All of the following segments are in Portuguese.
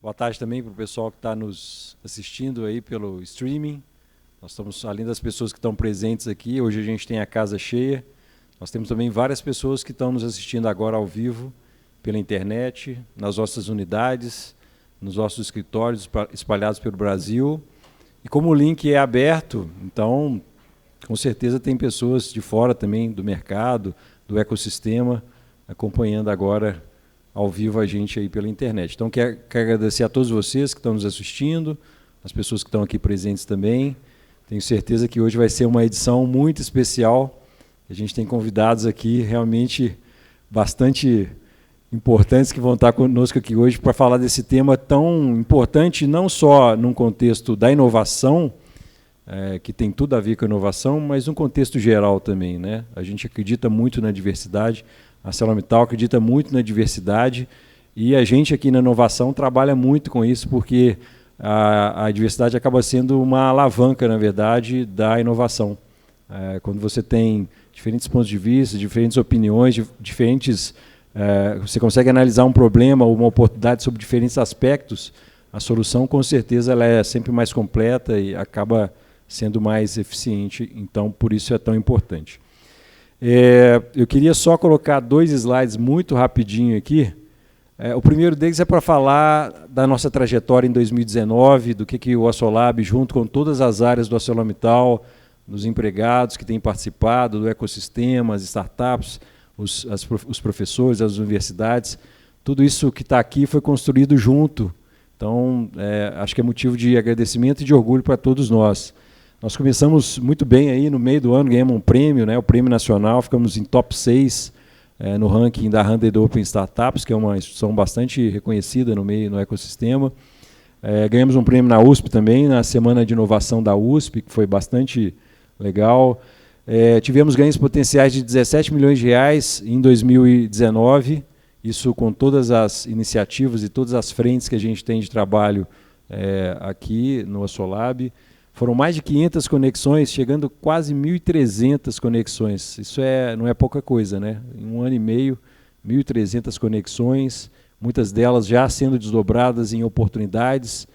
Boa tarde também para o pessoal que está nos assistindo aí pelo streaming. Nós estamos, além das pessoas que estão presentes aqui, hoje a gente tem a casa cheia. Nós temos também várias pessoas que estão nos assistindo agora ao vivo, pela internet, nas nossas unidades, nos nossos escritórios espalhados pelo Brasil. E como o link é aberto, então, com certeza tem pessoas de fora também do mercado, do ecossistema, acompanhando agora ao vivo a gente aí pela internet. Então, quero agradecer a todos vocês que estão nos assistindo, as pessoas que estão aqui presentes também. Tenho certeza que hoje vai ser uma edição muito especial. A gente tem convidados aqui realmente bastante importantes que vão estar conosco aqui hoje para falar desse tema tão importante, não só num contexto da inovação, que tem tudo a ver com a inovação, mas num contexto geral também, né? A gente acredita muito na diversidade, a ArcelorMittal acredita muito na diversidade e a gente aqui na inovação trabalha muito com isso porque a diversidade acaba sendo uma alavanca, na verdade, da inovação. Quando você tem diferentes pontos de vista, diferentes opiniões, você consegue analisar um problema ou uma oportunidade sobre diferentes aspectos, a solução, com certeza, ela é sempre mais completa e acaba sendo mais eficiente. Então, por isso é tão importante. Eu queria só colocar 2 slides muito rapidinho aqui. O primeiro deles é para falar da nossa trajetória em 2019, do que o Assolab, junto com todas as áreas do ArcelorMittal, dos empregados que têm participado, do ecossistema, as startups, os professores, as universidades, tudo isso que está aqui foi construído junto. Então, acho que é motivo de agradecimento e de orgulho para todos nós. Nós começamos muito bem aí, no meio do ano ganhamos um prêmio, né, o Prêmio Nacional, ficamos em top 6 no ranking da 100 Open Startups, que é uma instituição bastante reconhecida no ecossistema. Ganhamos um prêmio na USP também, na Semana de Inovação da USP, que foi bastante legal. Tivemos ganhos potenciais de 17 milhões de reais em 2019, isso com todas as iniciativas e todas as frentes que a gente tem de trabalho aqui no Assolab. Foram mais de 500 conexões, chegando quase 1.300 conexões. Isso não é pouca coisa, né? Em um ano e meio, 1.300 conexões, muitas delas já sendo desdobradas em oportunidades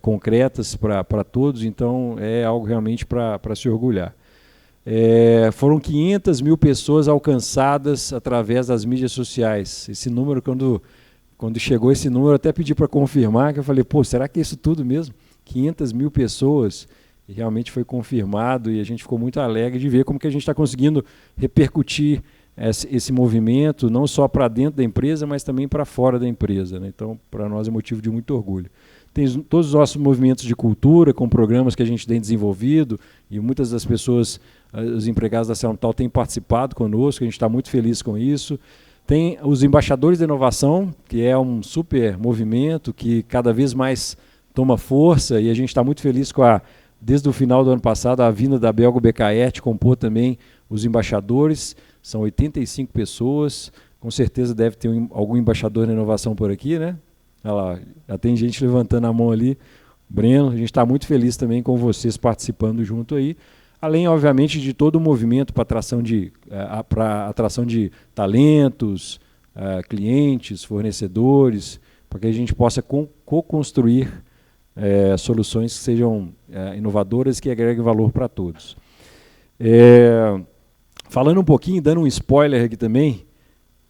concretas para todos, então é algo realmente para se orgulhar. Foram 500 mil pessoas alcançadas através das mídias sociais. Esse número, quando chegou esse número, eu até pedi para confirmar, que eu falei, pô, será que é isso tudo mesmo? 500 mil pessoas, e realmente foi confirmado, e a gente ficou muito alegre de ver como que a gente está conseguindo repercutir esse movimento, não só para dentro da empresa, mas também para fora da empresa, né? Então, para nós é motivo de muito orgulho. Tem todos os nossos movimentos de cultura, com programas que a gente tem desenvolvido, e muitas das pessoas, os empregados da ArcelorMittal têm participado conosco, a gente está muito feliz com isso. Tem os embaixadores da inovação, que é um super movimento que cada vez mais toma força, e a gente está muito feliz desde o final do ano passado, a vinda da Belgo BKR compor também os embaixadores. São 85 pessoas, com certeza deve ter algum embaixador da inovação por aqui, né? Olha lá, já tem gente levantando a mão ali. Breno, a gente está muito feliz também com vocês participando junto aí, além, obviamente, de todo o movimento para atração de talentos, clientes, fornecedores, para que a gente possa co-construir soluções que sejam inovadoras e que agreguem valor para todos. Falando um pouquinho, dando um spoiler aqui também,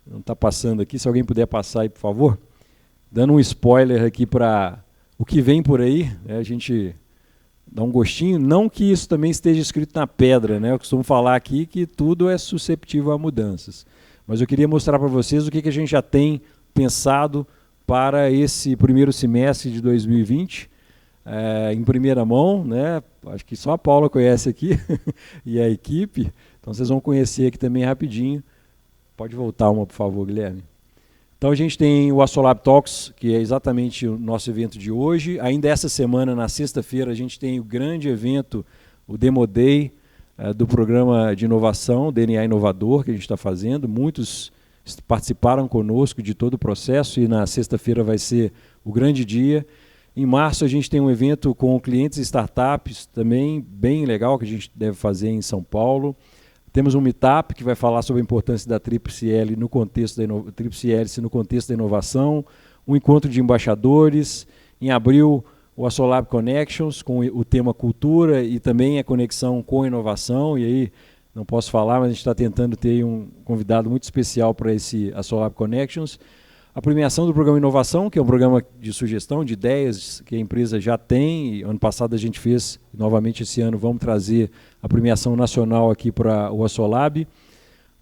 não está passando aqui, se alguém puder passar aí, por favor, dando um spoiler aqui para o que vem por aí, a gente dá um gostinho, não que isso também esteja escrito na pedra, né? Eu costumo falar aqui que tudo é susceptível a mudanças, mas eu queria mostrar para vocês o que a gente já tem pensado para esse primeiro semestre de 2020, em primeira mão, né? Acho que só a Paula conhece aqui e a equipe, então vocês vão conhecer aqui também rapidinho. Pode voltar uma, por favor, Guilherme. Então a gente tem o Assolab Talks, que é exatamente o nosso evento de hoje. Ainda essa semana, na sexta-feira, a gente tem o grande evento, o Demo Day, do programa de inovação, DNA Inovador, que a gente está fazendo. Muitos participaram conosco de todo o processo e na sexta-feira vai ser o grande dia. Em março a gente tem um evento com clientes e startups, também bem legal, que a gente deve fazer em São Paulo. Temos um meetup que vai falar sobre a importância da Tríplice Hélice no contexto da inovação, um encontro de embaixadores Em abril, o Assolab Connections, com o tema cultura e também a conexão com inovação. E aí, não posso falar, mas a gente está tentando ter um convidado muito especial para esse Assolab Connections. A premiação do programa Inovação, que é um programa de sugestão de ideias que a empresa já tem. E ano passado a gente fez, novamente esse ano vamos trazer a premiação nacional aqui para o Assolab.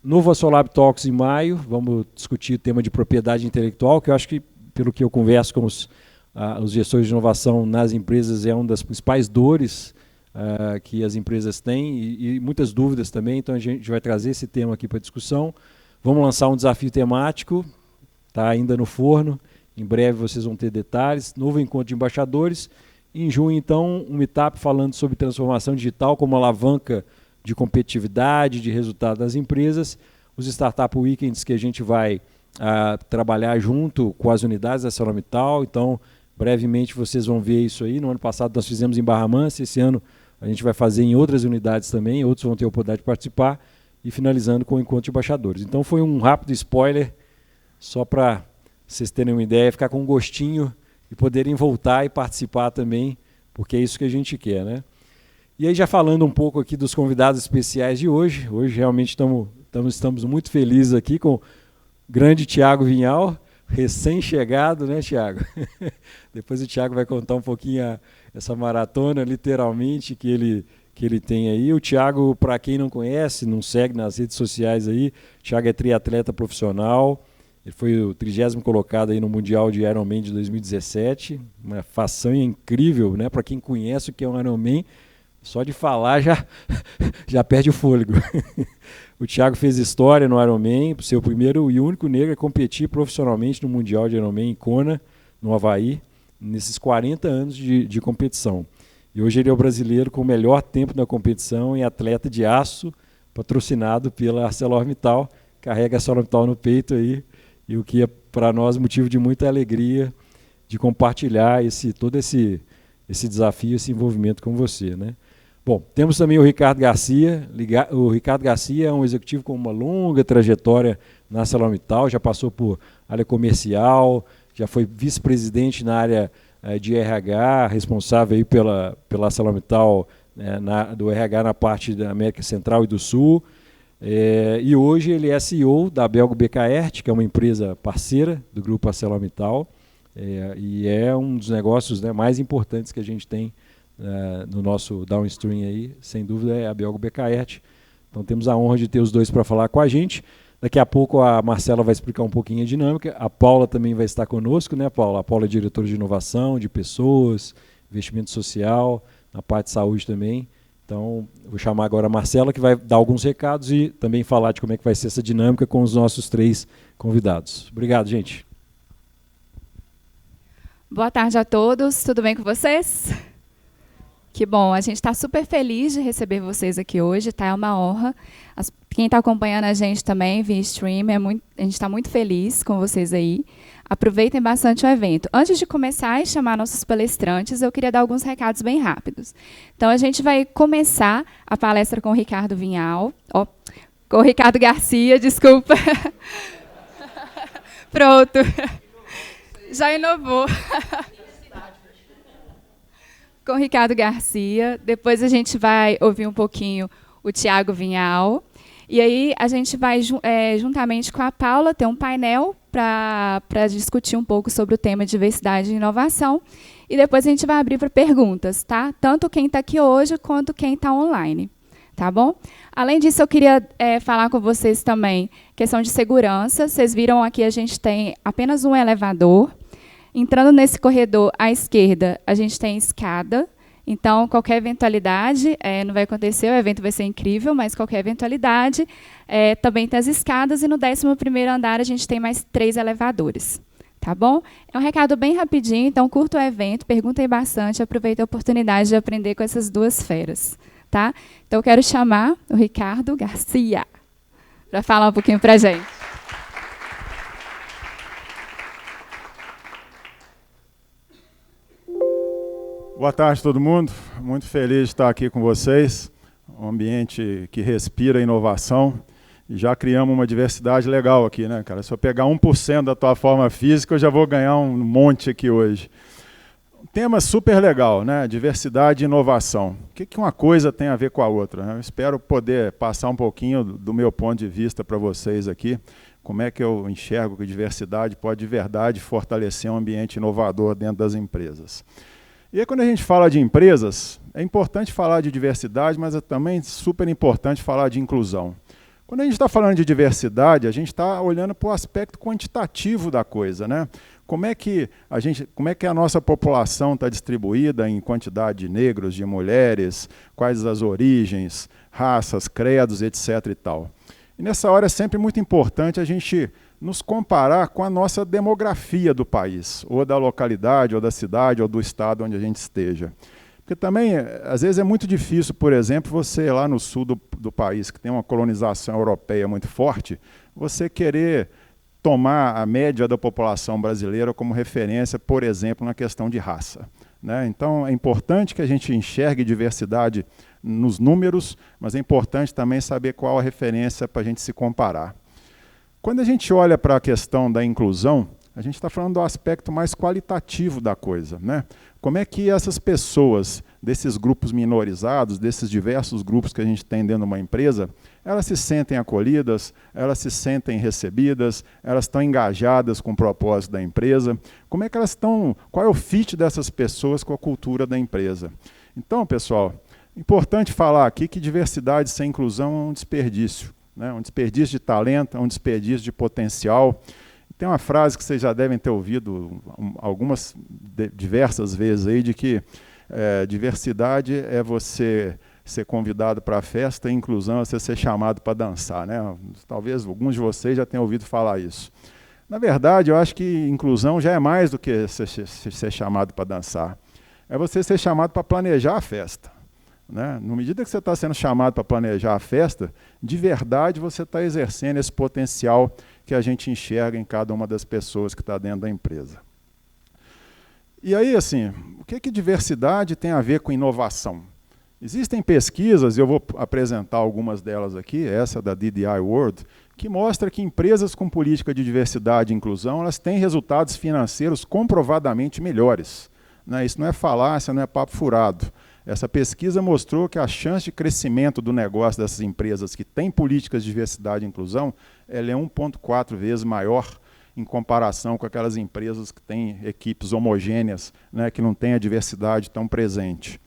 Novo Assolab Talks em maio, vamos discutir o tema de propriedade intelectual, que eu acho que, pelo que eu converso com os gestores de inovação nas empresas, é uma das principais dores que as empresas têm e muitas dúvidas também, então a gente vai trazer esse tema aqui para discussão. Vamos lançar um desafio temático, está ainda no forno, em breve vocês vão ter detalhes. Novo encontro de embaixadores. Em junho, então, um meetup falando sobre transformação digital como alavanca de competitividade, de resultado das empresas. Os Startup Weekends que a gente vai trabalhar junto com as unidades da ArcelorMittal. Então, brevemente vocês vão ver isso aí. No ano passado nós fizemos em Barra Mansa, esse ano a gente vai fazer em outras unidades também, outros vão ter a oportunidade de participar, e finalizando com o encontro de embaixadores. Então foi um rápido spoiler, só para vocês terem uma ideia, ficar com um gostinho e poderem voltar e participar também, porque é isso que a gente quer, né? E aí já falando um pouco aqui dos convidados especiais de hoje, realmente estamos muito felizes aqui com o grande Thiago Vinhal, recém-chegado, né, Thiago? Depois o Thiago vai contar um pouquinho essa maratona, literalmente, que ele tem aí. O Thiago, para quem não conhece, não segue nas redes sociais aí, o Thiago é triatleta profissional, ele foi o 30º colocado aí no Mundial de Ironman de 2017, uma façanha incrível, né? Para quem conhece o que é um Ironman, só de falar já perde o fôlego. O Thiago fez história no Ironman, ser o primeiro e único negro a competir profissionalmente no Mundial de Ironman em Kona, no Havaí, nesses 40 anos de competição. E hoje ele é o brasileiro com o melhor tempo na competição e atleta de aço, patrocinado pela ArcelorMittal, carrega a ArcelorMittal no peito aí, e o que é para nós motivo de muita alegria de compartilhar todo esse desafio, esse envolvimento com você, né? Bom, temos também o Ricardo Garcia. O Ricardo Garcia é um executivo com uma longa trajetória na ArcelorMittal, já passou por área comercial, já foi vice-presidente na área de RH, responsável aí pela ArcelorMittal, do RH na parte da América Central e do Sul. E hoje ele é CEO da Belgo Bekaert, que é uma empresa parceira do grupo ArcelorMittal, e é um dos negócios, né, mais importantes que a gente tem no nosso downstream aí, sem dúvida é a Belgo Bekaert. Então temos a honra de ter os dois para falar com a gente. Daqui a pouco a Marcela vai explicar um pouquinho a dinâmica, a Paula também vai estar conosco, né, Paula? A Paula é diretora de inovação, de pessoas, investimento social, na parte de saúde também. Então vou chamar agora a Marcela, que vai dar alguns recados e também falar de como é que vai ser essa dinâmica com os nossos 3 convidados. Obrigado, gente. Boa tarde a todos, tudo bem com vocês? Que bom, a gente está super feliz de receber vocês aqui hoje, tá? É uma honra. Quem está acompanhando a gente também via stream, a gente está muito feliz com vocês aí. Aproveitem bastante o evento. Antes de começar e chamar nossos palestrantes, eu queria dar alguns recados bem rápidos. Então, a gente vai começar a palestra com o Ricardo Vinhal, com o Ricardo Garcia, desculpa. Pronto. Já inovou. Com o Ricardo Garcia, depois a gente vai ouvir um pouquinho o Thiago Vinhal, e aí a gente vai, juntamente com a Paula, ter um painel para discutir um pouco sobre o tema diversidade e inovação, e depois a gente vai abrir para perguntas, tá? Tanto quem está aqui hoje, quanto quem está online, tá bom? Além disso, eu queria falar com vocês também, questão de segurança. Vocês viram aqui, a gente tem apenas um elevador. Entrando nesse corredor à esquerda, a gente tem escada. Então, qualquer eventualidade não vai acontecer, o evento vai ser incrível, mas qualquer eventualidade, também tem as escadas, e no 11º andar a gente tem mais 3 elevadores. Tá bom? É um recado bem rapidinho, então curta o evento, perguntem bastante, aproveitem a oportunidade de aprender com essas 2 feras. Tá? Então, eu quero chamar o Ricardo Garcia para falar um pouquinho para a gente. Boa tarde, todo mundo. Muito feliz de estar aqui com vocês. Um ambiente que respira inovação. E já criamos uma diversidade legal aqui, né, cara? Se eu pegar 1% da tua forma física, eu já vou ganhar um monte aqui hoje. Tema super legal, né? Diversidade e inovação. O que uma coisa tem a ver com a outra, né? Eu espero poder passar um pouquinho do meu ponto de vista para vocês aqui, como é que eu enxergo que a diversidade pode de verdade fortalecer um ambiente inovador dentro das empresas. E aí, quando a gente fala de empresas, é importante falar de diversidade, mas é também super importante falar de inclusão. Quando a gente está falando de diversidade, a gente está olhando para o aspecto quantitativo da coisa, né? Como é que a nossa população está distribuída em quantidade de negros, de mulheres, quais as origens, raças, credos, etc. e tal. E nessa hora é sempre muito importante a gente nos comparar com a nossa demografia do país, ou da localidade, ou da cidade, ou do estado onde a gente esteja. Porque também, às vezes, é muito difícil, por exemplo, você lá no sul do país, que tem uma colonização europeia muito forte, você querer tomar a média da população brasileira como referência, por exemplo, na questão de raça, né? Então, é importante que a gente enxergue diversidade nos números, mas é importante também saber qual a referência para a gente se comparar. Quando a gente olha para a questão da inclusão, a gente está falando do aspecto mais qualitativo da coisa, né? Como é que essas pessoas, desses grupos minorizados, desses diversos grupos que a gente tem dentro de uma empresa, elas se sentem acolhidas, elas se sentem recebidas, elas estão engajadas com o propósito da empresa, como é que elas estão, qual é o fit dessas pessoas com a cultura da empresa. Então, pessoal, importante falar aqui que diversidade sem inclusão é um desperdício, né? Um desperdício de talento, é um desperdício de potencial. Tem uma frase que vocês já devem ter ouvido algumas, diversas vezes aí, de que diversidade é você ser convidado para a festa e inclusão é você ser chamado para dançar, né? Talvez alguns de vocês já tenham ouvido falar isso. Na verdade, eu acho que inclusão já é mais do que ser chamado para dançar. É você ser chamado para planejar a festa, né? Na medida que você está sendo chamado para planejar a festa, de verdade você está exercendo esse potencial que a gente enxerga em cada uma das pessoas que está dentro da empresa. E aí, assim, o que diversidade tem a ver com inovação? Existem pesquisas, e eu vou apresentar algumas delas aqui, essa da DDI World, que mostra que empresas com política de diversidade e inclusão, elas têm resultados financeiros comprovadamente melhores, né? Isso não é falácia, não é papo furado. Essa pesquisa mostrou que a chance de crescimento do negócio dessas empresas que têm políticas de diversidade e inclusão, ela é 1,4 vezes maior em comparação com aquelas empresas que têm equipes homogêneas, né, que não têm a diversidade tão presente.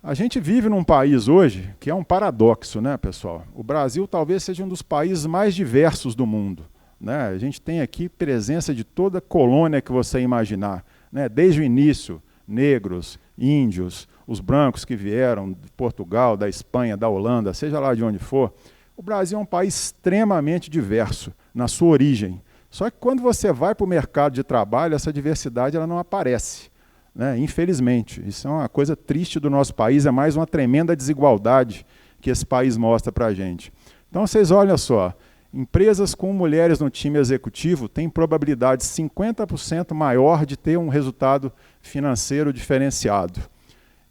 A gente vive num país hoje que é um paradoxo, né, pessoal? O Brasil talvez seja um dos países mais diversos do mundo, né? A gente tem aqui presença de toda colônia que você imaginar, né? Desde o início, negros, índios, os brancos que vieram de Portugal, da Espanha, da Holanda, seja lá de onde for. O Brasil é um país extremamente diverso na sua origem. Só que quando você vai para o mercado de trabalho, essa diversidade ela não aparece, né? Infelizmente. Isso é uma coisa triste do nosso país, é mais uma tremenda desigualdade que esse país mostra para a gente. Então, vocês olham só, empresas com mulheres no time executivo têm probabilidade 50% maior de ter um resultado financeiro diferenciado.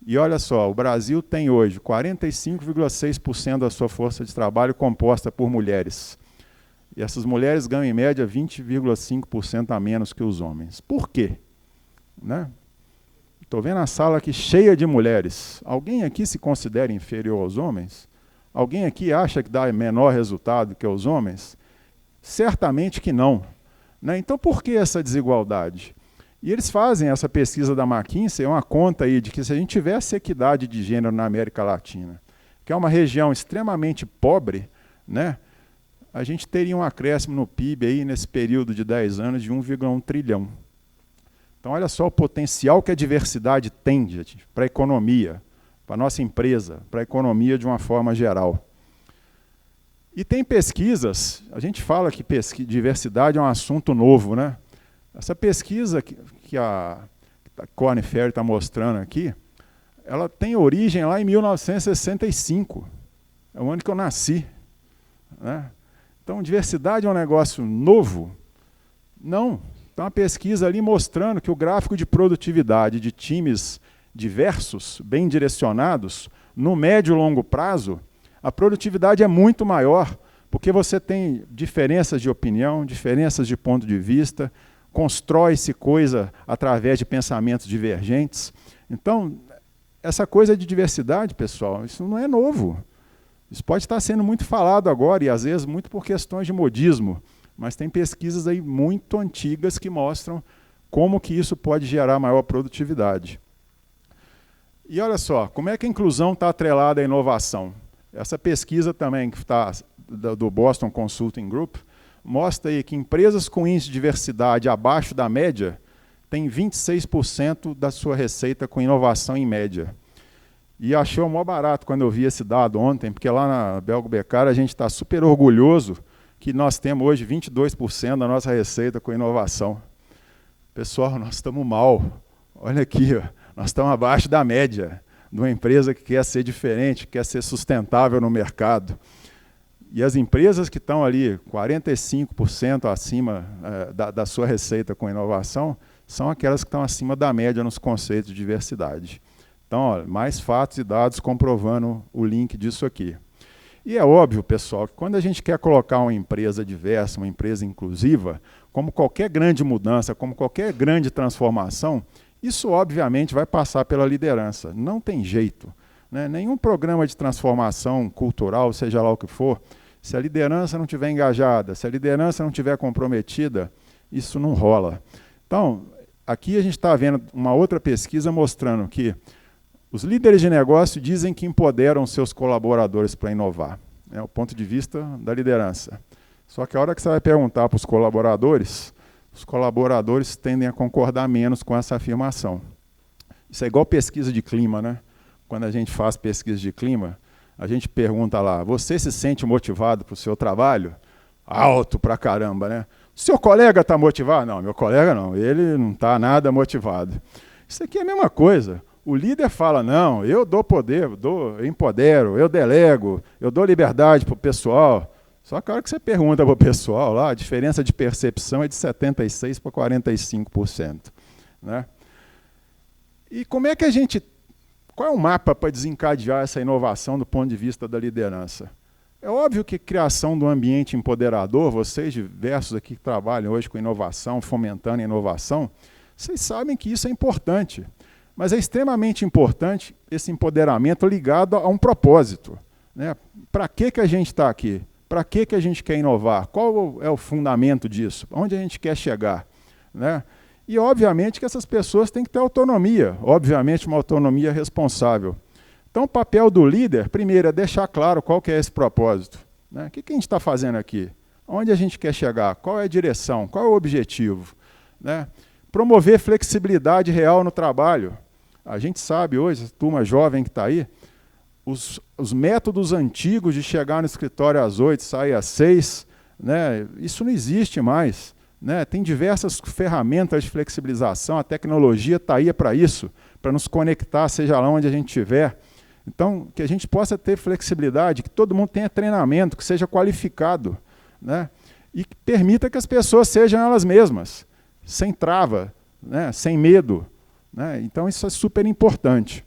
E olha só, o Brasil tem hoje 45,6% da sua força de trabalho composta por mulheres. E essas mulheres ganham, em média, 20,5% a menos que os homens. Por quê? Né? Estou vendo a sala aqui cheia de mulheres. Alguém aqui se considera inferior aos homens? Alguém aqui acha que dá menor resultado que os homens? Certamente que não, né? Então, por que essa desigualdade? E eles fazem essa pesquisa da McKinsey, uma conta aí de que se a gente tivesse equidade de gênero na América Latina, que é uma região extremamente pobre, né, a gente teria um acréscimo no PIB aí nesse período de 10 anos de 1,1 trilhão. Então, olha só o potencial que a diversidade tem, gente, para a economia, para a nossa empresa, para a economia de uma forma geral. E tem pesquisas, a gente fala que diversidade é um assunto novo, né? Essa pesquisa que a Korn Ferry está mostrando aqui, ela tem origem lá em 1965, é o ano que eu nasci, né? Então, diversidade é um negócio novo? Não. Tem uma pesquisa ali mostrando que o gráfico de produtividade de times diversos, bem direcionados, no médio e longo prazo, a produtividade é muito maior, porque você tem diferenças de opinião, diferenças de ponto de vista, constrói-se coisa através de pensamentos divergentes. Então, essa coisa de diversidade, pessoal, isso não é novo. Isso pode estar sendo muito falado agora, e às vezes muito por questões de modismo, mas tem pesquisas aí muito antigas que mostram como que isso pode gerar maior produtividade. E olha só, como é que a inclusão está atrelada à inovação? Essa pesquisa também que está do Boston Consulting Group mostra aí que empresas com índice de diversidade abaixo da média têm 26% da sua receita com inovação em média. E achei o maior barato quando eu vi esse dado ontem, porque lá na Belgo Beccari a gente está super orgulhoso que nós temos hoje 22% da nossa receita com inovação. Pessoal, nós estamos mal. Olha aqui, ó, nós estamos abaixo da média de uma empresa que quer ser diferente, quer ser sustentável no mercado. E as empresas que estão ali 45% acima da sua receita com inovação são aquelas que estão acima da média nos conceitos de diversidade. Então, ó, mais fatos e dados comprovando o link disso aqui. E é óbvio, pessoal, que quando a gente quer colocar uma empresa diversa, uma empresa inclusiva, como qualquer grande mudança, como qualquer grande transformação, isso obviamente vai passar pela liderança. Não tem jeito, né? Nenhum programa de transformação cultural, seja lá o que for, se a liderança não estiver engajada, se a liderança não estiver comprometida, isso não rola. Então, aqui a gente está vendo uma outra pesquisa mostrando que os líderes de negócio dizem que empoderam seus colaboradores para inovar. É o ponto de vista da liderança. Só que a hora que você vai perguntar para os colaboradores tendem a concordar menos com essa afirmação. Isso é igual pesquisa de clima, né? Quando a gente faz pesquisa de clima, a gente pergunta lá, você se sente motivado para o seu trabalho? Alto pra caramba, né? Seu colega está motivado? Não, meu colega não, ele não está nada motivado. Isso aqui é a mesma coisa. O líder fala, não, eu dou poder, eu empodero, eu delego, eu dou liberdade para o pessoal. Só que a hora que você pergunta para o pessoal lá, a diferença de percepção é de 76% para 45%. Né? E como é que qual é o mapa para desencadear essa inovação do ponto de vista da liderança? É óbvio que criação do ambiente empoderador, vocês diversos aqui que trabalham hoje com inovação, fomentando a inovação, vocês sabem que isso é importante. Mas é extremamente importante esse empoderamento ligado a um propósito. Né? Para que a gente está aqui? Para que a gente quer inovar? Qual é o fundamento disso? Onde a gente quer chegar? Né? E, obviamente, que essas pessoas têm que ter autonomia, obviamente uma autonomia responsável. Então, o papel do líder, primeiro, é deixar claro qual que é esse propósito. Né? O que a gente está fazendo aqui? Onde a gente quer chegar? Qual é a direção? Qual é o objetivo? Né? Promover flexibilidade real no trabalho. A gente sabe hoje, a turma jovem que está aí, os métodos antigos de chegar no escritório às 8, sair às 6, né, isso não existe mais. Né? Tem diversas ferramentas de flexibilização, a tecnologia está aí para isso, para nos conectar, seja lá onde a gente estiver. Então, que a gente possa ter flexibilidade, que todo mundo tenha treinamento, que seja qualificado, né? E que permita que as pessoas sejam elas mesmas, sem trava, né? Sem medo. Né? Então, isso é super importante.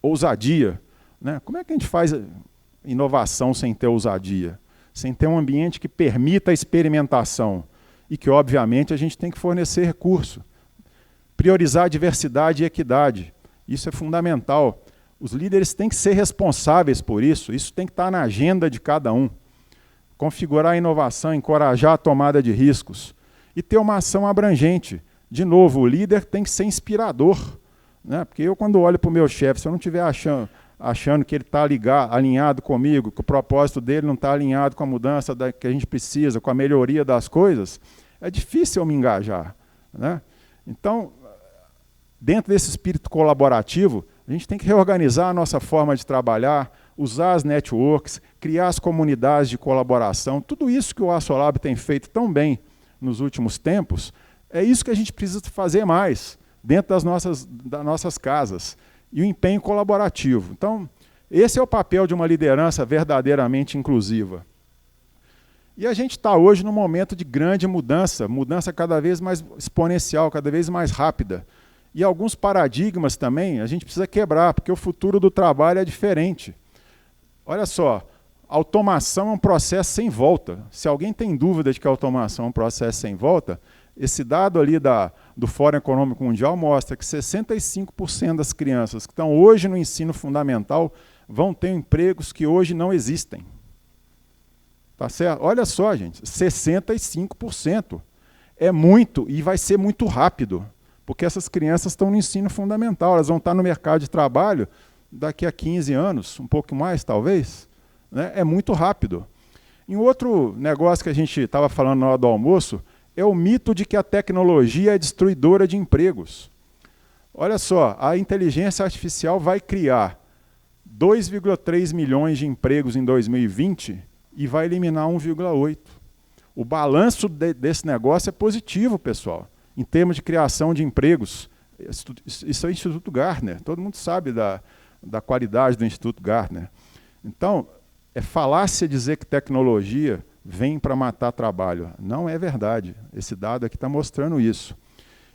Ousadia. Né? Como é que a gente faz inovação sem ter ousadia? Sem ter um ambiente que permita a experimentação e que, obviamente, a gente tem que fornecer recurso. Priorizar diversidade e equidade. Isso é fundamental. Os líderes têm que ser responsáveis por isso. Isso tem que estar na agenda de cada um. Configurar a inovação, encorajar a tomada de riscos. E ter uma ação abrangente. De novo, o líder tem que ser inspirador. Né? Porque eu, quando olho para o meu chefe, se eu não estiver achando que ele está alinhado comigo, que o propósito dele não está alinhado com a mudança que a gente precisa, com a melhoria das coisas, é difícil eu me engajar. Né? Então, dentro desse espírito colaborativo, a gente tem que reorganizar a nossa forma de trabalhar, usar as networks, criar as comunidades de colaboração. Tudo isso que o Assolab tem feito tão bem nos últimos tempos, é isso que a gente precisa fazer mais dentro das nossas casas. E o empenho colaborativo. Então, esse é o papel de uma liderança verdadeiramente inclusiva. E a gente está hoje num momento de grande mudança cada vez mais exponencial, cada vez mais rápida. E alguns paradigmas também a gente precisa quebrar, porque o futuro do trabalho é diferente. Olha só, automação é um processo sem volta. Se alguém tem dúvida de que a automação é um processo sem volta, Esse dado ali do Fórum Econômico Mundial mostra que 65% das crianças que estão hoje no ensino fundamental vão ter empregos que hoje não existem. Tá certo? Olha só, gente, 65%. É muito e vai ser muito rápido, porque essas crianças estão no ensino fundamental, elas vão estar no mercado de trabalho daqui a 15 anos, um pouco mais talvez, né? É muito rápido. E um outro negócio que a gente estava falando na hora do almoço é o mito de que a tecnologia é destruidora de empregos. Olha só, a inteligência artificial vai criar 2,3 milhões de empregos em 2020 e vai eliminar 1,8. O balanço desse negócio é positivo, pessoal, em termos de criação de empregos. Isso é o Instituto Gartner, todo mundo sabe da qualidade do Instituto Gartner. Então, é falácia dizer que tecnologia vem para matar trabalho. Não é verdade. Esse dado aqui está mostrando isso.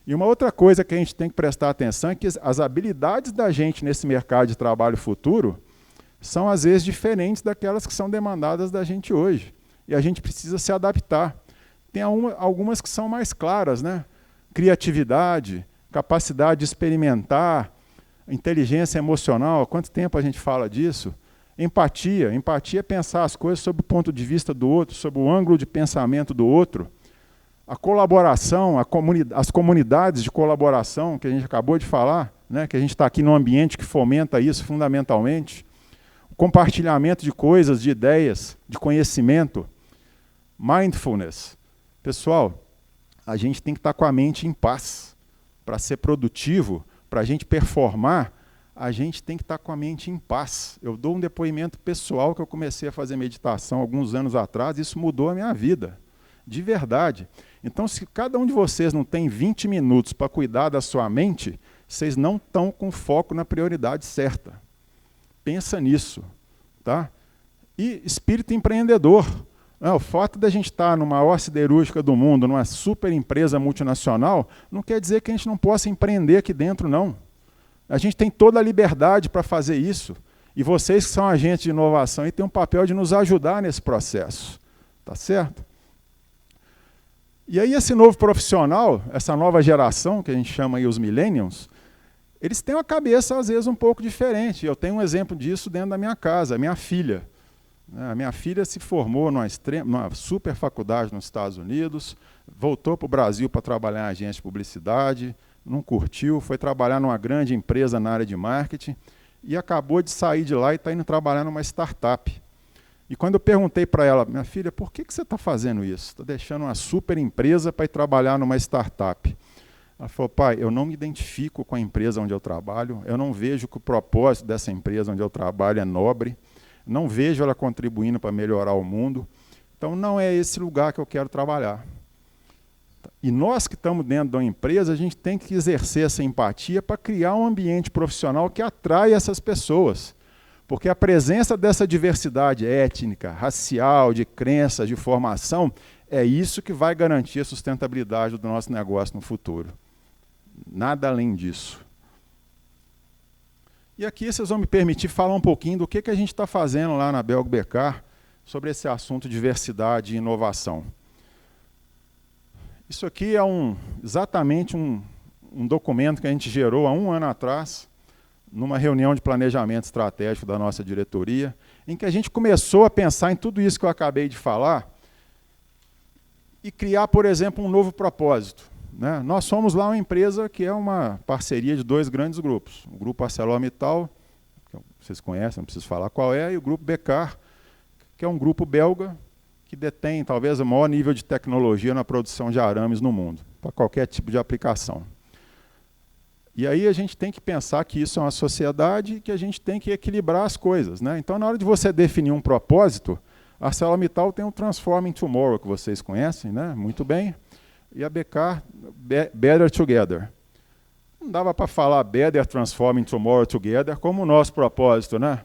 E uma outra coisa que a gente tem que prestar atenção é que as habilidades da gente nesse mercado de trabalho futuro são, às vezes, diferentes daquelas que são demandadas da gente hoje. E a gente precisa se adaptar. Tem algumas que são mais claras, né? Criatividade, capacidade de experimentar, inteligência emocional. Há quanto tempo a gente fala disso? Empatia. Empatia é pensar as coisas sob o ponto de vista do outro, sob o ângulo de pensamento do outro. A colaboração, as comunidades de colaboração, que a gente acabou de falar, né, que a gente está aqui num ambiente que fomenta isso fundamentalmente. O compartilhamento de coisas, de ideias, de conhecimento. Mindfulness. Pessoal, a gente tem que estar com a mente em paz. Para ser produtivo, para a gente performar, a gente tem que estar com a mente em paz. Eu dou um depoimento pessoal que eu comecei a fazer meditação alguns anos atrás, e isso mudou a minha vida, de verdade. Então, se cada um de vocês não tem 20 minutos para cuidar da sua mente, vocês não estão com foco na prioridade certa. Pensa nisso. Tá? E espírito empreendedor. O fato de a gente estar numa maior siderúrgica do mundo, numa super empresa multinacional, não quer dizer que a gente não possa empreender aqui dentro, não. A gente tem toda a liberdade para fazer isso. E vocês que são agentes de inovação têm um papel de nos ajudar nesse processo. Tá certo? E aí esse novo profissional, essa nova geração, que a gente chama aí os millennials, eles têm uma cabeça, às vezes, um pouco diferente. Eu tenho um exemplo disso dentro da minha casa, a minha filha. A minha filha se formou numa super faculdade nos Estados Unidos, voltou para o Brasil para trabalhar em agência de publicidade, não curtiu, foi trabalhar numa grande empresa na área de marketing e acabou de sair de lá e está indo trabalhar numa startup. E quando eu perguntei para ela, minha filha, por que você está fazendo isso? Está deixando uma super empresa para ir trabalhar numa startup. Ela falou, pai, eu não me identifico com a empresa onde eu trabalho, eu não vejo que o propósito dessa empresa onde eu trabalho é nobre, não vejo ela contribuindo para melhorar o mundo, então não é esse lugar que eu quero trabalhar. E nós que estamos dentro de uma empresa, a gente tem que exercer essa empatia para criar um ambiente profissional que atrai essas pessoas. Porque a presença dessa diversidade étnica, racial, de crenças, de formação, é isso que vai garantir a sustentabilidade do nosso negócio no futuro. Nada além disso. E aqui vocês vão me permitir falar um pouquinho do que a gente está fazendo lá na Belgo Becar sobre esse assunto de diversidade e inovação. Isso aqui é exatamente um documento que a gente gerou há 1 ano atrás, numa reunião de planejamento estratégico da nossa diretoria, em que a gente começou a pensar em tudo isso que eu acabei de falar e criar, por exemplo, um novo propósito. Né? Nós somos lá uma empresa que é uma parceria de 2 grandes grupos. O Grupo ArcelorMittal, que vocês conhecem, não preciso falar qual é, e o Grupo Becar, que é um grupo belga que detém talvez o maior nível de tecnologia na produção de arames no mundo, para qualquer tipo de aplicação. E aí a gente tem que pensar que isso é uma sociedade e que a gente tem que equilibrar as coisas. Né? Então, na hora de você definir um propósito, a ArcelorMittal tem o Transforming Tomorrow, que vocês conhecem, né? Muito bem, e a Becar, Better Together. Não dava para falar Better Transforming Tomorrow Together como o nosso propósito, né?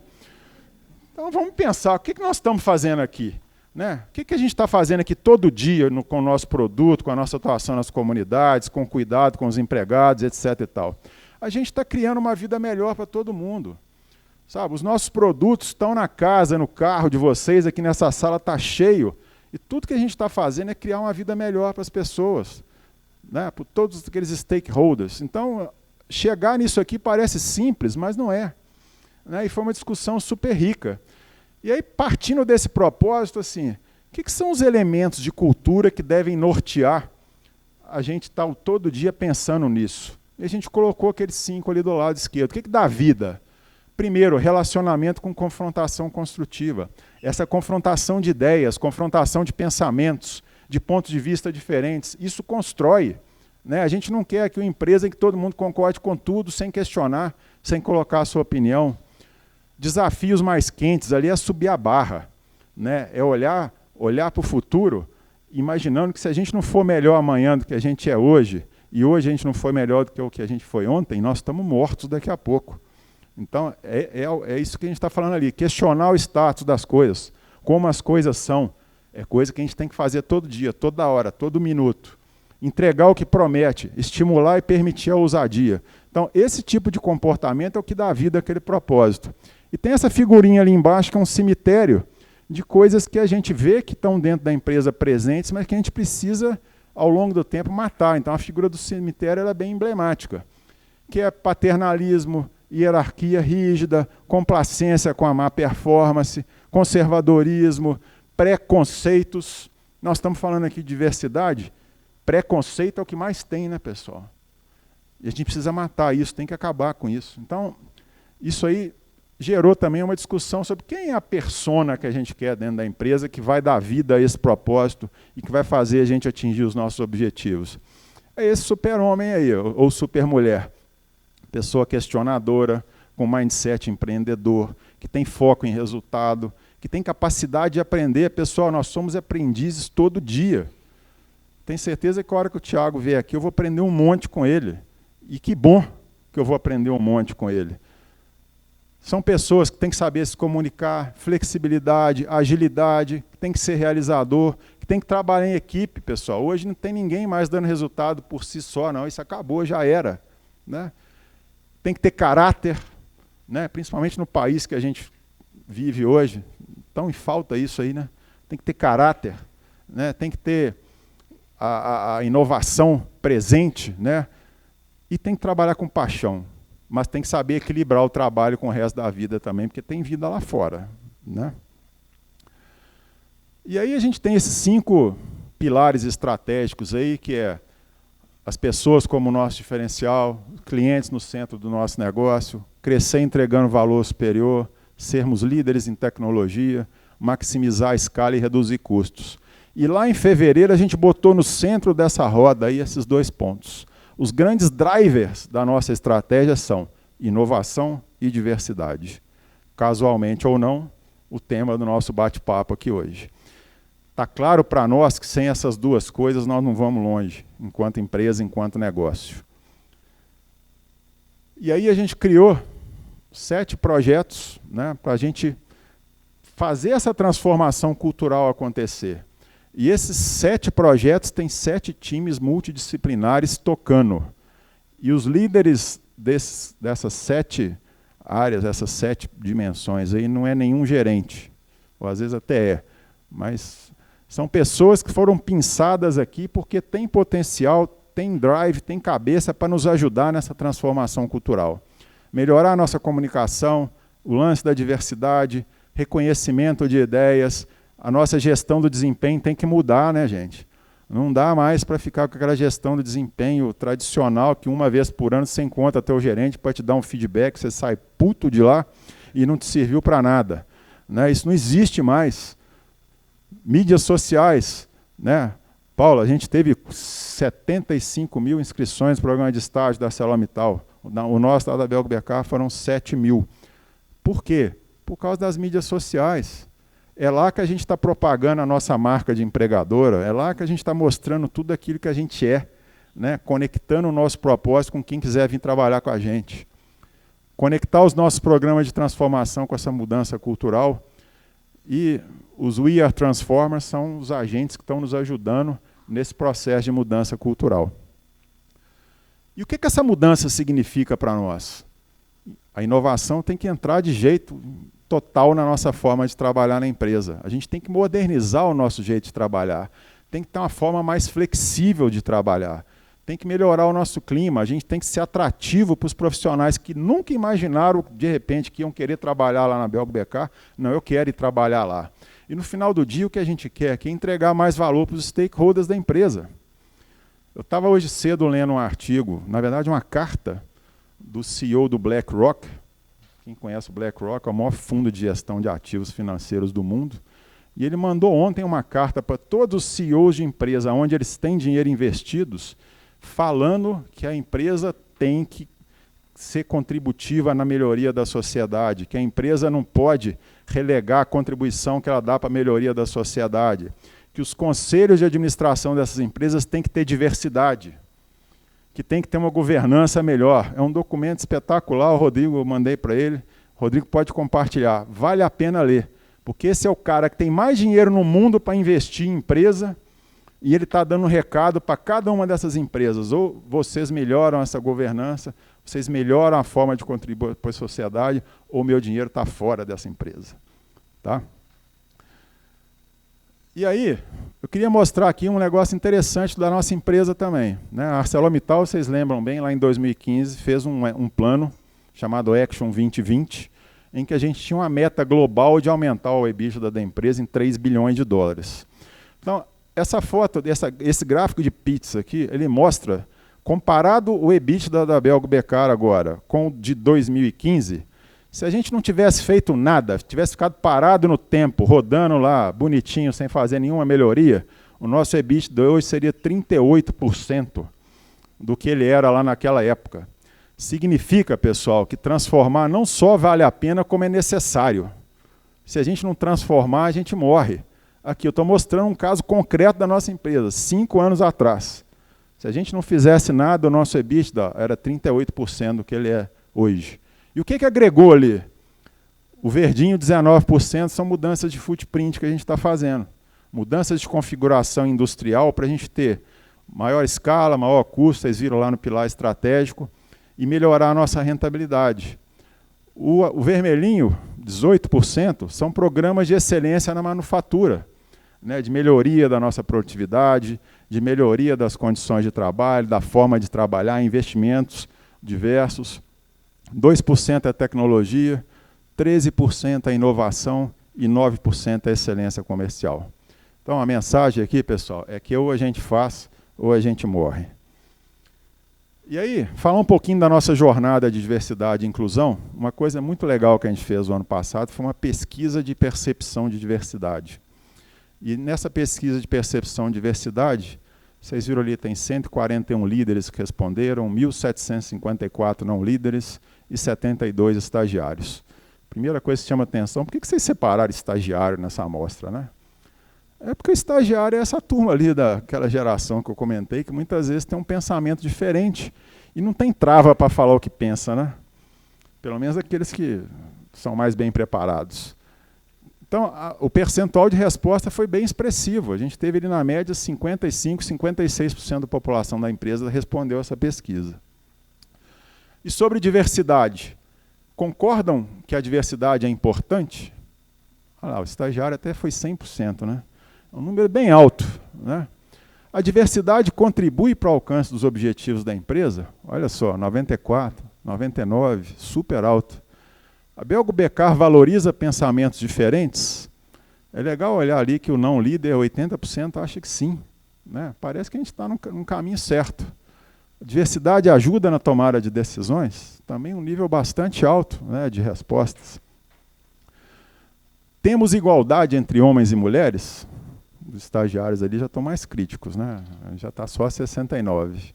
Então, vamos pensar, o que nós estamos fazendo aqui? Né? O que a gente está fazendo aqui todo dia com o nosso produto, com a nossa atuação nas comunidades, com cuidado com os empregados, etc. e tal? A gente está criando uma vida melhor para todo mundo. Sabe? Os nossos produtos estão na casa, no carro de vocês, aqui nessa sala está cheio. E tudo que a gente está fazendo é criar uma vida melhor para as pessoas. né, por todos aqueles stakeholders. Então, chegar nisso aqui parece simples, mas não é. Né? E foi uma discussão super rica. E aí, partindo desse propósito, assim, o que são os elementos de cultura que devem nortear a gente estar todo dia pensando nisso? E a gente colocou aqueles 5 ali do lado esquerdo. O que dá vida? Primeiro, relacionamento com confrontação construtiva. Essa confrontação de ideias, confrontação de pensamentos, de pontos de vista diferentes, isso constrói. Né? A gente não quer aqui uma empresa em que todo mundo concorde com tudo, sem questionar, sem colocar a sua opinião. Desafios mais quentes ali é subir a barra. Né? É olhar para o futuro, imaginando que se a gente não for melhor amanhã do que a gente é hoje, e hoje a gente não foi melhor do que o que a gente foi ontem, nós estamos mortos daqui a pouco. Então, é isso que a gente está falando ali, questionar o status das coisas, como as coisas são, é coisa que a gente tem que fazer todo dia, toda hora, todo minuto. Entregar o que promete, estimular e permitir a ousadia. Então, esse tipo de comportamento é o que dá vida àquele propósito. E tem essa figurinha ali embaixo, que é um cemitério de coisas que a gente vê que estão dentro da empresa presentes, mas que a gente precisa, ao longo do tempo, matar. Então, a figura do cemitério ela é bem emblemática, que é paternalismo, hierarquia rígida, complacência com a má performance, conservadorismo, preconceitos. Nós estamos falando aqui de diversidade, preconceito é o que mais tem, né, pessoal? E a gente precisa matar isso, tem que acabar com isso. Então, isso aí gerou também uma discussão sobre quem é a persona que a gente quer dentro da empresa que vai dar vida a esse propósito e que vai fazer a gente atingir os nossos objetivos. É esse super-homem aí, ou super-mulher. Pessoa questionadora, com mindset empreendedor, que tem foco em resultado, que tem capacidade de aprender. Pessoal, nós somos aprendizes todo dia. Tenho certeza que a hora que o Thiago vier aqui, eu vou aprender um monte com ele. E que bom que eu vou aprender um monte com ele. São pessoas que têm que saber se comunicar, flexibilidade, agilidade, que tem que ser realizador, que tem que trabalhar em equipe, pessoal. Hoje não tem ninguém mais dando resultado por si só, não. Isso acabou, já era. Né? Tem que ter caráter, né? Principalmente no país que a gente vive hoje. Tão em falta isso aí, né? Tem que ter caráter, né? Tem que ter a inovação presente, né? E tem que trabalhar com paixão. Mas tem que saber equilibrar o trabalho com o resto da vida também, porque tem vida lá fora. Né? E aí a gente tem esses 5 pilares estratégicos aí, que é as pessoas como nosso diferencial, clientes no centro do nosso negócio, crescer entregando valor superior, sermos líderes em tecnologia, maximizar a escala e reduzir custos. E lá em fevereiro a gente botou no centro dessa roda aí esses 2 pontos. Os grandes drivers da nossa estratégia são inovação e diversidade. Casualmente ou não, o tema do nosso bate-papo aqui hoje. Está claro para nós que sem essas 2 coisas nós não vamos longe, enquanto empresa, enquanto negócio. E aí a gente criou 7 projetos, né, para a gente fazer essa transformação cultural acontecer. E esses 7 projetos têm 7 times multidisciplinares tocando. E os líderes dessas 7 áreas, essas 7 dimensões, aí não é nenhum gerente, ou às vezes até é, mas são pessoas que foram pinçadas aqui porque têm potencial, têm drive, têm cabeça para nos ajudar nessa transformação cultural. Melhorar a nossa comunicação, o lance da diversidade, reconhecimento de ideias. A nossa gestão do desempenho tem que mudar, né, gente? Não dá mais para ficar com aquela gestão do desempenho tradicional, que uma vez por ano você encontra teu gerente para te dar um feedback, você sai puto de lá e não te serviu para nada. Né? Isso não existe mais. Mídias sociais, né? Paulo, a gente teve 75 mil inscrições no programa de estágio da ArcelorMittal. O nosso da Belgo BK foram 7 mil. Por quê? Por causa das mídias sociais. É lá que a gente está propagando a nossa marca de empregadora, é lá que a gente está mostrando tudo aquilo que a gente é, né? Conectando o nosso propósito com quem quiser vir trabalhar com a gente. Conectar os nossos programas de transformação com essa mudança cultural. E os We Are Transformers são os agentes que estão nos ajudando nesse processo de mudança cultural. E o que essa mudança significa para nós? A inovação tem que entrar de jeito total na nossa forma de trabalhar na empresa. A gente tem que modernizar o nosso jeito de trabalhar. Tem que ter uma forma mais flexível de trabalhar. tem que melhorar o nosso clima, a gente tem que ser atrativo para os profissionais que nunca imaginaram, de repente, que iam querer trabalhar lá na Belgo Becar. Não, eu quero ir trabalhar lá. E no final do dia, o que a gente quer é entregar mais valor para os stakeholders da empresa. Eu estava hoje cedo lendo um artigo, na verdade uma carta do CEO do BlackRock. Quem conhece o BlackRock é o maior fundo de gestão de ativos financeiros do mundo. E ele mandou ontem uma carta para todos os CEOs de empresa onde eles têm dinheiro investidos, falando que a empresa tem que ser contributiva na melhoria da sociedade, que a empresa não pode relegar a contribuição que ela dá para a melhoria da sociedade, que os conselhos de administração dessas empresas têm que ter diversidade, que tem que ter uma governança melhor. É um documento espetacular, o Rodrigo, eu mandei para ele, o Rodrigo pode compartilhar, vale a pena ler, porque esse é o cara que tem mais dinheiro no mundo para investir em empresa, e ele está dando um recado para cada uma dessas empresas. Ou vocês melhoram essa governança, vocês melhoram a forma de contribuir para a sociedade, ou meu dinheiro está fora dessa empresa. Tá? E aí, eu queria mostrar aqui um negócio interessante da nossa empresa também. Né? A ArcelorMittal, vocês lembram bem, lá em 2015, fez um plano chamado Action 2020, em que a gente tinha uma meta global de aumentar o EBITDA da empresa em 3 bilhões de dólares. Então, essa foto, esse gráfico de pizza aqui, ele mostra, comparado o EBITDA da Belgo Becar agora com o de 2015, se a gente não tivesse feito nada, tivesse ficado parado no tempo, rodando lá, bonitinho, sem fazer nenhuma melhoria, o nosso EBITDA hoje seria 38% do que ele era lá naquela época. Significa, pessoal, que transformar não só vale a pena, como é necessário. Se a gente não transformar, a gente morre. Aqui eu estou mostrando um caso concreto da nossa empresa, 5 anos atrás. Se a gente não fizesse nada, o nosso EBITDA era 38% do que ele é hoje. E o que agregou ali? O verdinho, 19%, são mudanças de footprint que a gente está fazendo. Mudanças de configuração industrial para a gente ter maior escala, maior custo, vocês viram lá no pilar estratégico, e melhorar a nossa rentabilidade. O vermelhinho, 18%, são programas de excelência na manufatura, né, de melhoria da nossa produtividade, de melhoria das condições de trabalho, da forma de trabalhar, investimentos diversos. 2% é tecnologia, 13% é inovação e 9% é excelência comercial. Então, a mensagem aqui, pessoal, é que ou a gente faz ou a gente morre. E aí, falar um pouquinho da nossa jornada de diversidade e inclusão, uma coisa muito legal que a gente fez no ano passado foi uma pesquisa de percepção de diversidade. E nessa pesquisa de percepção de diversidade, vocês viram ali, tem 141 líderes que responderam, 1.754 não líderes e 72 estagiários. Primeira coisa que chama atenção, por que vocês separaram estagiário nessa amostra, né? É porque o estagiário é essa turma ali daquela geração que eu comentei, que muitas vezes tem um pensamento diferente e não tem trava para falar o que pensa, né? Pelo menos aqueles que são mais bem preparados. Então, o percentual de resposta foi bem expressivo. A gente teve ali na média 55%, 56% da população da empresa respondeu essa pesquisa. E sobre diversidade, concordam que a diversidade é importante? Olha lá, o estagiário até foi 100%, né? É um número bem alto, né? A diversidade contribui para o alcance dos objetivos da empresa? Olha só, 94, 99, super alto. A Belgo Becar valoriza pensamentos diferentes? É legal olhar ali que o não líder, 80% acha que sim, né? Parece que a gente está num caminho certo. A diversidade ajuda na tomada de decisões? Também um nível bastante alto, né, de respostas. Temos igualdade entre homens e mulheres? Os estagiários ali já estão mais críticos, né? Já está só 69%.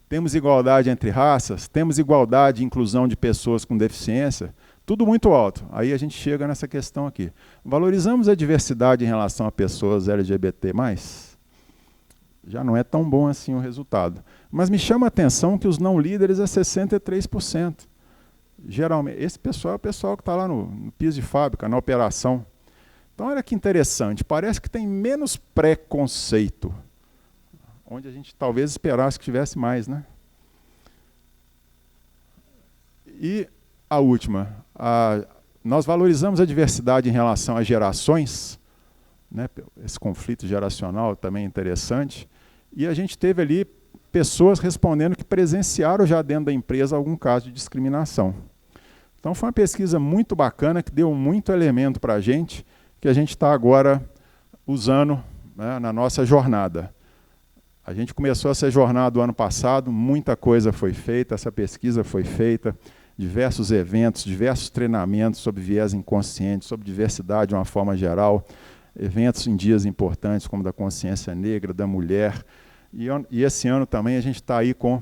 Temos igualdade entre raças? Temos igualdade e inclusão de pessoas com deficiência? Tudo muito alto. Aí a gente chega nessa questão aqui. Valorizamos a diversidade em relação a pessoas LGBT+? Já não é tão bom assim o resultado. Mas me chama a atenção que os não líderes é 63%. Geralmente, esse pessoal é o pessoal que está lá no piso de fábrica, na operação. Então, olha que interessante, parece que tem menos preconceito, onde a gente talvez esperasse que tivesse mais, né? E a última, nós valorizamos a diversidade em relação às gerações, né? Esse conflito geracional também é interessante, e a gente teve ali pessoas respondendo que presenciaram já dentro da empresa algum caso de discriminação. Então foi uma pesquisa muito bacana, que deu muito elemento para a gente, que a gente está agora usando, né, na nossa jornada. A gente começou essa jornada o ano passado, muita coisa foi feita, essa pesquisa foi feita, diversos eventos, diversos treinamentos sobre viés inconsciente, sobre diversidade de uma forma geral, eventos em dias importantes, como da consciência negra, da mulher. E esse ano também a gente está aí com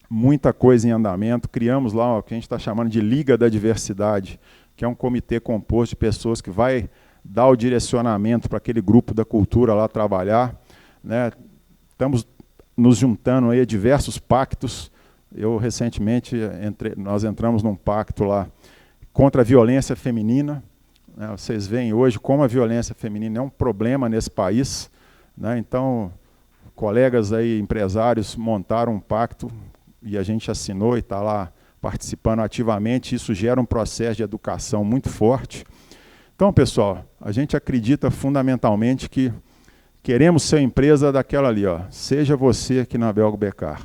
muita coisa em andamento. Criamos lá o que a gente está chamando de Liga da Diversidade, que é um comitê composto de pessoas que vai dar o direcionamento para aquele grupo da cultura lá trabalhar, né? Estamos nos juntando aí a diversos pactos. Eu, recentemente, nós entramos num pacto lá contra a violência feminina. Né? Vocês veem hoje como a violência feminina é um problema nesse país. Né? Então, colegas aí, empresários, montaram um pacto e a gente assinou e está lá participando ativamente. Isso gera um processo de educação muito forte. Então, pessoal, a gente acredita fundamentalmente que queremos ser empresa daquela ali, ó. Seja você aqui na Belgo Becar.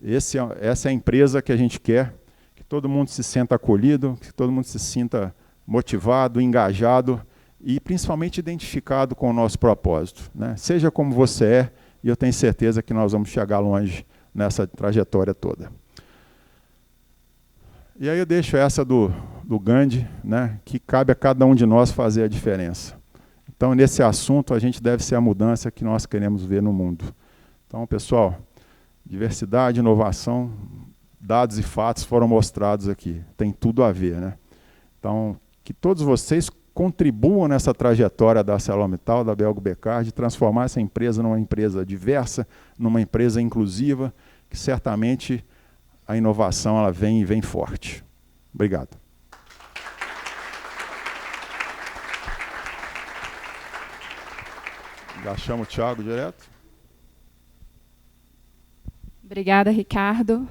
Essa é a empresa que a gente quer, que todo mundo se sinta acolhido, que todo mundo se sinta motivado, engajado e principalmente identificado com o nosso propósito. Né? Seja como você é, e eu tenho certeza que nós vamos chegar longe nessa trajetória toda. E aí eu deixo essa do Gandhi, né, que cabe a cada um de nós fazer a diferença. Então, nesse assunto, a gente deve ser a mudança que nós queremos ver no mundo. Então, pessoal, diversidade, inovação, dados e fatos foram mostrados aqui. Tem tudo a ver, né? Então, que todos vocês contribuam nessa trajetória da ArcelorMittal, da Belgo Becar, de transformar essa empresa numa empresa diversa, numa empresa inclusiva, que certamente a inovação ela vem e vem forte. Obrigado. Já chamo o Thiago direto. Obrigada, Ricardo.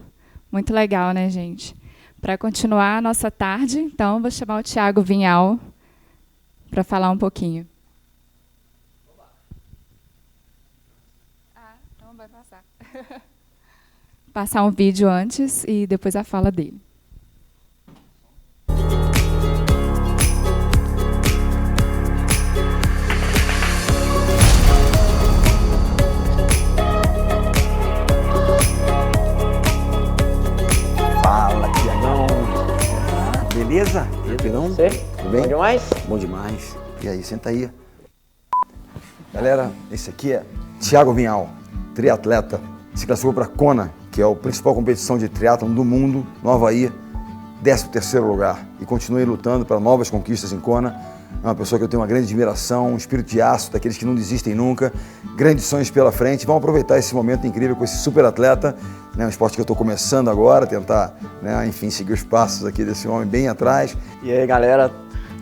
Muito legal, né, gente? Para continuar a nossa tarde, então, vou chamar o Thiago Vinhal para falar um pouquinho. Então vai passar. Passar um vídeo antes e depois a fala dele. Beleza? Tranquilão? Você? Tudo bem? Bom demais? Bom demais. E aí, senta aí. Galera, esse aqui é Thiago Vinhal, triatleta. Se classificou para Kona, que é a principal competição de triatlon do mundo, no Havaí, 13º lugar. E continue lutando para novas conquistas em Kona. É uma pessoa que eu tenho uma grande admiração, um espírito de aço, daqueles que não desistem nunca, grandes sonhos pela frente. Vamos aproveitar esse momento incrível com esse super atleta, né, um esporte que eu estou começando agora, tentar, né, enfim, seguir os passos aqui desse homem bem atrás. E aí, galera,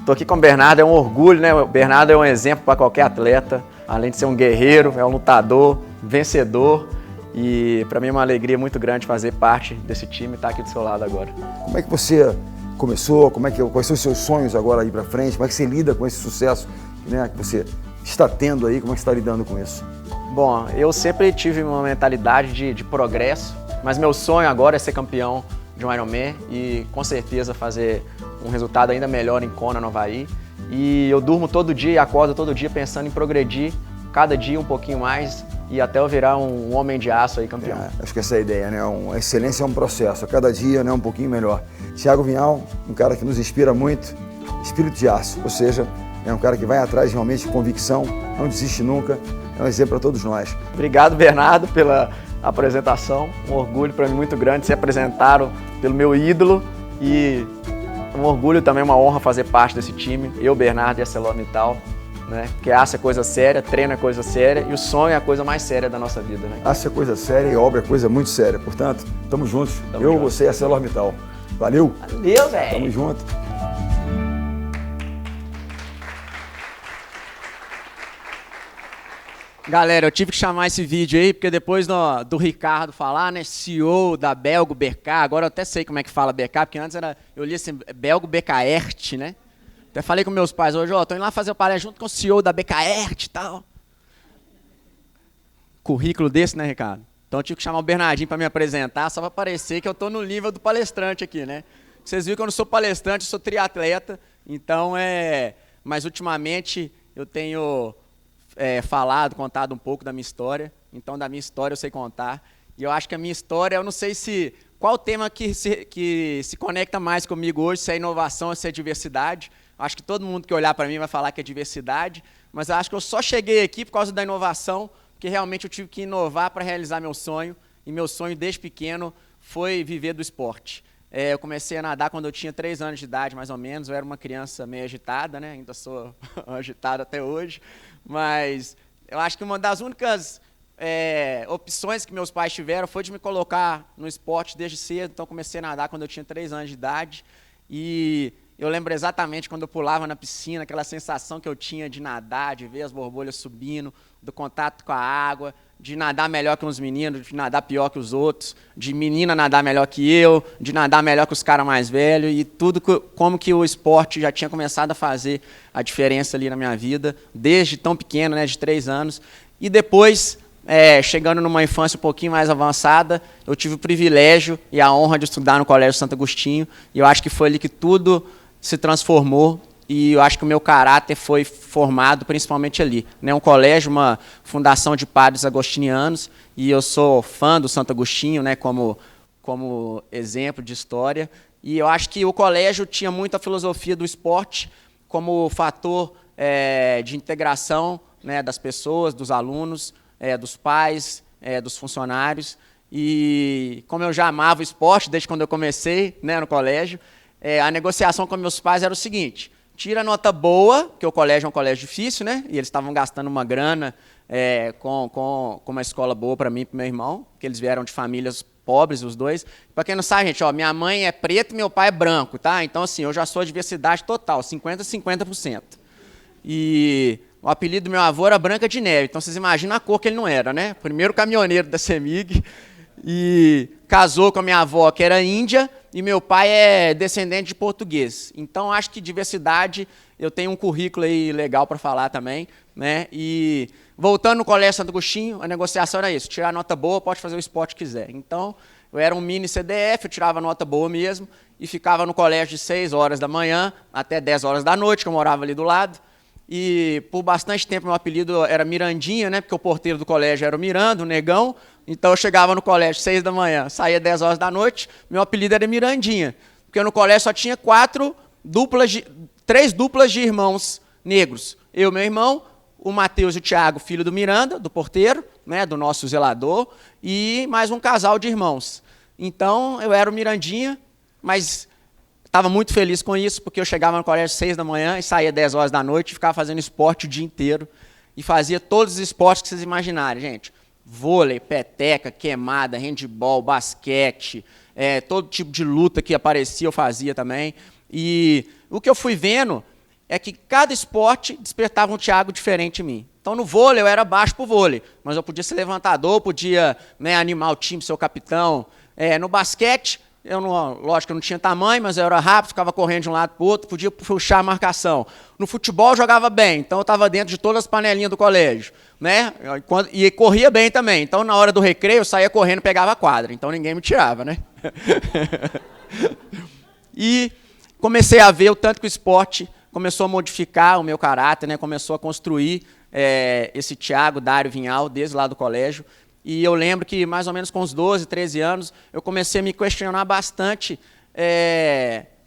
tô aqui com o Bernardo, é um orgulho, né? O Bernardo é um exemplo para qualquer atleta, além de ser um guerreiro, é um lutador, vencedor. E para mim é uma alegria muito grande fazer parte desse time e estar aqui do seu lado agora. Como é que você começou? Quais são os seus sonhos agora aí para frente? Como é que você lida com esse sucesso, né, que você está tendo aí? Como é que você está lidando com isso? Bom, eu sempre tive uma mentalidade de progresso, mas meu sonho agora é ser campeão de um Ironman e com certeza fazer um resultado ainda melhor em Kona, no Havaí. E eu durmo todo dia e acordo todo dia pensando em progredir, cada dia um pouquinho mais e até eu virar um homem de aço aí, campeão. Acho que essa é a ideia, né? A excelência é um processo, a cada dia, né, um pouquinho melhor. Thiago Vinhal, um cara que nos inspira muito, espírito de aço, ou seja, é um cara que vai atrás realmente de convicção, não desiste nunca, é um exemplo para todos nós. Obrigado, Bernardo, pela apresentação, um orgulho para mim muito grande ser apresentado pelo meu ídolo e um orgulho também, uma honra fazer parte desse time, eu, Bernardo e a ArcelorMittal. Né? Porque aço é coisa séria, treino é coisa séria e o sonho é a coisa mais séria da nossa vida. Né? Aço é coisa séria e obra é coisa muito séria. Portanto, estamos juntos. Você e a ArcelorMittal. Valeu! Valeu, velho! Tamo junto. Galera, eu tive que chamar esse vídeo aí, porque depois do Ricardo falar, né, CEO da Belgo Becar, agora eu até sei como é que fala Becar, porque antes eu li assim, Belgo Becaert, né? Até falei com meus pais hoje, tô indo lá fazer o palestra junto com o CEO da Becaert e tal. Currículo desse, né, Ricardo? Então eu tive que chamar o Bernardinho para me apresentar, só para parecer que eu estou no nível do palestrante aqui, né? Vocês viram que eu não sou palestrante, eu sou triatleta, então mas ultimamente eu tenho contado um pouco da minha história, então da minha história eu sei contar, e eu acho que a minha história, eu não sei qual o tema que se conecta mais comigo hoje, se é inovação ou se é diversidade. Acho que todo mundo que olhar para mim vai falar que é diversidade, mas eu acho que eu só cheguei aqui por causa da inovação, porque realmente eu tive que inovar para realizar meu sonho, e meu sonho desde pequeno foi viver do esporte. Eu comecei a nadar quando eu tinha 3 anos de idade, mais ou menos. Eu era uma criança meio agitada, né? Ainda sou agitado até hoje, mas eu acho que uma das únicas opções que meus pais tiveram foi de me colocar no esporte desde cedo. Então comecei a nadar quando eu tinha 3 anos de idade, e eu lembro exatamente quando eu pulava na piscina, aquela sensação que eu tinha de nadar, de ver as borbolhas subindo, do contato com a água, de nadar melhor que uns meninos, de nadar pior que os outros, de menina nadar melhor que eu, de nadar melhor que os caras mais velhos, e tudo como que o esporte já tinha começado a fazer a diferença ali na minha vida, desde tão pequeno, né, de 3 anos. E depois, chegando numa infância um pouquinho mais avançada, eu tive o privilégio e a honra de estudar no Colégio Santo Agostinho, e eu acho que foi ali que tudo se transformou, e eu acho que o meu caráter foi formado principalmente ali, né? Um colégio, uma fundação de padres agostinianos, e eu sou fã do Santo Agostinho, né, como exemplo de história, e eu acho que o colégio tinha muita filosofia do esporte como fator de integração, né, das pessoas, dos alunos, dos pais, dos funcionários, e como eu já amava o esporte desde quando eu comecei, né, no colégio, a negociação com meus pais era o seguinte: tira nota boa, porque o colégio é um colégio difícil, né? E eles estavam gastando uma grana com uma escola boa para mim e para meu irmão, porque eles vieram de famílias pobres, os dois. Para quem não sabe, gente, minha mãe é preta e meu pai é branco, tá? Então, assim, eu já sou a diversidade total, 50%. E o apelido do meu avô era Branca de Neve, então vocês imaginam a cor que ele não era, né? Primeiro caminhoneiro da CEMIG, e casou com a minha avó, que era índia, e meu pai é descendente de português. Então, acho que diversidade, eu tenho um currículo aí legal para falar também, né? E voltando no Colégio Santo Agostinho, a negociação era isso: tirar nota boa, pode fazer o esporte que quiser. Então, eu era um mini CDF, eu tirava nota boa mesmo, e ficava no colégio de 6 horas da manhã até 10 horas da noite, que eu morava ali do lado. E por bastante tempo meu apelido era Mirandinha, né? Porque o porteiro do colégio era o Miranda, o negão. Então eu chegava no colégio 6 da manhã, saía 10 horas da noite, meu apelido era Mirandinha. Porque no colégio só tinha 3 duplas de irmãos negros. Eu, meu irmão, o Matheus e o Thiago, filho do Miranda, do porteiro, né, do nosso zelador, e mais um casal de irmãos. Então eu era o Mirandinha, mas estava muito feliz com isso, porque eu chegava no colégio 6 da manhã e saía 10 horas da noite e ficava fazendo esporte o dia inteiro. E fazia todos os esportes que vocês imaginarem, gente. Vôlei, peteca, queimada, handebol, basquete, todo tipo de luta que aparecia eu fazia também. E o que eu fui vendo é que cada esporte despertava um Thiago diferente em mim. Então, no vôlei, eu era baixo pro vôlei, mas eu podia ser levantador, podia, né, animar o time, ser o capitão. No basquete, lógico que eu não tinha tamanho, mas eu era rápido, ficava correndo de um lado para o outro, podia puxar a marcação. No futebol eu jogava bem, então eu estava dentro de todas as panelinhas do colégio, né? E corria bem também. Então, na hora do recreio, eu saía correndo e pegava a quadra, então ninguém me tirava, né? E comecei a ver o tanto que o esporte começou a modificar o meu caráter, né? Começou a construir esse Thiago Dário Vinhal desde lá do colégio. E eu lembro que, mais ou menos com uns 12, 13 anos, eu comecei a me questionar bastante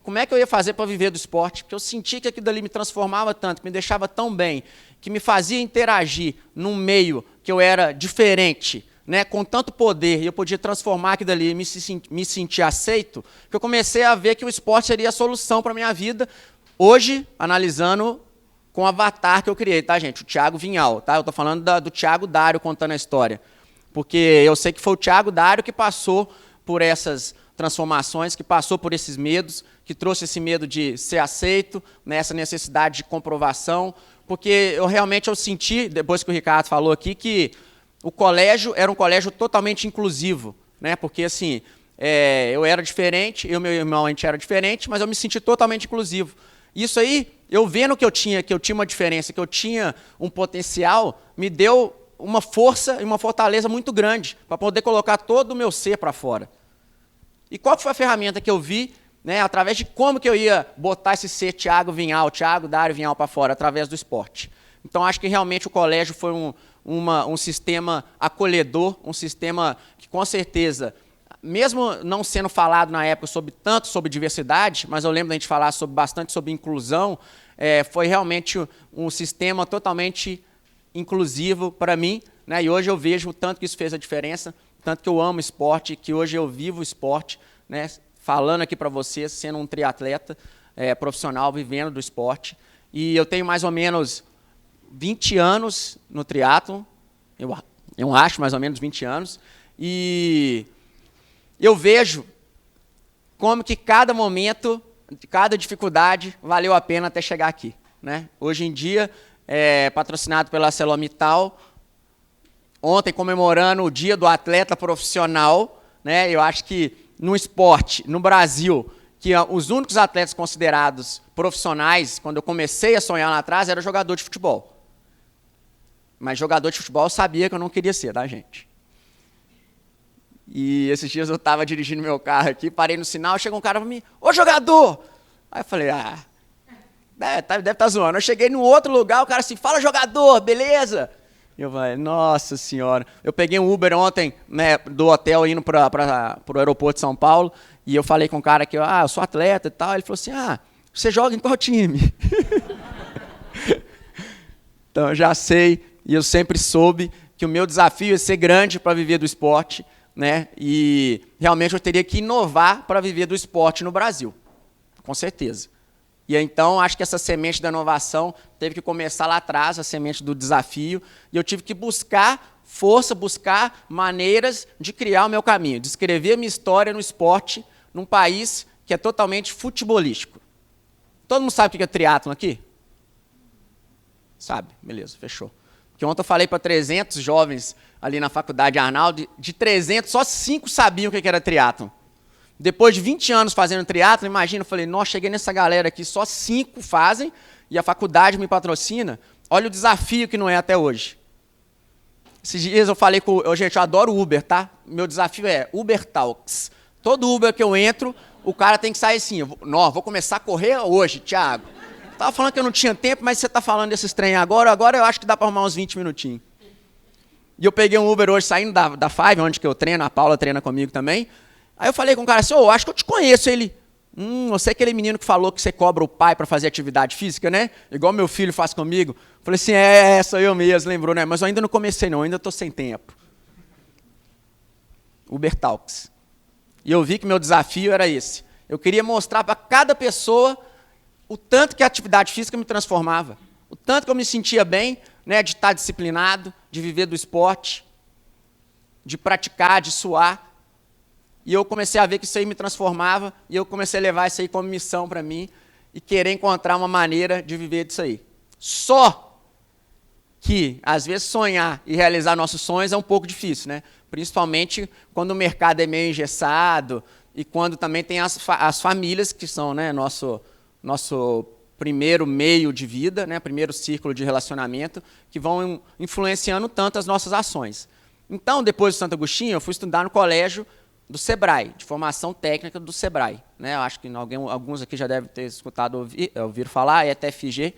como é que eu ia fazer para viver do esporte, porque eu sentia que aquilo ali me transformava tanto, que me deixava tão bem, que me fazia interagir num meio que eu era diferente, né, com tanto poder, e eu podia transformar aquilo ali e me sentir aceito, que eu comecei a ver que o esporte seria a solução para a minha vida, hoje, analisando com o avatar que eu criei, tá, gente? O Thiago Vinhal, tá? Eu estou falando do Thiago Dário contando a história. Porque eu sei que foi o Thiago Dário que passou por essas transformações, que passou por esses medos, que trouxe esse medo de ser aceito, né, essa necessidade de comprovação, porque eu senti, depois que o Ricardo falou aqui, que o colégio era um colégio totalmente inclusivo, né, porque assim, eu era diferente, eu e meu irmão, a gente era diferente, mas eu me senti totalmente inclusivo. Isso aí, eu vendo que eu tinha uma diferença, que eu tinha um potencial, me deu uma força e uma fortaleza muito grande para poder colocar todo o meu ser para fora. E qual foi a ferramenta que eu vi, né, através de como que eu ia botar esse ser Thiago Dário Vinhal para fora, através do esporte. Então, acho que realmente o colégio foi um sistema acolhedor, um sistema que, com certeza, mesmo não sendo falado na época tanto sobre diversidade, mas eu lembro da gente falar bastante sobre inclusão, foi realmente um sistema totalmente inclusivo para mim, né? E hoje eu vejo o tanto que isso fez a diferença, tanto que eu amo esporte, que hoje eu vivo o esporte, né? Falando aqui para vocês, sendo um triatleta profissional, vivendo do esporte. E eu tenho mais ou menos 20 anos no triatlon, eu acho mais ou menos 20 anos, e eu vejo como que cada momento, cada dificuldade valeu a pena até chegar aqui, né? Hoje em dia, patrocinado pela ArcelorMittal, ontem comemorando o Dia do Atleta Profissional, né? Eu acho que no esporte, no Brasil, que os únicos atletas considerados profissionais, quando eu comecei a sonhar lá atrás, era jogador de futebol. Mas jogador de futebol eu sabia que eu não queria ser, tá, gente? E esses dias eu estava dirigindo meu carro aqui, parei no sinal, chegou um cara para mim, ô jogador! Aí eu falei, deve estar zoando. Eu cheguei num outro lugar, o cara assim, fala jogador, beleza? E eu falei, nossa senhora. Eu peguei um Uber ontem, né, do hotel indo para o aeroporto de São Paulo, e eu falei com o cara que eu sou atleta e tal. Ele falou assim, você joga em qual time? Então eu já sei, e eu sempre soube que o meu desafio é ser grande para viver do esporte, né? E realmente eu teria que inovar para viver do esporte no Brasil, com certeza. E então acho que essa semente da inovação teve que começar lá atrás, a semente do desafio, e eu tive que buscar força, buscar maneiras de criar o meu caminho, de escrever a minha história no esporte, num país que é totalmente futebolístico. Todo mundo sabe o que é triatlon aqui? Sabe? Beleza, fechou. Porque ontem eu falei para 300 jovens ali na faculdade Arnaldo, de 300, só 5 sabiam o que era triatlon. Depois de 20 anos fazendo triatlon, imagina, eu falei, nossa, cheguei nessa galera aqui, só 5 fazem, e a faculdade me patrocina. Olha o desafio que não é até hoje. Esses dias eu falei gente, eu adoro Uber, tá? Meu desafio é Uber Talks. Todo Uber que eu entro, o cara tem que sair assim, vou começar a correr hoje, Thiago. Estava falando que eu não tinha tempo, mas você está falando desses trem agora eu acho que dá para arrumar uns 20 minutinhos. E eu peguei um Uber hoje, saindo da Five, onde que eu treino, a Paula treina comigo também. Aí eu falei com o cara assim, acho que eu te conheço. Ele, você é aquele menino que falou que você cobra o pai para fazer atividade física, né? Igual meu filho faz comigo. Eu falei assim, sou eu mesmo, lembrou, né? Mas eu ainda não comecei não, ainda estou sem tempo. Uber Talks. E eu vi que meu desafio era esse. Eu queria mostrar para cada pessoa o tanto que a atividade física me transformava, o tanto que eu me sentia bem, né, de estar disciplinado, de viver do esporte, de praticar, de suar. E eu comecei a ver que isso aí me transformava, e eu comecei a levar isso aí como missão para mim, e querer encontrar uma maneira de viver disso aí. Só que, às vezes, sonhar e realizar nossos sonhos é um pouco difícil, né? Principalmente quando o mercado é meio engessado, e quando também tem as famílias, que são, né, nosso primeiro meio de vida, né, primeiro círculo de relacionamento, que vão influenciando tanto as nossas ações. Então, depois do Santo Agostinho, eu fui estudar no colégio do Sebrae, de formação técnica do Sebrae. Né? Eu acho que alguns aqui já devem ter escutado, ouvido falar, é TFG.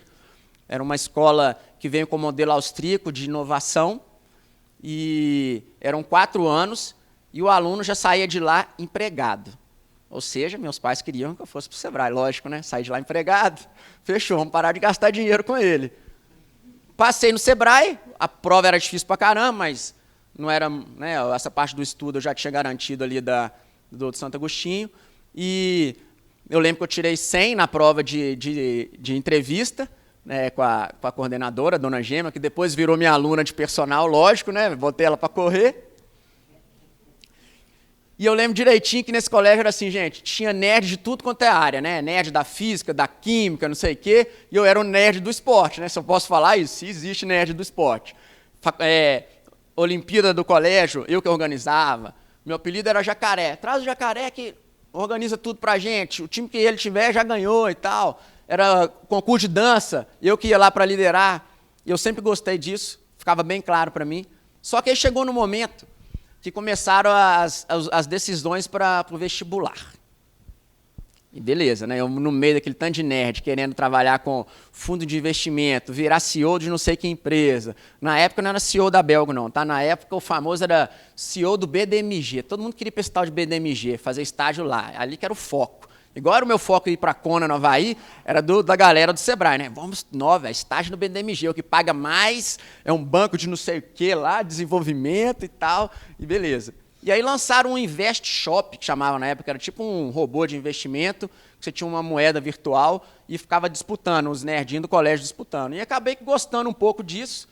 Era uma escola que veio com modelo austríaco de inovação, e eram 4 anos, e o aluno já saía de lá empregado. Ou seja, meus pais queriam que eu fosse para o Sebrae, lógico, né? Saí de lá empregado, fechou, vamos parar de gastar dinheiro com ele. Passei no Sebrae, a prova era difícil pra caramba, mas não era, né, essa parte do estudo eu já tinha garantido ali do Santo Agostinho. E eu lembro que eu tirei 100 na prova de entrevista, né, com a coordenadora, a dona Gema, que depois virou minha aluna de personal, lógico, né? Botei ela para correr. E eu lembro direitinho que nesse colégio era assim, gente, tinha nerd de tudo quanto é área, né? Nerd da física, da química, não sei o quê, e eu era o nerd do esporte, né? Se eu posso falar isso, se existe nerd do esporte. Olimpíada do colégio, eu que organizava. Meu apelido era Jacaré. Traz o Jacaré que organiza tudo pra gente. O time que ele tiver já ganhou e tal. Era concurso de dança, eu que ia lá para liderar. E eu sempre gostei disso. ficava bem claro para mim. Só que aí chegou no momento que começaram as decisões para o vestibular. E beleza, né? Eu no meio daquele tanto de nerd, querendo trabalhar com fundo de investimento, virar CEO de não sei que empresa. Na época não era CEO da Belgo, não, tá? Na época o famoso era CEO do BDMG. Todo mundo queria ir para esse tal de BDMG, fazer estágio lá. Ali que era o foco. Igual era o meu foco ir para a Kona, no Havaí, era da galera do Sebrae, né? Vamos, estágio no BDMG, o que paga mais é um banco de não sei o que lá, desenvolvimento e tal, e beleza. E aí lançaram um Invest Shop, que chamava na época, era tipo um robô de investimento, que você tinha uma moeda virtual e ficava disputando, os nerdinhos do colégio disputando. E acabei gostando um pouco disso.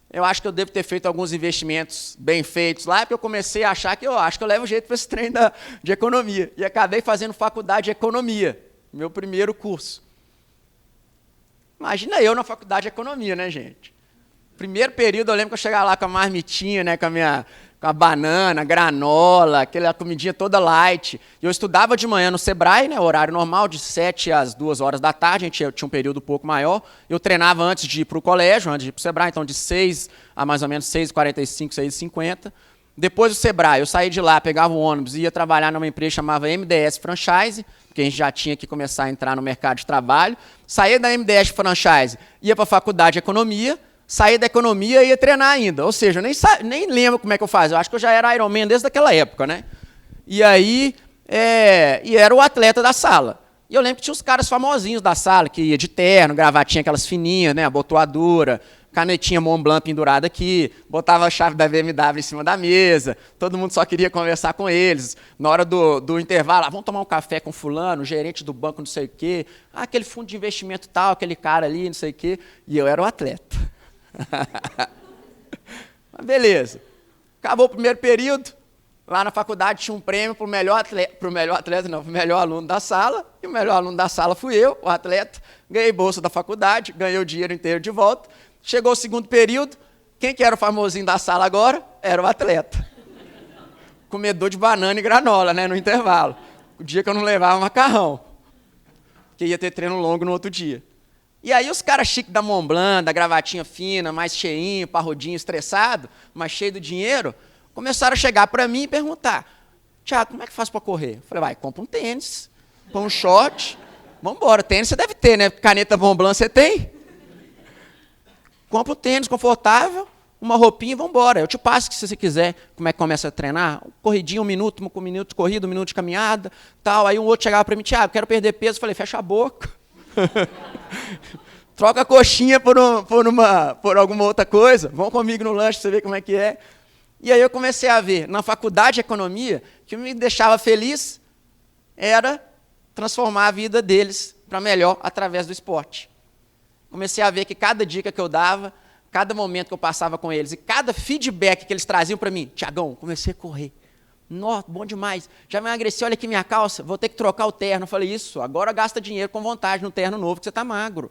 Eu acho que eu devo ter feito alguns investimentos bem feitos lá, porque eu comecei a achar que eu levo jeito para esse trem de economia. E acabei fazendo faculdade de economia, meu primeiro curso. Imagina eu na faculdade de economia, né, gente? Primeiro período, eu lembro que eu chegava lá com a marmitinha, né, com a banana, granola, aquela comidinha toda light. E eu estudava de manhã no Sebrae, né, horário normal, de 7 às 2 horas da tarde, a gente tinha um período um pouco maior. Eu treinava antes de ir para o colégio, antes de ir para o Sebrae, então de 6 a mais ou menos 6h45, 6h50. Depois do Sebrae, eu saí de lá, pegava o ônibus e ia trabalhar numa empresa chamada MDS Franchise, porque a gente já tinha que começar a entrar no mercado de trabalho. Saía da MDS Franchise, ia para a faculdade de economia, saía da economia e ia treinar ainda. Ou seja, eu nem lembro como é que eu fazia. Eu acho que eu já era Iron Man desde aquela época, né? E aí, era o atleta da sala. E eu lembro que tinha os caras famosinhos da sala, que ia de terno, gravatinha aquelas fininhas, né? Abotoadura, canetinha Montblanc pendurada aqui, botava a chave da BMW em cima da mesa, todo mundo só queria conversar com eles. Na hora do intervalo, vamos tomar um café com fulano, o gerente do banco não sei o quê, aquele fundo de investimento tal, aquele cara ali, não sei o quê. E eu era o atleta. Mas beleza. Acabou o primeiro período. Lá na faculdade tinha um prêmio para o melhor aluno da sala. E o melhor aluno da sala fui eu, o atleta. Ganhei bolsa da faculdade, ganhei o dinheiro inteiro de volta. Chegou o segundo período. Quem que era o famosinho da sala agora? Era o atleta. Comedor de banana e granola, né, no intervalo. O dia que eu não levava macarrão. Porque ia ter treino longo no outro dia. E aí os caras chiques da Montblanc, da gravatinha fina, mais cheinho, parrudinho, estressado, mais cheio do dinheiro, começaram a chegar para mim e perguntar: Thiago, como é que faz para correr? Eu falei: vai, compra um tênis, põe um short, vamos embora. Tênis você deve ter, né? Caneta Montblanc você tem? Compra um tênis confortável, uma roupinha e vamos embora. Eu te passo, se você quiser, como é que começa a treinar. Corridinha, um minuto de corrida, 1 minuto de caminhada, tal. Aí um outro chegava para mim: Thiago, quero perder peso. Eu falei: fecha a boca. Troca a coxinha por alguma outra coisa. Vão comigo no lanche, você vê como é que é. E aí eu comecei a ver, na faculdade de economia, que me deixava feliz era transformar a vida deles para melhor através do esporte. Comecei a ver que cada dica que eu dava, cada momento que eu passava com eles e cada feedback que eles traziam para mim: Tiagão, comecei a correr. Nossa, bom demais. Já me emagreci, olha aqui minha calça, vou ter que trocar o terno. Eu falei: isso, agora gasta dinheiro com vontade no terno novo, que você está magro.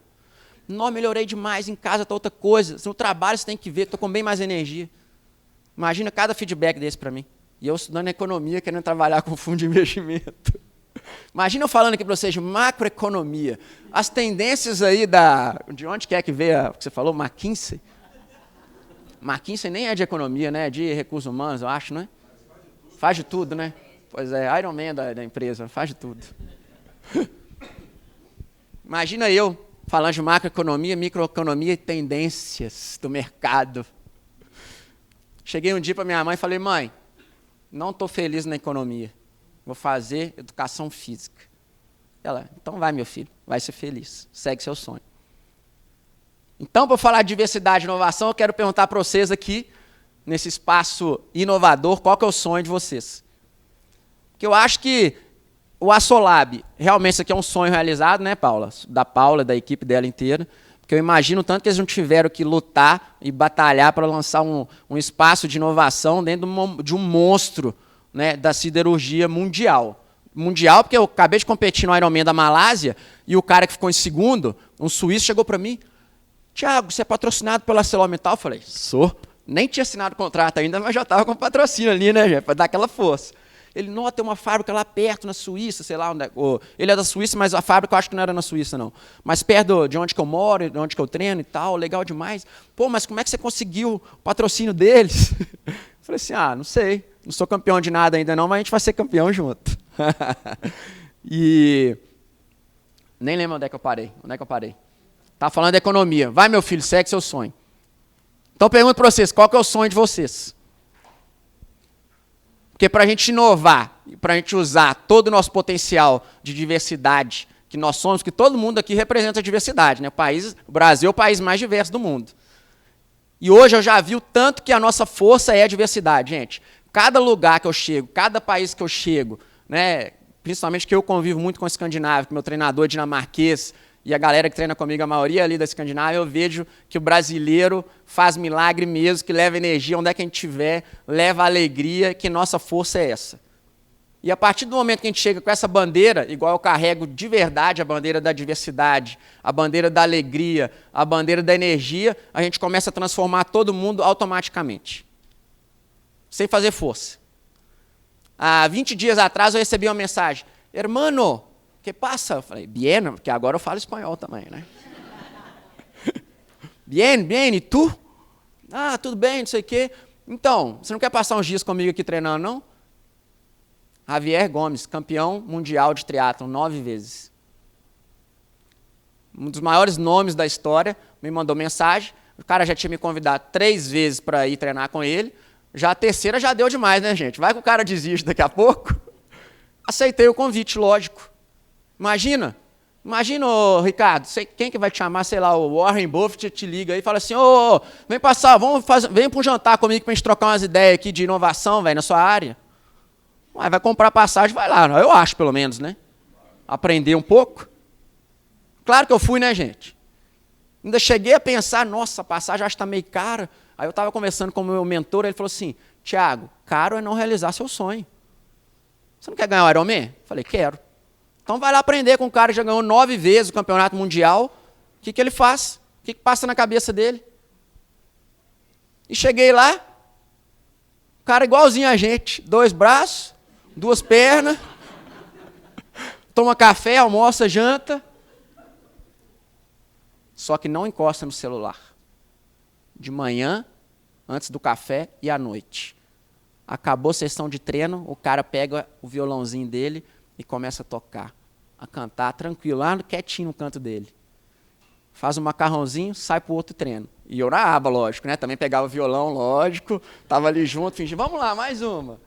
Não, melhorei demais, em casa está outra coisa. No trabalho você tem que ver, estou com bem mais energia. Imagina cada feedback desse para mim. E eu estudando economia, querendo trabalhar com fundo de investimento. Imagina eu falando aqui para vocês de macroeconomia. As tendências aí de onde quer que veio o que você falou, McKinsey? McKinsey nem é de economia, né? É de recursos humanos, eu acho, não é? Faz de tudo, né? Pois é, Iron Man da empresa, faz de tudo. Imagina eu falando de macroeconomia, microeconomia e tendências do mercado. Cheguei um dia para minha mãe e falei: mãe, não estou feliz na economia, vou fazer educação física. Ela: então vai, meu filho, vai ser feliz, segue seu sonho. Então, para falar de diversidade e inovação, eu quero perguntar para vocês aqui, nesse espaço inovador, qual que é o sonho de vocês? Porque eu acho que o Assolab, realmente isso aqui é um sonho realizado, né, Paula? Da Paula, da equipe dela inteira. Porque eu imagino tanto que eles não tiveram que lutar e batalhar para lançar um espaço de inovação dentro de um monstro, né, da siderurgia mundial. Mundial, porque eu acabei de competir no Ironman da Malásia e o cara que ficou em segundo, um suíço, chegou para mim: Thiago, você é patrocinado pela ArcelorMittal? Eu falei: sou. Nem tinha assinado o contrato ainda, mas já estava com patrocínio ali, né, para dar aquela força. Ele, não, tem uma fábrica lá perto, na Suíça, sei lá onde é. Ele é da Suíça, mas a fábrica eu acho que não era na Suíça, não. Mas perto de onde que eu moro, de onde que eu treino e tal, legal demais. Pô, mas como é que você conseguiu o patrocínio deles? Eu falei assim, não sei, não sou campeão de nada ainda não, mas a gente vai ser campeão junto. E nem lembro onde é que eu parei. Estava falando de economia. Vai, meu filho, segue seu sonho. Então, pergunto para vocês, qual que é o sonho de vocês? Porque para a gente inovar, para a gente usar todo o nosso potencial de diversidade que nós somos, que todo mundo aqui representa a diversidade, né? O Brasil é o país mais diverso do mundo. E hoje eu já vi o tanto que a nossa força é a diversidade, gente. Cada lugar que eu chego, cada país que eu chego, né? Principalmente que eu convivo muito com o escandinavo, que meu treinador é dinamarquês, e a galera que treina comigo, a maioria ali da Escandinávia, eu vejo que o brasileiro faz milagre mesmo, que leva energia onde é que a gente estiver, leva alegria, que nossa força é essa. E a partir do momento que a gente chega com essa bandeira, igual eu carrego de verdade a bandeira da diversidade, a bandeira da alegria, a bandeira da energia, a gente começa a transformar todo mundo automaticamente. Sem fazer força. Há 20 dias atrás eu recebi uma mensagem. Hermano, que passa? Eu falei, bien, porque agora eu falo espanhol também, né? Bien, e tu? Tudo bem, não sei o quê. Então, você não quer passar uns dias comigo aqui treinando, não? Javier Gomes, campeão mundial de triatlon 9 vezes. Um dos maiores nomes da história, me mandou mensagem. O cara já tinha me convidado 3 vezes para ir treinar com ele. Já a terceira já deu demais, né, gente? Vai que o cara desiste daqui a pouco. Aceitei o convite, lógico. Imagina, ô, Ricardo, quem que vai te chamar, sei lá, o Warren Buffett te liga aí e fala assim, vem passar, vem para um jantar comigo para a gente trocar umas ideias aqui de inovação, velho, na sua área. Vai comprar passagem, vai lá, eu acho pelo menos, né? Aprender um pouco. Claro que eu fui, né, gente? Ainda cheguei a pensar, nossa, a passagem acho que está meio cara. Aí eu estava conversando com o meu mentor, ele falou assim, Thiago, caro é não realizar seu sonho. Você não quer ganhar o Ironman? Falei, quero. Então vai lá aprender com um cara que já ganhou 9 vezes o campeonato mundial. O que ele faz? O que passa na cabeça dele? E cheguei lá, o cara igualzinho a gente, 2 braços, 2 pernas, toma café, almoça, janta, só que não encosta no celular. De manhã, antes do café e à noite. Acabou a sessão de treino, o cara pega o violãozinho dele e começa a tocar, a cantar, tranquilo, lá quietinho no canto dele. Faz um macarrãozinho, sai para o outro treino. E eu na aba, lógico, né? Também pegava o violão, lógico, estava ali junto, fingia, vamos lá, mais uma.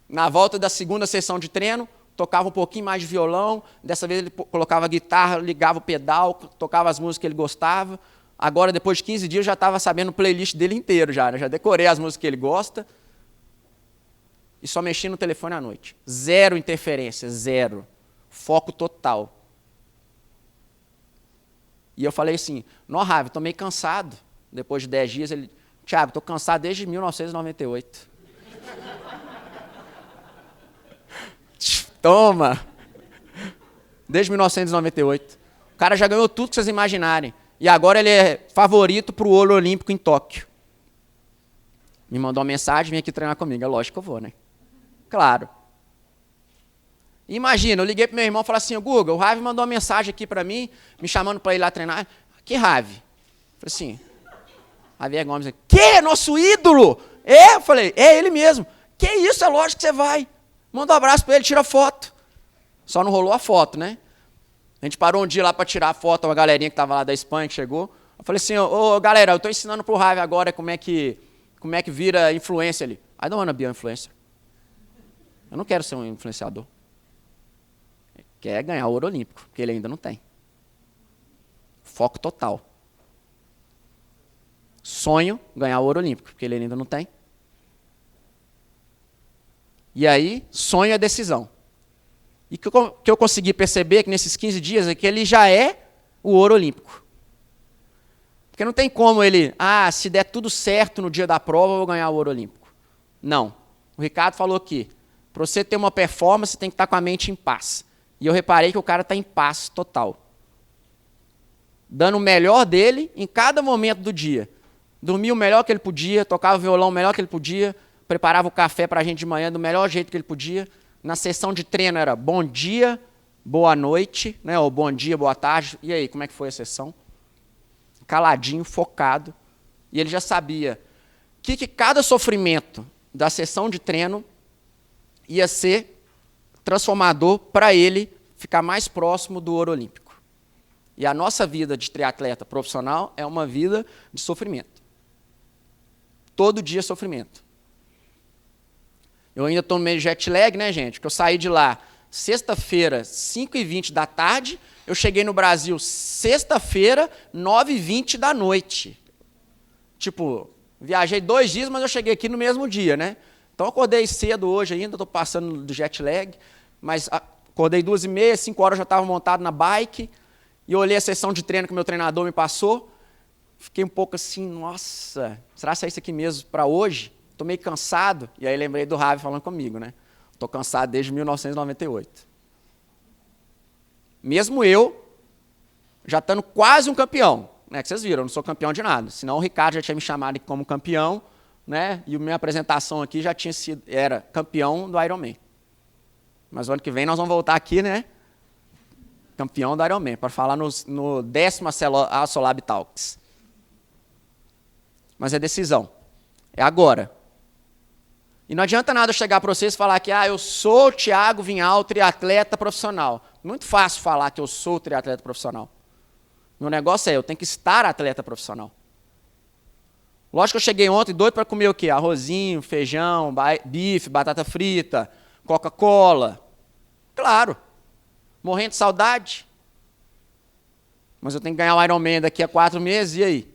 Na volta da segunda sessão de treino, tocava um pouquinho mais de violão, dessa vez ele colocava a guitarra, ligava o pedal, tocava as músicas que ele gostava. Agora, depois de 15 dias, eu já estava sabendo o playlist dele inteiro, né? Já decorei as músicas que ele gosta. E só mexi no telefone à noite. 0 interferência, 0. Foco total. E eu falei assim, Ravi, estou meio cansado. Depois de 10 dias, ele, Thiago, estou cansado desde 1998. Toma! Desde 1998. O cara já ganhou tudo que vocês imaginarem. E agora ele é favorito para o ouro olímpico em Tóquio. Me mandou uma mensagem, vem aqui treinar comigo. É lógico que eu vou, né? Claro. Imagina, eu liguei para meu irmão e falei assim, Guga, o Ravi mandou uma mensagem aqui para mim, me chamando para ir lá treinar. Que Ravi? Falei assim, Javier Gomes, que? Nosso ídolo? Eu falei, é ele mesmo. Que isso, é lógico que você vai. Manda um abraço para ele, tira foto. Só não rolou a foto, né? A gente parou um dia lá para tirar a foto, uma galerinha que estava lá da Espanha, que chegou. Eu falei assim, galera, eu estou ensinando para o Ravi agora como é que vira influencer ali. I don't want to be an influencer. Eu não quero ser um influenciador. Ele quer ganhar o ouro olímpico, porque ele ainda não tem. Foco total. Sonho, ganhar o ouro olímpico, porque ele ainda não tem. E aí, sonho é decisão. E o que eu consegui perceber que nesses 15 dias é que ele já é o ouro olímpico. Porque não tem como ele, se der tudo certo no dia da prova, eu vou ganhar o ouro olímpico. Não. O Ricardo falou aqui, para você ter uma performance, você tem que estar com a mente em paz. E eu reparei que o cara está em paz total. Dando o melhor dele em cada momento do dia. Dormia o melhor que ele podia, tocava o violão o melhor que ele podia, preparava o café para a gente de manhã do melhor jeito que ele podia. Na sessão de treino era bom dia, boa noite, né? Ou bom dia, boa tarde. E aí, como é que foi a sessão? Caladinho, focado. E ele já sabia que cada sofrimento da sessão de treino ia ser transformador para ele ficar mais próximo do ouro olímpico. E a nossa vida de triatleta profissional é uma vida de sofrimento. Todo dia sofrimento. Eu ainda estou no meio de jet lag, né, gente? Porque eu saí de lá sexta-feira, 5h20 da tarde, eu cheguei no Brasil sexta-feira, 9h20 da noite. Tipo, viajei 2 dias, mas eu cheguei aqui no mesmo dia, né? Então, eu acordei cedo hoje ainda, estou passando do jet lag, mas acordei 2h30, 5 horas eu já estava montado na bike, e eu olhei a sessão de treino que o meu treinador me passou, fiquei um pouco assim, nossa, será que é isso aqui mesmo para hoje? Estou meio cansado, e aí lembrei do Ravi falando comigo, né? Estou cansado desde 1998. Mesmo eu, já estando quase um campeão, né? Que vocês viram, eu não sou campeão de nada, senão o Ricardo já tinha me chamado como campeão, né? E a minha apresentação aqui já tinha sido, era campeão do Ironman. Mas o ano que vem nós vamos voltar aqui, né? Campeão do Ironman, para falar no 10º Assolab Talks. Mas é decisão. É agora. E não adianta nada eu chegar para vocês e falar que eu sou o Thiago Vinhal, triatleta profissional. Muito fácil falar que eu sou triatleta profissional. Meu negócio eu tenho que estar atleta profissional. Lógico que eu cheguei ontem doido para comer o quê? Arrozinho, feijão, bife, batata frita, Coca-Cola. Claro. Morrendo de saudade. Mas eu tenho que ganhar o Ironman daqui a 4 meses, e aí?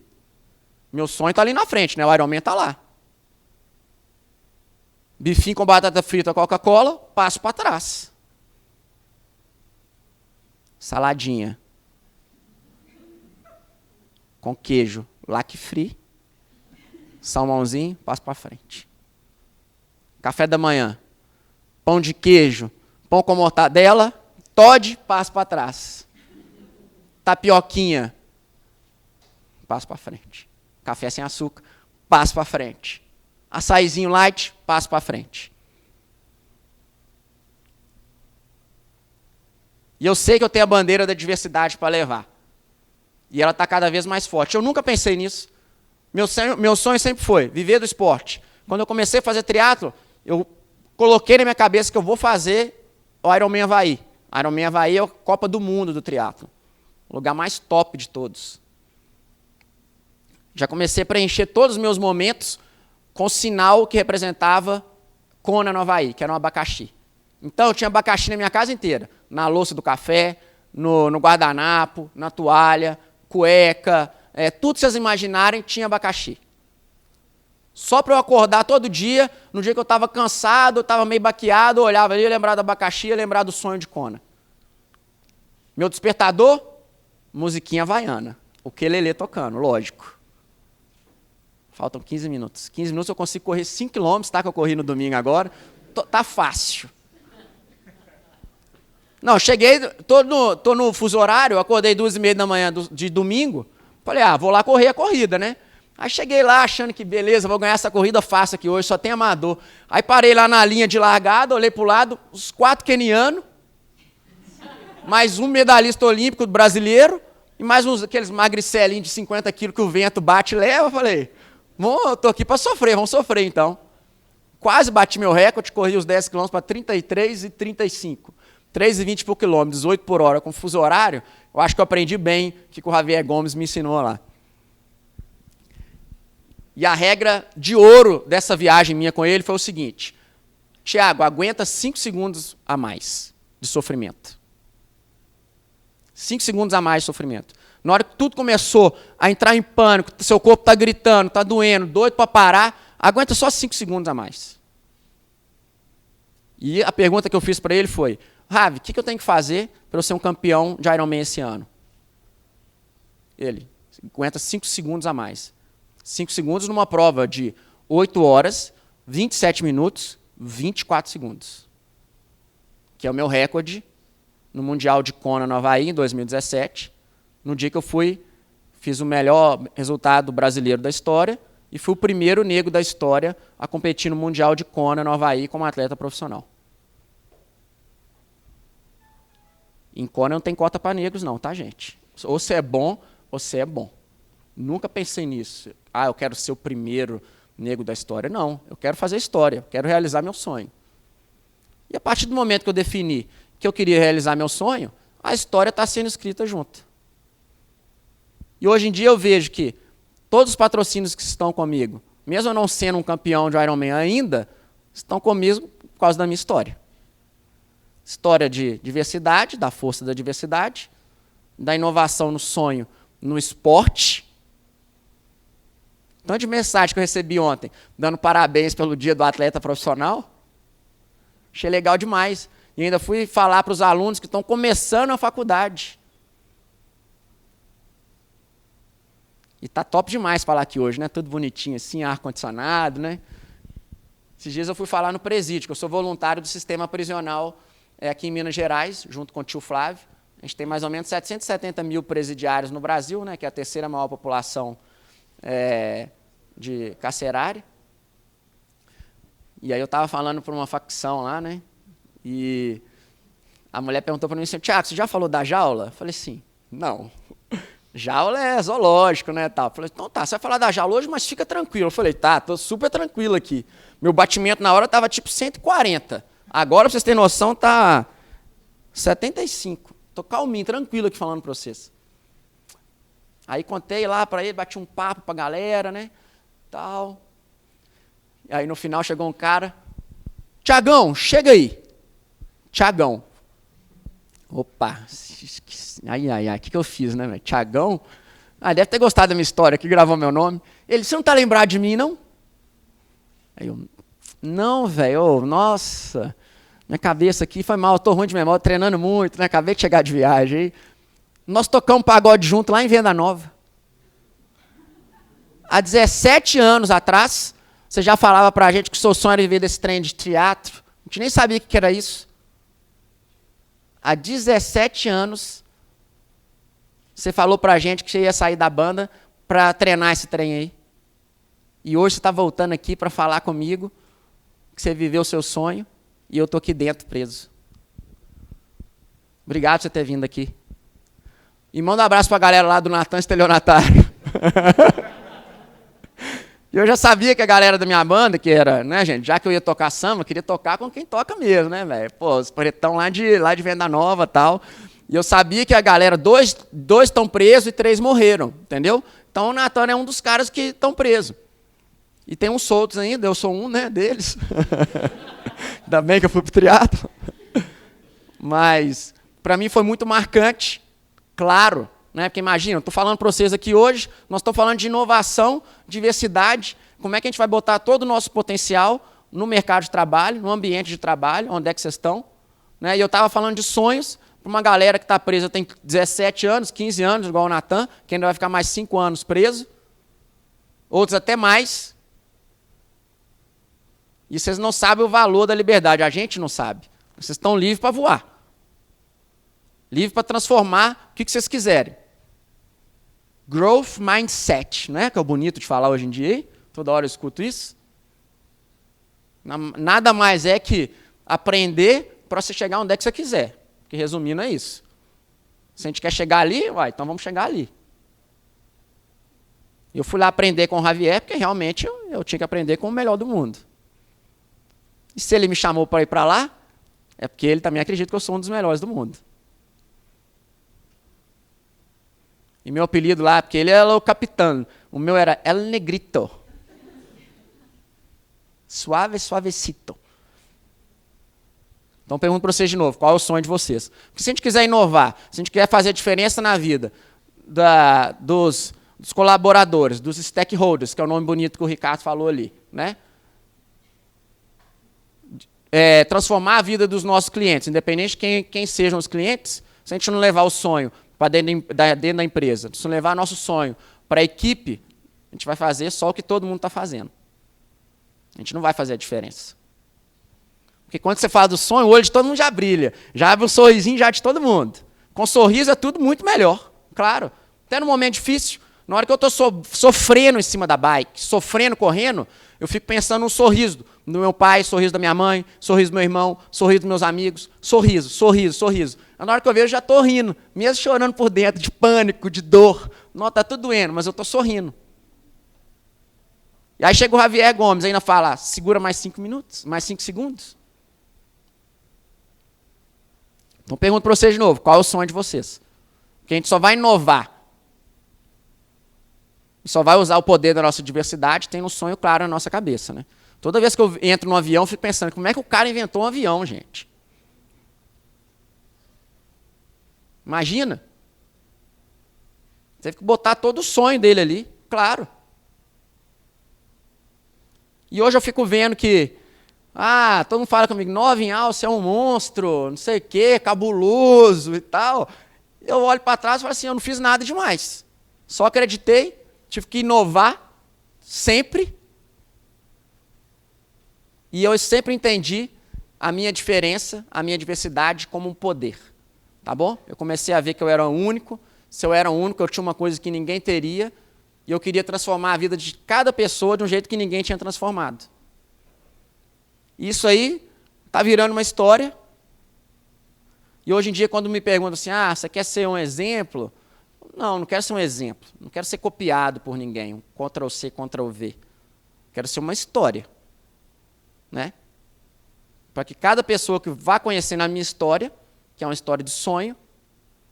Meu sonho está ali na frente, né? O Ironman está lá. Bifinho com batata frita, Coca-Cola, passo para trás. Saladinha. Com queijo, lac free. Salmãozinho, passo para frente. Café da manhã. Pão de queijo, pão com mortadela, Toddy, passo para trás. Tapioquinha, passo para frente. Café sem açúcar, passo para frente. Açaizinho light, passo para frente. E eu sei que eu tenho a bandeira da diversidade para levar. E ela está cada vez mais forte. Eu nunca pensei nisso. Meu sonho sempre foi viver do esporte. Quando eu comecei a fazer triatlo, eu coloquei na minha cabeça que eu vou fazer o Ironman Havaí. Ironman Havaí é a Copa do Mundo do triatlo. O lugar mais top de todos. Já comecei a preencher todos os meus momentos com o sinal que representava Kona no Havaí, que era um abacaxi. Então, eu tinha abacaxi na minha casa inteira. Na louça do café, no guardanapo, na toalha, cueca, tudo que vocês imaginarem tinha abacaxi. Só para eu acordar todo dia, no dia que eu estava cansado, eu estava meio baqueado, eu olhava ali, ia lembrar do abacaxi, ia lembrar do sonho de Kona. Meu despertador, musiquinha havaiana. O ukulele tocando, lógico. Faltam 15 minutos. 15 minutos eu consigo correr 5 km, tá? Que eu corri no domingo agora. Tá fácil. Não, cheguei, tô no fuso horário, acordei 2h30 da manhã de domingo. Falei, vou lá correr a corrida, né? Aí cheguei lá achando que, beleza, vou ganhar essa corrida fácil aqui hoje, só tem amador. Aí parei lá na linha de largada, olhei pro lado, os 4 quenianos, mais um medalhista olímpico brasileiro, e mais aqueles magricelinhos de 50 quilos que o vento bate e leva. Eu falei, eu tô aqui para sofrer, vamos sofrer então. Quase bati meu recorde, corri os 10 km para 33 e 35. 3,20 por quilômetro, 18 por hora, com fuso horário. Eu acho que eu aprendi bem o que o Javier Gomes me ensinou lá. E a regra de ouro dessa viagem minha com ele foi o seguinte: Thiago, aguenta 5 segundos a mais de sofrimento. 5 segundos a mais de sofrimento. Na hora que tudo começou a entrar em pânico, seu corpo está gritando, está doendo, doido para parar, aguenta só 5 segundos a mais. E a pergunta que eu fiz para ele foi: Ravi, o que eu tenho que fazer para eu ser um campeão de Ironman esse ano? Ele, aguenta 5 segundos a mais. 5 segundos numa prova de 8 horas, 27 minutos, 24 segundos. Que é o meu recorde no Mundial de Kona no Havaí, em 2017, no dia que eu fiz o melhor resultado brasileiro da história e fui o primeiro negro da história a competir no Mundial de Kona no Havaí como atleta profissional. Em Kona não tem cota para negros não, tá, gente? Ou você é bom, ou você é bom. Nunca pensei nisso. Ah, eu quero ser o primeiro negro da história. Não, eu quero fazer história, eu quero realizar meu sonho. E a partir do momento que eu defini que eu queria realizar meu sonho, a história está sendo escrita junto. E hoje em dia eu vejo que todos os patrocínios que estão comigo, mesmo eu não sendo um campeão de Ironman ainda, estão comigo por causa da minha história. História de diversidade, da força da diversidade, da inovação no sonho, no esporte. Tanto de mensagem que eu recebi ontem, dando parabéns pelo dia do atleta profissional, achei legal demais. E ainda fui falar para os alunos que estão começando a faculdade. E tá top demais falar aqui hoje, né? Tudo bonitinho assim, ar-condicionado, né? Esses dias eu fui falar no presídio, que eu sou voluntário do sistema prisional aqui em Minas Gerais, junto com o tio Flávio. A gente tem mais ou menos 770 mil presidiários no Brasil, né? Que é a terceira maior população de carcerária. E aí eu estava falando para uma facção lá, né? E a mulher perguntou para mim assim, Tiago, você já falou da jaula? Eu falei assim, não. Jaula é zoológico, né? Tal. Eu falei, então tá, você vai falar da jaula hoje, mas fica tranquilo. Eu falei, tá, tô super tranquilo aqui. Meu batimento na hora estava tipo 140. Agora, pra vocês terem noção, tá 75. Tô calminho, tranquilo aqui falando para vocês. Aí contei lá para ele, bati um papo para a galera, né? Tal. E aí no final chegou um cara, Tiagão, chega aí. Tiagão. Opa, o que eu fiz, né, velho? Tiagão? Ah, deve ter gostado da minha história, que gravou meu nome. Ele, você não tá lembrado de mim, não? Aí eu, não, velho, nossa, minha cabeça aqui foi mal, eu tô ruim de memória, treinando muito, né? Acabei de chegar de viagem. Aí. Nós tocamos pagode junto lá em Venda Nova. Há 17 anos atrás, você já falava pra gente que o seu sonho era viver desse trem de teatro. A gente nem sabia o que era isso. Há 17 anos, você falou pra gente que você ia sair da banda para treinar esse trem aí. E hoje você está voltando aqui para falar comigo que você viveu o seu sonho e eu estou aqui dentro preso. Obrigado por você ter vindo aqui. E manda um abraço para a galera lá do Natan Estelionatário. E eu já sabia que a galera da minha banda, que era, né, gente, já que eu ia tocar samba, eu queria tocar com quem toca mesmo, né, velho? Pô, os pretão lá de Venda Nova e tal. E eu sabia que a galera, dois estão presos e 3 morreram, entendeu? Então o Natan é um dos caras que estão presos. E tem uns soltos ainda, eu sou um, né, deles. Ainda bem que eu fui pro triatlo. Mas, para mim foi muito marcante, claro. Né? Porque imagina, eu estou falando para vocês aqui hoje, nós estamos falando de inovação, diversidade, como é que a gente vai botar todo o nosso potencial no mercado de trabalho, no ambiente de trabalho, onde é que vocês estão. Né? E eu estava falando de sonhos para uma galera que está presa, tem 17 anos, 15 anos, igual o Natan, que ainda vai ficar mais 5 anos preso, outros até mais. E vocês não sabem o valor da liberdade, a gente não sabe. Vocês estão livres para voar. Livres para transformar o que vocês quiserem. Growth Mindset, né? Que é o bonito de falar hoje em dia. Toda hora eu escuto isso. Nada mais é que aprender para você chegar onde é que você quiser. Porque resumindo é isso. Se a gente quer chegar ali, então vamos chegar ali. Eu fui lá aprender com o Javier, porque realmente eu tinha que aprender com o melhor do mundo. E se ele me chamou para ir para lá, é porque ele também acredita que eu sou um dos melhores do mundo. E meu apelido lá, porque ele era o capitão, o meu era El Negrito. Suave, suavecito. Então pergunto para vocês de novo, qual é o sonho de vocês? Porque se a gente quiser inovar, se a gente quiser fazer diferença na vida dos colaboradores, dos stakeholders, que é o nome bonito que o Ricardo falou ali, né? Transformar a vida dos nossos clientes, independente de quem sejam os clientes, se a gente não levar o sonho para dentro da empresa, se não levar nosso sonho para a equipe, a gente vai fazer só o que todo mundo está fazendo. A gente não vai fazer a diferença. Porque quando você fala do sonho, o olho de todo mundo já brilha, já abre um sorrisinho já de todo mundo. Com sorriso é tudo muito melhor, claro. Até no momento difícil, Na hora que eu estou sofrendo em cima da bike, sofrendo, correndo, eu fico pensando no sorriso do meu pai, sorriso da minha mãe, sorriso do meu irmão, sorriso dos meus amigos, sorriso, sorriso, sorriso. Na hora que eu vejo, eu já estou rindo, mesmo chorando por dentro, de pânico, de dor. Não, está tudo doendo, mas eu estou sorrindo. E aí chega o Javier Gomes, ainda fala, segura mais 5 minutos, mais 5 segundos. Então pergunto para vocês de novo, qual é o sonho de vocês? Porque a gente só vai inovar, e só vai usar o poder da nossa diversidade, tem um sonho claro na nossa cabeça, né? Toda vez que eu entro num avião, eu fico pensando, como é que o cara inventou um avião, gente? Imagina. Teve que botar todo o sonho dele ali, claro. E hoje eu fico vendo que, todo mundo fala comigo, Nova Vinhal, você é um monstro, não sei o quê, cabuloso e tal. Eu olho para trás e falo assim, eu não fiz nada demais. Só acreditei, tive que inovar, sempre. E eu sempre entendi a minha diferença, a minha diversidade como um poder. Tá bom? Eu comecei a ver que eu era único. Se eu era único, eu tinha uma coisa que ninguém teria. E eu queria transformar a vida de cada pessoa de um jeito que ninguém tinha transformado. Isso aí está virando uma história. E hoje em dia, quando me perguntam assim, você quer ser um exemplo? Não quero ser um exemplo. Não quero ser copiado por ninguém. Um Ctrl+C, Ctrl+V. Quero ser uma história. Né? Para que cada pessoa que vá conhecendo a minha história, que é uma história de sonho,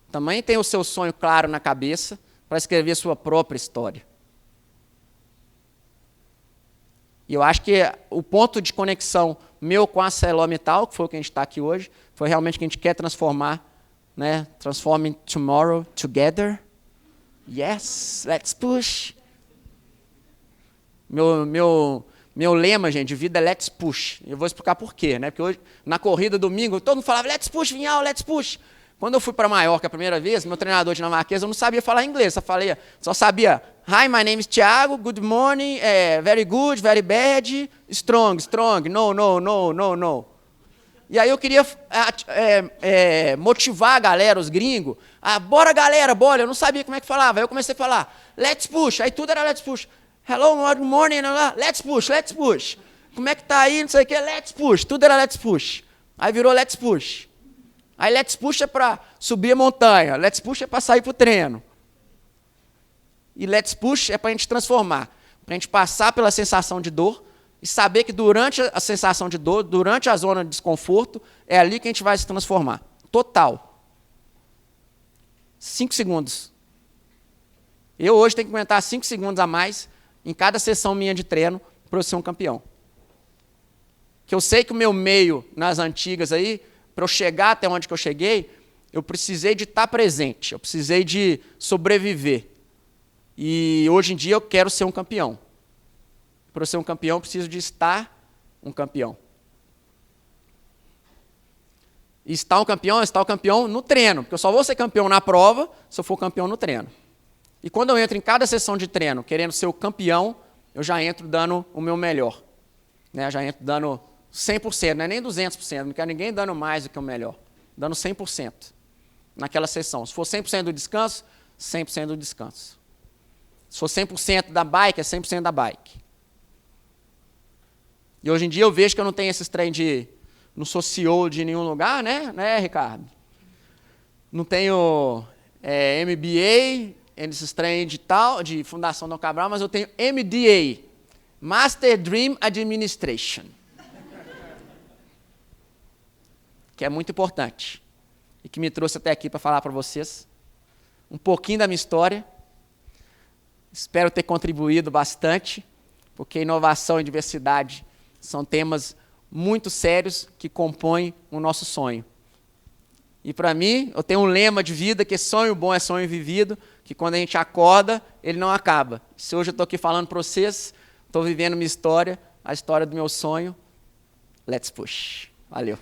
também tenha o seu sonho claro na cabeça, para escrever sua própria história. E eu acho que o ponto de conexão meu com a ArcelorMittal, que foi o que a gente está aqui hoje, foi realmente que a gente quer transformar, né? Transforming tomorrow together. Yes, let's push. Meu lema, gente, de vida é let's push. Eu vou explicar por quê, né? Porque hoje, na corrida domingo, todo mundo falava let's push, Vinhal, let's push. Quando eu fui para Maiorca a primeira vez, meu treinador dinamarquês, eu não sabia falar inglês, só sabia, hi, my name is Thiago, good morning, very good, very bad, strong, no. E aí eu queria motivar a galera, os gringos, bora galera, bora, eu não sabia como é que falava, aí eu comecei a falar, let's push, aí tudo era let's push, hello, good morning, let's push, como é que tá aí, não sei o que, let's push, tudo era let's push, aí virou let's push. Aí let's push é para subir a montanha, let's push é para sair para o treino. E let's push é para a gente transformar, para a gente passar pela sensação de dor e saber que durante a sensação de dor, durante a zona de desconforto, é ali que a gente vai se transformar. Total. 5 segundos. Eu hoje tenho que aguentar 5 segundos a mais em cada sessão minha de treino para eu ser um campeão. Que eu sei que o meu meio nas antigas aí, para eu chegar até onde que eu cheguei, eu precisei de estar presente, eu precisei de sobreviver. E hoje em dia eu quero ser um campeão. Para eu ser um campeão, eu preciso de estar um campeão. E estar um campeão no treino, porque eu só vou ser campeão na prova se eu for campeão no treino. E quando eu entro em cada sessão de treino querendo ser o campeão, eu já entro dando o meu melhor. Né? Já entro dando 100%, não é nem 200%, não quero ninguém dando mais do que o melhor. Dando 100% naquela sessão. Se for 100% do descanso, 100% do descanso. Se for 100% da bike, é 100% da bike. E hoje em dia eu vejo que eu não tenho esses trem de... Não sou CEO de nenhum lugar, né, Ricardo? Não tenho MBA, esses trem de tal, de Fundação Dom Cabral, mas eu tenho MDA, Master Dream Administration. Que é muito importante. E que me trouxe até aqui para falar para vocês um pouquinho da minha história. Espero ter contribuído bastante, porque inovação e diversidade são temas muito sérios que compõem o nosso sonho. E para mim, eu tenho um lema de vida que sonho bom é sonho vivido, que quando a gente acorda, ele não acaba. Se hoje eu estou aqui falando para vocês, estou vivendo minha história, a história do meu sonho, let's push. Valeu.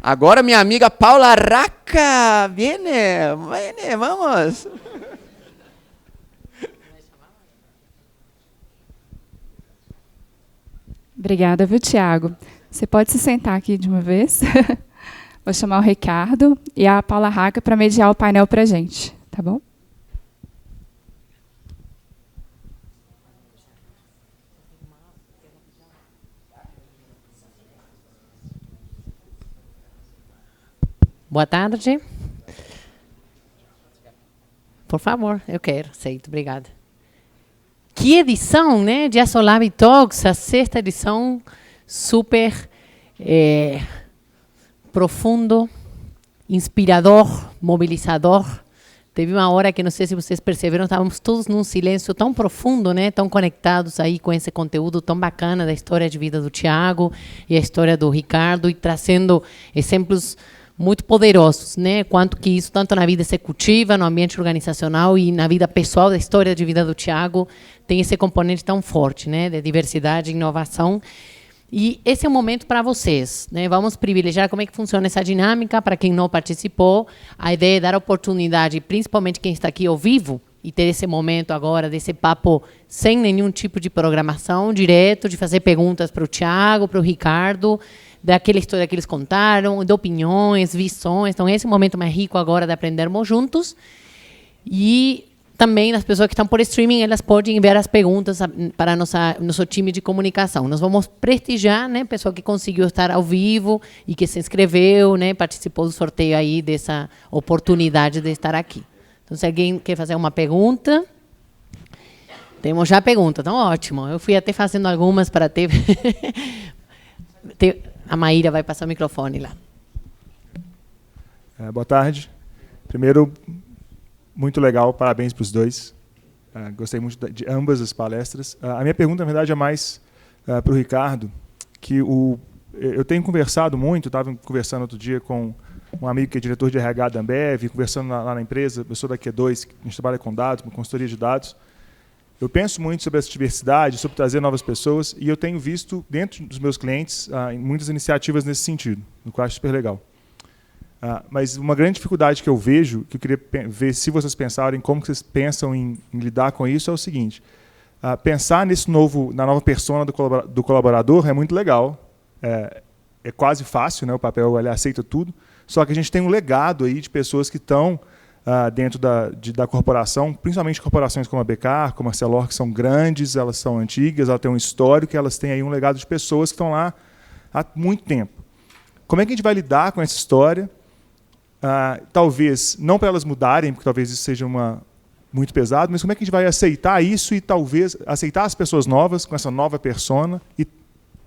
Agora minha amiga Paula Raca, viene, vamos. Obrigada, viu, Thiago? Você pode se sentar aqui de uma vez. Vou chamar o Ricardo e a Paula Raca para mediar o painel para a gente, tá bom? Boa tarde. Por favor, eu quero. Aceito, obrigada. Que edição, né? De Asolab Talks, a 6ª edição, super profundo, inspirador, mobilizador. Teve uma hora que, não sei se vocês perceberam, estávamos todos num silêncio tão profundo, né? Tão conectados aí com esse conteúdo tão bacana da história de vida do Thiago e a história do Ricardo, e trazendo exemplos muito poderosos, né? Quanto que isso, tanto na vida executiva, no ambiente organizacional e na vida pessoal, da história de vida do Thiago, tem esse componente tão forte, né? De diversidade e inovação. E esse é um momento para vocês, né? Vamos privilegiar como é que funciona essa dinâmica. Para quem não participou, a ideia é dar oportunidade, principalmente quem está aqui ao vivo, e ter esse momento agora, desse papo sem nenhum tipo de programação, direto, de fazer perguntas para o Thiago, para o Ricardo, daquela história que eles contaram, de opiniões, visões. Então, esse é o momento mais rico agora de aprendermos juntos. E também as pessoas que estão por streaming, elas podem enviar as perguntas para nosso time de comunicação. Nós vamos prestigiar, né, a pessoa que conseguiu estar ao vivo e que se inscreveu, né, participou do sorteio aí dessa oportunidade de estar aqui. Então, se alguém quer fazer uma pergunta, temos já a pergunta. Então, ótimo. Eu fui até fazendo algumas para ter... A Maíra vai passar o microfone lá. Boa tarde. Primeiro, muito legal, parabéns para os dois. Gostei muito de ambas as palestras. A minha pergunta, na verdade, é mais para o Ricardo, que eu tenho conversado muito, estava conversando outro dia com um amigo que é diretor de RH da Ambev, conversando lá na empresa, eu sou da Q2, a gente trabalha com dados, com consultoria de dados. Eu penso muito sobre essa diversidade, sobre trazer novas pessoas, e eu tenho visto, dentro dos meus clientes, muitas iniciativas nesse sentido, o que eu acho super legal. Mas uma grande dificuldade que eu vejo, que eu queria ver se vocês pensarem, como que vocês pensam em lidar com isso, é o seguinte. Pensar na nova persona do colaborador é muito legal, é quase fácil, né, o papel ele aceita tudo, só que a gente tem um legado aí de pessoas que estão dentro da corporação, principalmente corporações como a BK, como a Celor, que são grandes, elas são antigas, elas têm um histórico, elas têm aí um legado de pessoas que estão lá há muito tempo. Como é que a gente vai lidar com essa história? Talvez, não para elas mudarem, porque talvez isso seja muito pesado, mas como é que a gente vai aceitar isso e talvez aceitar as pessoas novas, com essa nova persona, e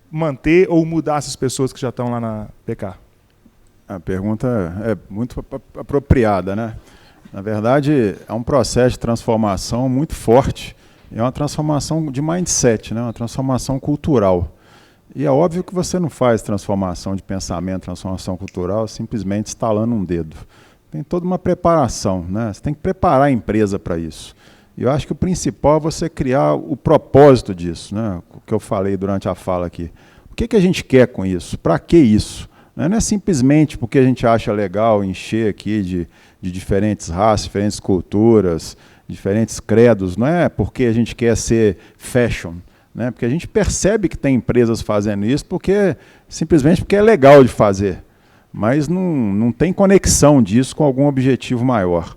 manter ou mudar essas pessoas que já estão lá na BK? A pergunta é muito apropriada, né? Na verdade, é um processo de transformação muito forte. É uma transformação de mindset, né? Uma transformação cultural. E é óbvio que você não faz transformação de pensamento, transformação cultural, simplesmente estalando um dedo. Tem toda uma preparação, né? Você tem que preparar a empresa para isso. E eu acho que o principal é você criar o propósito disso, né? O que eu falei durante a fala aqui. O que a gente quer com isso? Para que isso? Não é simplesmente porque a gente acha legal encher aqui de diferentes raças, diferentes culturas, diferentes credos, não é porque a gente quer ser fashion, né? Porque a gente percebe que tem empresas fazendo isso simplesmente porque é legal de fazer, mas não tem conexão disso com algum objetivo maior.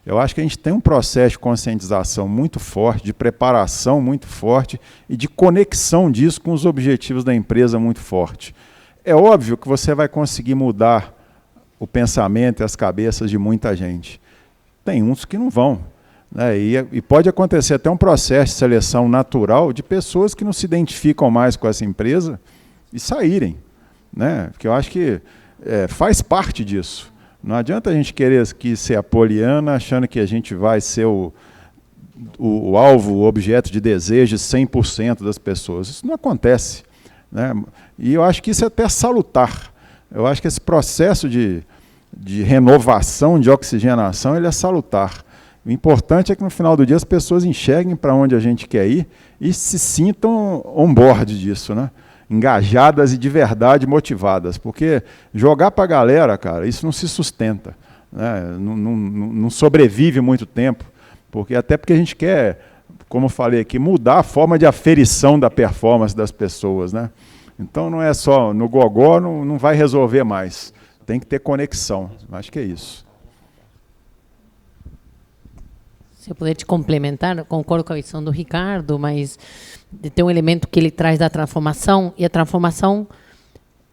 Eu acho que a gente tem um processo de conscientização muito forte, de preparação muito forte e de conexão disso com os objetivos da empresa muito forte. É óbvio que você vai conseguir mudar o pensamento e as cabeças de muita gente. Tem uns que não vão, né? E pode acontecer até um processo de seleção natural de pessoas que não se identificam mais com essa empresa e saírem, né? Porque eu acho que faz parte disso. Não adianta a gente querer ser apoliana achando que a gente vai ser o alvo, o objeto de desejo de 100% das pessoas. Isso não acontece, né? E eu acho que isso é até salutar. Eu acho que esse processo de renovação, de oxigenação, ele é salutar. O importante é que no final do dia as pessoas enxerguem para onde a gente quer ir e se sintam on-board disso, né? Engajadas e de verdade motivadas. Porque jogar para a galera, cara, isso não se sustenta, né? Não sobrevive muito tempo. Até porque a gente quer, como eu falei aqui, mudar a forma de aferição da performance das pessoas, né? Então não é só no gogó, não vai resolver mais. Tem que ter conexão. Acho que é isso. Se eu puder te complementar, concordo com a visão do Ricardo, mas tem um elemento que ele traz da transformação, e a transformação,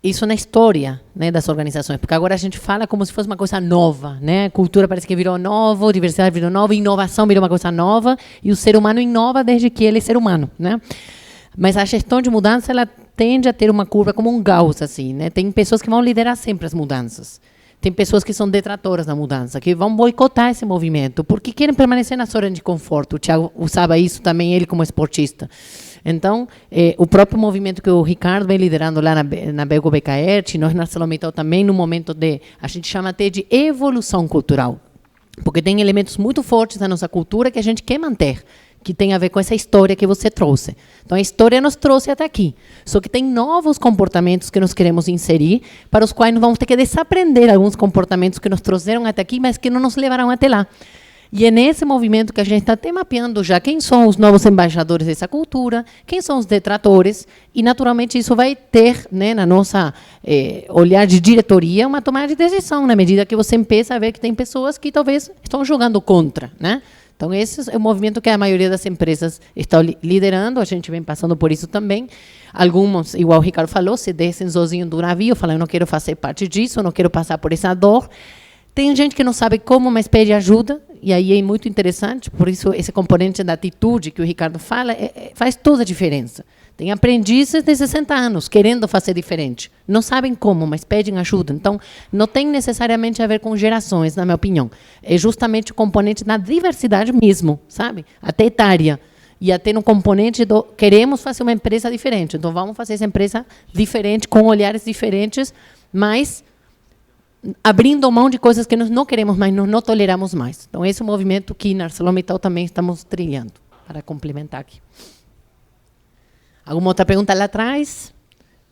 isso na história, né, das organizações, porque agora a gente fala como se fosse uma coisa nova, né? Cultura parece que virou novo, diversidade virou nova, inovação virou uma coisa nova, e o ser humano inova desde que ele é ser humano, né? Mas a gestão de mudança, ela tende a ter uma curva como um Gauss, assim, né? Tem pessoas que vão liderar sempre as mudanças. Tem pessoas que são detratoras da mudança, que vão boicotar esse movimento, porque querem permanecer na zona de conforto. O Thiago usava isso também, ele como esportista. Então, o próprio movimento que o Ricardo vem liderando lá na Belgo BKR, nós na ArcelorMittal também, no momento a gente chama até de evolução cultural, porque tem elementos muito fortes da nossa cultura que a gente quer manter, que tem a ver com essa história que você trouxe. Então, a história nos trouxe até aqui. Só que tem novos comportamentos que nós queremos inserir, para os quais nós vamos ter que desaprender alguns comportamentos que nos trouxeram até aqui, mas que não nos levaram até lá. E é nesse movimento que a gente está até mapeando já quem são os novos embaixadores dessa cultura, quem são os detratores, e, naturalmente, isso vai ter, né, na nossa olhar de diretoria, uma tomada de decisão, na medida que você empieza a ver que tem pessoas que talvez estão jogando contra, né? Então, esse é o movimento que a maioria das empresas está liderando, a gente vem passando por isso também. Alguns, igual o Ricardo falou, se descem sozinhos do navio, falam, eu não quero fazer parte disso, eu não quero passar por essa dor. Tem gente que não sabe como, mas pede ajuda, e aí é muito interessante, por isso esse componente da atitude que o Ricardo fala faz toda a diferença. Tem aprendizes de 60 anos querendo fazer diferente. Não sabem como, mas pedem ajuda. Então, não tem necessariamente a ver com gerações, na minha opinião. É justamente o componente da diversidade mesmo, sabe? Até etária. E até no componente do queremos fazer uma empresa diferente. Então, vamos fazer essa empresa diferente, com olhares diferentes, mas abrindo mão de coisas que nós não queremos mais, nós não toleramos mais. Então, esse é o movimento que na ArcelorMittal também estamos trilhando, para complementar aqui. Alguma outra pergunta lá atrás?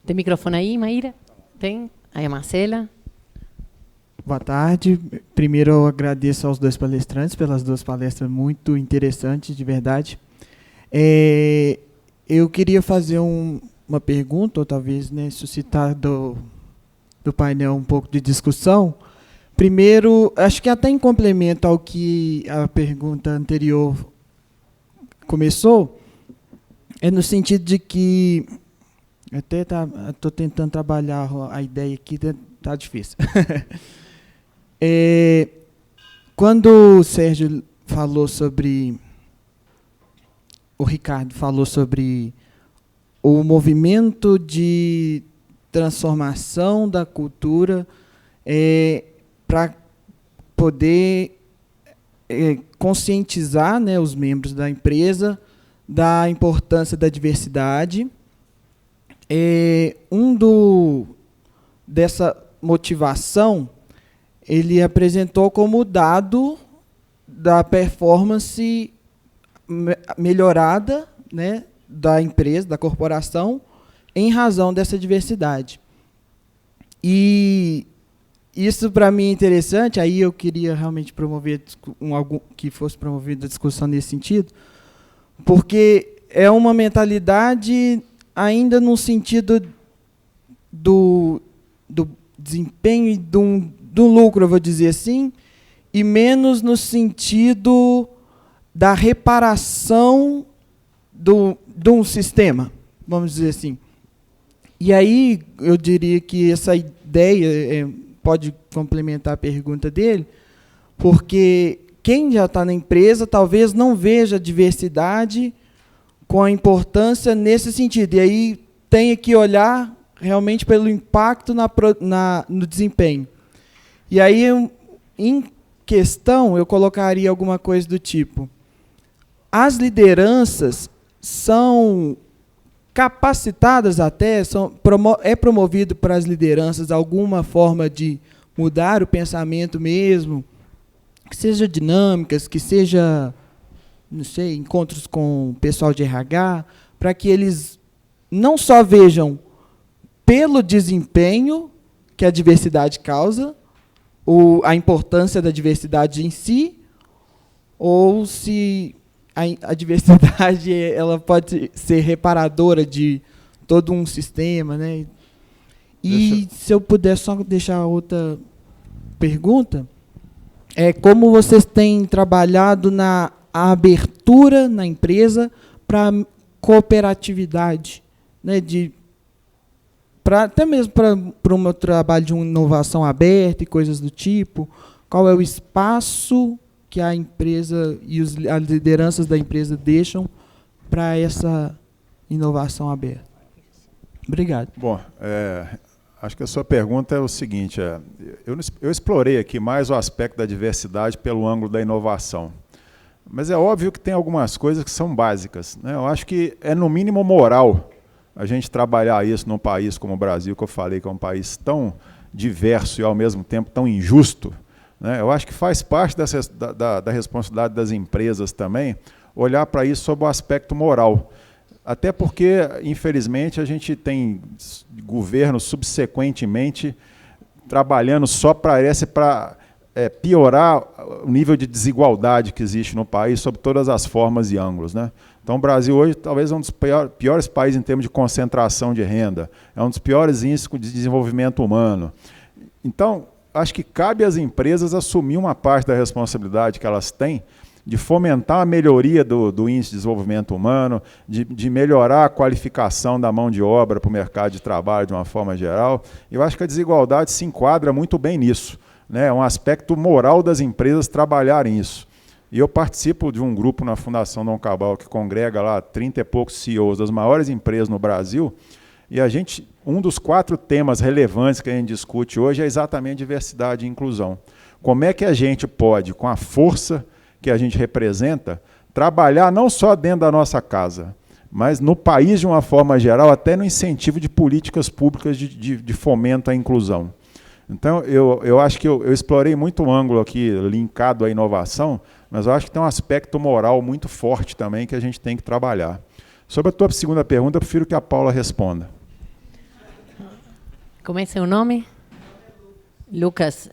Tem microfone aí, Maíra? Tem? Aí a Marcela. Boa tarde. Primeiro, eu agradeço aos dois palestrantes pelas duas palestras muito interessantes, de verdade. Eu queria fazer uma pergunta, ou talvez, né, suscitar do painel um pouco de discussão. Primeiro, acho que até em complemento ao que a pergunta anterior começou, é no sentido de que, até estou tentando trabalhar a ideia aqui, está difícil. Quando o Sérgio falou sobre, o Ricardo falou sobre o movimento de transformação da cultura para poder conscientizar, né, os membros da empresa da importância da diversidade. Dessa motivação, ele apresentou como dado da performance melhorada, né, da empresa, da corporação, em razão dessa diversidade. E isso, para mim, é interessante. Aí eu queria realmente promover que fosse promovida a discussão nesse sentido, porque é uma mentalidade ainda no sentido do desempenho e do lucro, eu vou dizer assim, e menos no sentido da reparação de um sistema, vamos dizer assim. E aí eu diria que essa ideia pode complementar a pergunta dele, porque quem já está na empresa talvez não veja a diversidade com a importância nesse sentido. E aí tem que olhar realmente pelo impacto no desempenho. E aí, em questão, eu colocaria alguma coisa do tipo: as lideranças são capacitadas até, é promovido para as lideranças alguma forma de mudar o pensamento mesmo, que seja dinâmicas, que seja, não sei, encontros com o pessoal de RH, para que eles não só vejam pelo desempenho que a diversidade causa, ou a importância da diversidade em si, ou se a diversidade ela pode ser reparadora de todo um sistema, né? E se eu puder só deixar outra pergunta, como vocês têm trabalhado na abertura na empresa para cooperatividade, né? Até mesmo para o meu trabalho de inovação aberta e coisas do tipo, qual é o espaço que a empresa e as lideranças da empresa deixam para essa inovação aberta? Obrigado. Bom, acho que a sua pergunta é o seguinte, eu explorei aqui mais o aspecto da diversidade pelo ângulo da inovação. Mas é óbvio que tem algumas coisas que são básicas, né? Eu acho que é no mínimo moral a gente trabalhar isso num país como o Brasil, que eu falei que é um país tão diverso e ao mesmo tempo tão injusto, né? Eu acho que faz parte da responsabilidade das empresas também olhar para isso sob o aspecto moral. Até porque, infelizmente, a gente tem governos subsequentemente trabalhando só para piorar o nível de desigualdade que existe no país sob todas as formas e ângulos, né? Então, o Brasil hoje talvez é um dos piores países em termos de concentração de renda, é um dos piores índices de desenvolvimento humano. Então, acho que cabe às empresas assumir uma parte da responsabilidade que elas têm de fomentar a melhoria do índice de desenvolvimento humano, de melhorar a qualificação da mão de obra para o mercado de trabalho de uma forma geral. Eu acho que a desigualdade se enquadra muito bem nisso, né? É um aspecto moral das empresas trabalharem isso. E eu participo de um grupo na Fundação Dom Cabral que congrega lá 30 e poucos CEOs das maiores empresas no Brasil, e um dos 4 temas relevantes que a gente discute hoje é exatamente diversidade e inclusão. Como é que a gente pode, com a força que a gente representa, trabalhar não só dentro da nossa casa, mas no país de uma forma geral, até no incentivo de políticas públicas de fomento à inclusão. Então, eu acho que eu explorei muito o ângulo aqui linkado à inovação, mas eu acho que tem um aspecto moral muito forte também que a gente tem que trabalhar. Sobre a tua segunda pergunta, eu prefiro que a Paula responda. Como é seu nome? Lucas.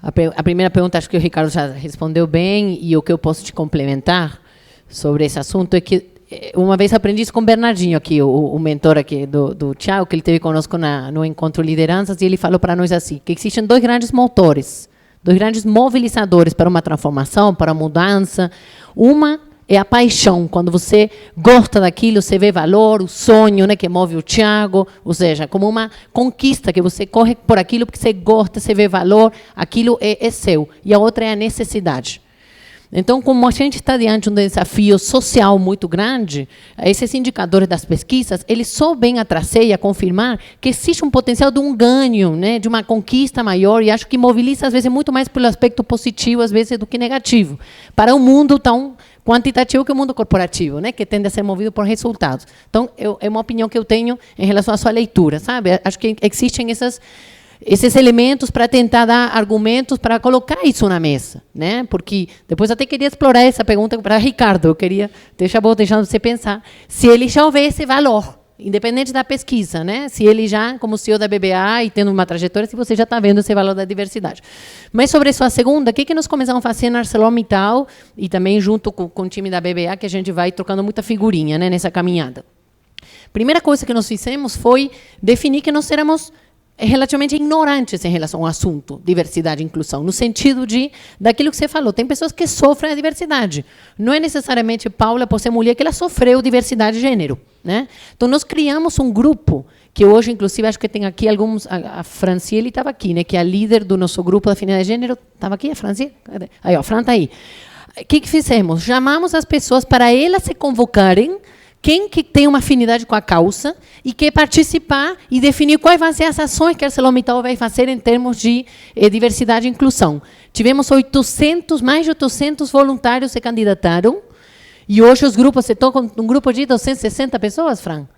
A primeira pergunta, acho que o Ricardo já respondeu bem, e o que eu posso te complementar sobre esse assunto é que uma vez aprendi isso com o Bernardinho, aqui, o mentor aqui do Thiago, que ele teve conosco no Encontro Lideranças, e ele falou para nós assim, que existem 2 grandes motores, 2 grandes mobilizadores para uma transformação, para a mudança. Uma é a paixão, quando você gosta daquilo, você vê valor, o sonho, né, que move o Thiago, ou seja, como uma conquista, que você corre por aquilo porque você gosta, você vê valor, aquilo é seu. E a outra é a necessidade. Então, como a gente está diante de um desafio social muito grande, esses indicadores das pesquisas, eles só vêm a trazer e a confirmar que existe um potencial de um ganho, né, de uma conquista maior, e acho que mobiliza, às vezes, muito mais pelo aspecto positivo, às vezes, do que negativo, para um mundo tão quantitativo que o mundo corporativo, né, que tende a ser movido por resultados. Então, é uma opinião que eu tenho em relação à sua leitura, sabe? Acho que existem esses elementos para tentar dar argumentos para colocar isso na mesa, né? Porque depois até queria explorar essa pergunta para Ricardo, eu queria deixando você pensar se ele já vê esse valor, independente da pesquisa, né? Se ele já, como CEO da BBA e tendo uma trajetória, se você já está vendo esse valor da diversidade. Mas sobre a sua segunda, o que nós começamos a fazer na ArcelorMittal e também junto com o time da BBA, que a gente vai trocando muita figurinha, né, nessa caminhada. Primeira coisa que nós fizemos foi definir que nós éramos relativamente ignorantes em relação ao assunto diversidade e inclusão, no sentido daquilo que você falou, tem pessoas que sofrem a diversidade. Não é necessariamente, Paula, por ser mulher, que ela sofreu diversidade de gênero, né? Então, nós criamos um grupo, que hoje, inclusive, acho que tem aqui alguns, a Franciele estava aqui, né, que é a líder do nosso grupo da afinidade de gênero, estava aqui a Franciele? Aí, ó, a Fran está aí. O que fizemos? Chamamos as pessoas para elas se convocarem, quem que tem uma afinidade com a causa e quer participar e definir quais vão ser as ações que a ArcelorMittal vai fazer em termos de diversidade e inclusão. Tivemos mais de 800 voluntários se candidataram, e hoje os grupos, você toca um grupo de 260 pessoas, Fran?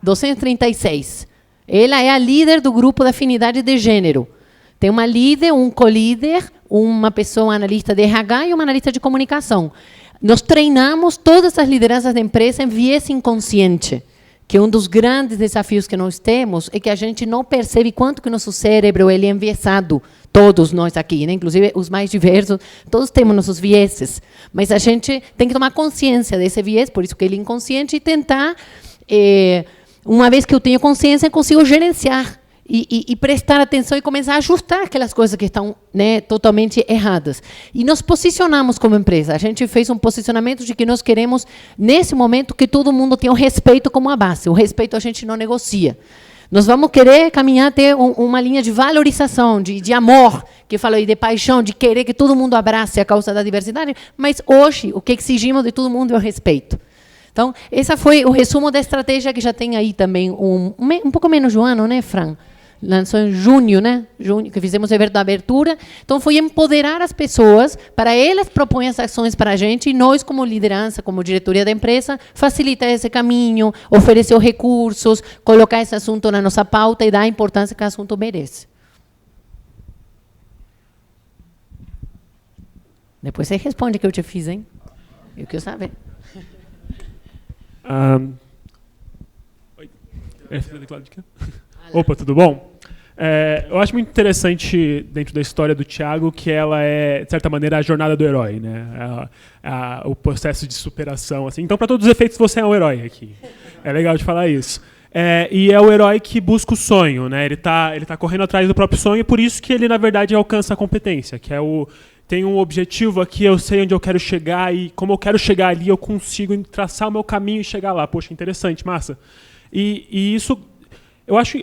236. Ela é a líder do grupo da afinidade de gênero. Tem uma líder, um co-líder, uma pessoa analista de RH e uma analista de comunicação. Nós treinamos todas as lideranças da empresa em viés inconsciente, que um dos grandes desafios que nós temos é que a gente não percebe quanto que o nosso cérebro ele é enviesado Todos nós aqui, né? Inclusive os mais diversos, todos temos nossos vieses. Mas a gente tem que tomar consciência desse viés, por isso que ele é inconsciente, e tentar, uma vez que eu tenho consciência, consigo gerenciar e prestar atenção e começar a ajustar aquelas coisas que estão, né, totalmente erradas. E nos posicionamos como empresa. A gente fez um posicionamento de que nós queremos, nesse momento, que todo mundo tenha o respeito como a base. O respeito a gente não negocia. Nós vamos querer caminhar até uma linha de valorização, de amor, que falou aí, de paixão, de querer que todo mundo abrace a causa da diversidade, mas hoje o que exigimos de todo mundo é o respeito. Então, esse foi o resumo da estratégia que já tem aí também um pouco menos de um ano, né, Fran? Lançou em junho, né? Junho, que fizemos o evento da abertura. Então, foi empoderar as pessoas para elas propõem as ações para a gente e nós, como liderança, como diretoria da empresa, facilitar esse caminho, oferecer os recursos, colocar esse assunto na nossa pauta e dar a importância que o assunto merece. Depois você responde o que eu te fiz, hein? Eu quero saber. Oi. Opa, tudo bom? Eu acho muito interessante dentro da história do Thiago que ela é, de certa maneira, a jornada do herói, né? O processo de superação. Assim. Então, para todos os efeitos, você é um herói aqui. É legal de falar isso. E é o herói que busca o sonho, né? Ele tá correndo atrás do próprio sonho, e por isso que ele, na verdade, alcança a competência, que é tem um objetivo aqui, eu sei onde eu quero chegar, e como eu quero chegar ali, eu consigo traçar o meu caminho e chegar lá. Poxa, interessante, massa. E isso... Eu acho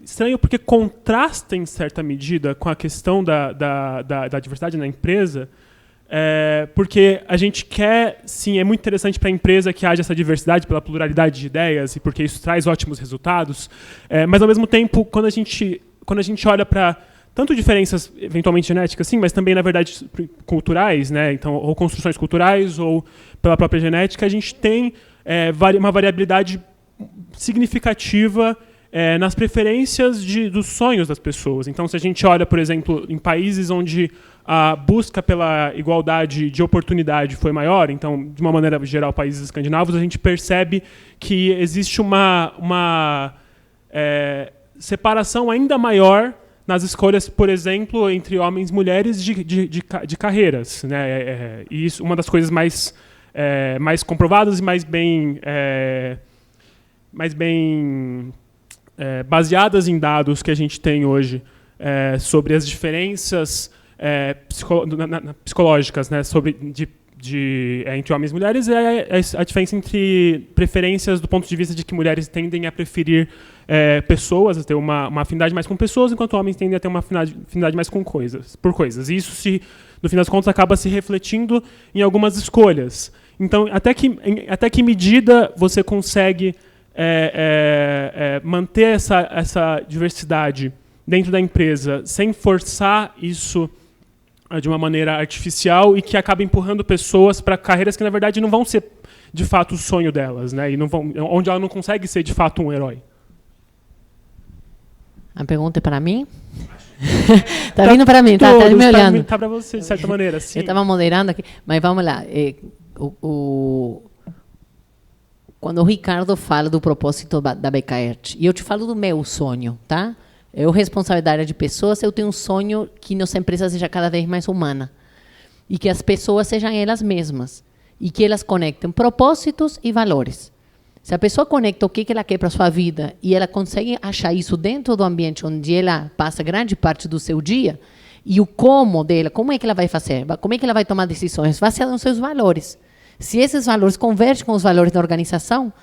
estranho porque contrasta, em certa medida, com a questão da diversidade na empresa, porque a gente quer, sim, é muito interessante para a empresa que haja essa diversidade pela pluralidade de ideias e porque isso traz ótimos resultados, mas, ao mesmo tempo, quando a gente olha para tanto diferenças, eventualmente genéticas, sim, mas também, na verdade, culturais, né? Então, ou construções culturais ou pela própria genética, a gente tem uma variabilidade significativa nas preferências dos sonhos das pessoas. Então, se a gente olha, por exemplo, em países onde a busca pela igualdade de oportunidade foi maior, então, de uma maneira geral, países escandinavos, a gente percebe que existe uma separação ainda maior nas escolhas, por exemplo, entre homens e mulheres de carreiras, né? E isso, uma das coisas mais comprovadas e mais bem baseadas em dados que a gente tem hoje sobre as diferenças psicológicas, né, entre homens e mulheres, a diferença entre preferências do ponto de vista de que mulheres tendem a preferir pessoas, a ter uma afinidade mais com pessoas, enquanto homens tendem a ter uma afinidade mais com coisas. E isso, no fim das contas, acaba se refletindo em algumas escolhas. Então, até que medida você consegue manter essa diversidade dentro da empresa sem forçar isso de uma maneira artificial e que acaba empurrando pessoas para carreiras que, na verdade, não vão ser, de fato, o sonho delas, né? E onde ela não consegue ser, de fato, um herói. A pergunta é para mim? Tá vindo para mim, tá me olhando. Tá para você, de certa maneira, sim. Eu estava moderando aqui, mas vamos lá. Quando o Ricardo fala do propósito da Becaert, e eu te falo do meu sonho, tá? Eu, responsabilidade de pessoas, eu tenho um sonho que nossa empresa seja cada vez mais humana. E que as pessoas sejam elas mesmas. E que elas conectem propósitos e valores. Se a pessoa conecta o que ela quer para a sua vida e ela consegue achar isso dentro do ambiente onde ela passa grande parte do seu dia, e o como dela, como é que ela vai fazer, como é que ela vai tomar decisões, baseado nos seus valores. Se esses valores convergem com os valores da organização,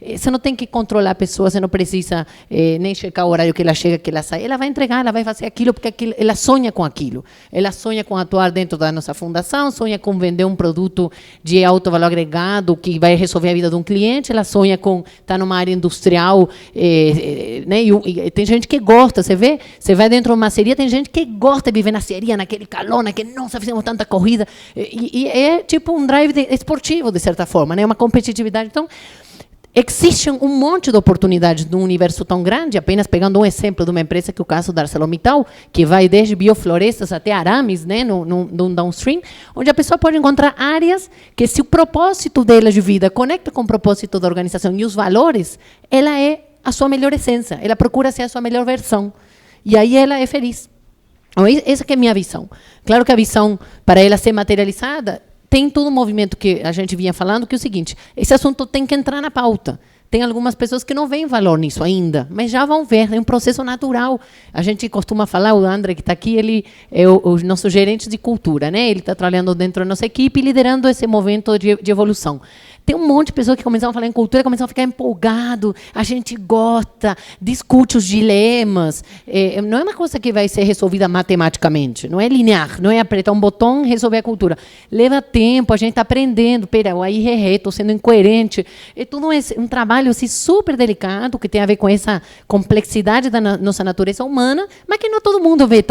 você não tem que controlar a pessoa, você não precisa nem checar o horário que ela chega, que ela sai. Ela vai entregar, ela vai fazer aquilo, porque ela sonha com aquilo. Ela sonha com atuar dentro da nossa fundação, sonha com vender um produto de alto valor agregado que vai resolver a vida de um cliente, ela sonha com estar numa área industrial. Né? E tem gente que gosta, você vai dentro de uma ceria, tem gente que gosta de viver na ceria, naquele calor, nossa, fizemos tanta corrida. E é tipo um drive esportivo, de certa forma, né? Uma competitividade. Então, existe um monte de oportunidades num universo tão grande, apenas pegando um exemplo de uma empresa que é o caso da ArcelorMittal, que vai desde bioflorestas até arames, né, no downstream, onde a pessoa pode encontrar áreas que, se o propósito dela de vida conecta com o propósito da organização e os valores, ela é a sua melhor essência, ela procura ser a sua melhor versão. E aí ela é feliz. Então, essa que é a minha visão. Claro que a visão, para ela ser materializada, tem todo um movimento que a gente vinha falando, que é o seguinte, esse assunto tem que entrar na pauta. Tem algumas pessoas que não veem valor nisso ainda, mas já vão ver, é um processo natural. A gente costuma falar, o André que está aqui, ele é o nosso gerente de cultura, né? Ele está trabalhando dentro da nossa equipe, liderando esse movimento de evolução. Tem um monte de pessoas que começam a falar em cultura, começam a ficar empolgado, a gente gosta, discute os dilemas. Não é uma coisa que vai ser resolvida matematicamente, não é linear, não é apertar um botão e resolver a cultura. Leva tempo, a gente está aprendendo, aí estou sendo incoerente. É tudo um trabalho assim, super delicado, que tem a ver com essa complexidade da nossa natureza humana, mas que não todo mundo vê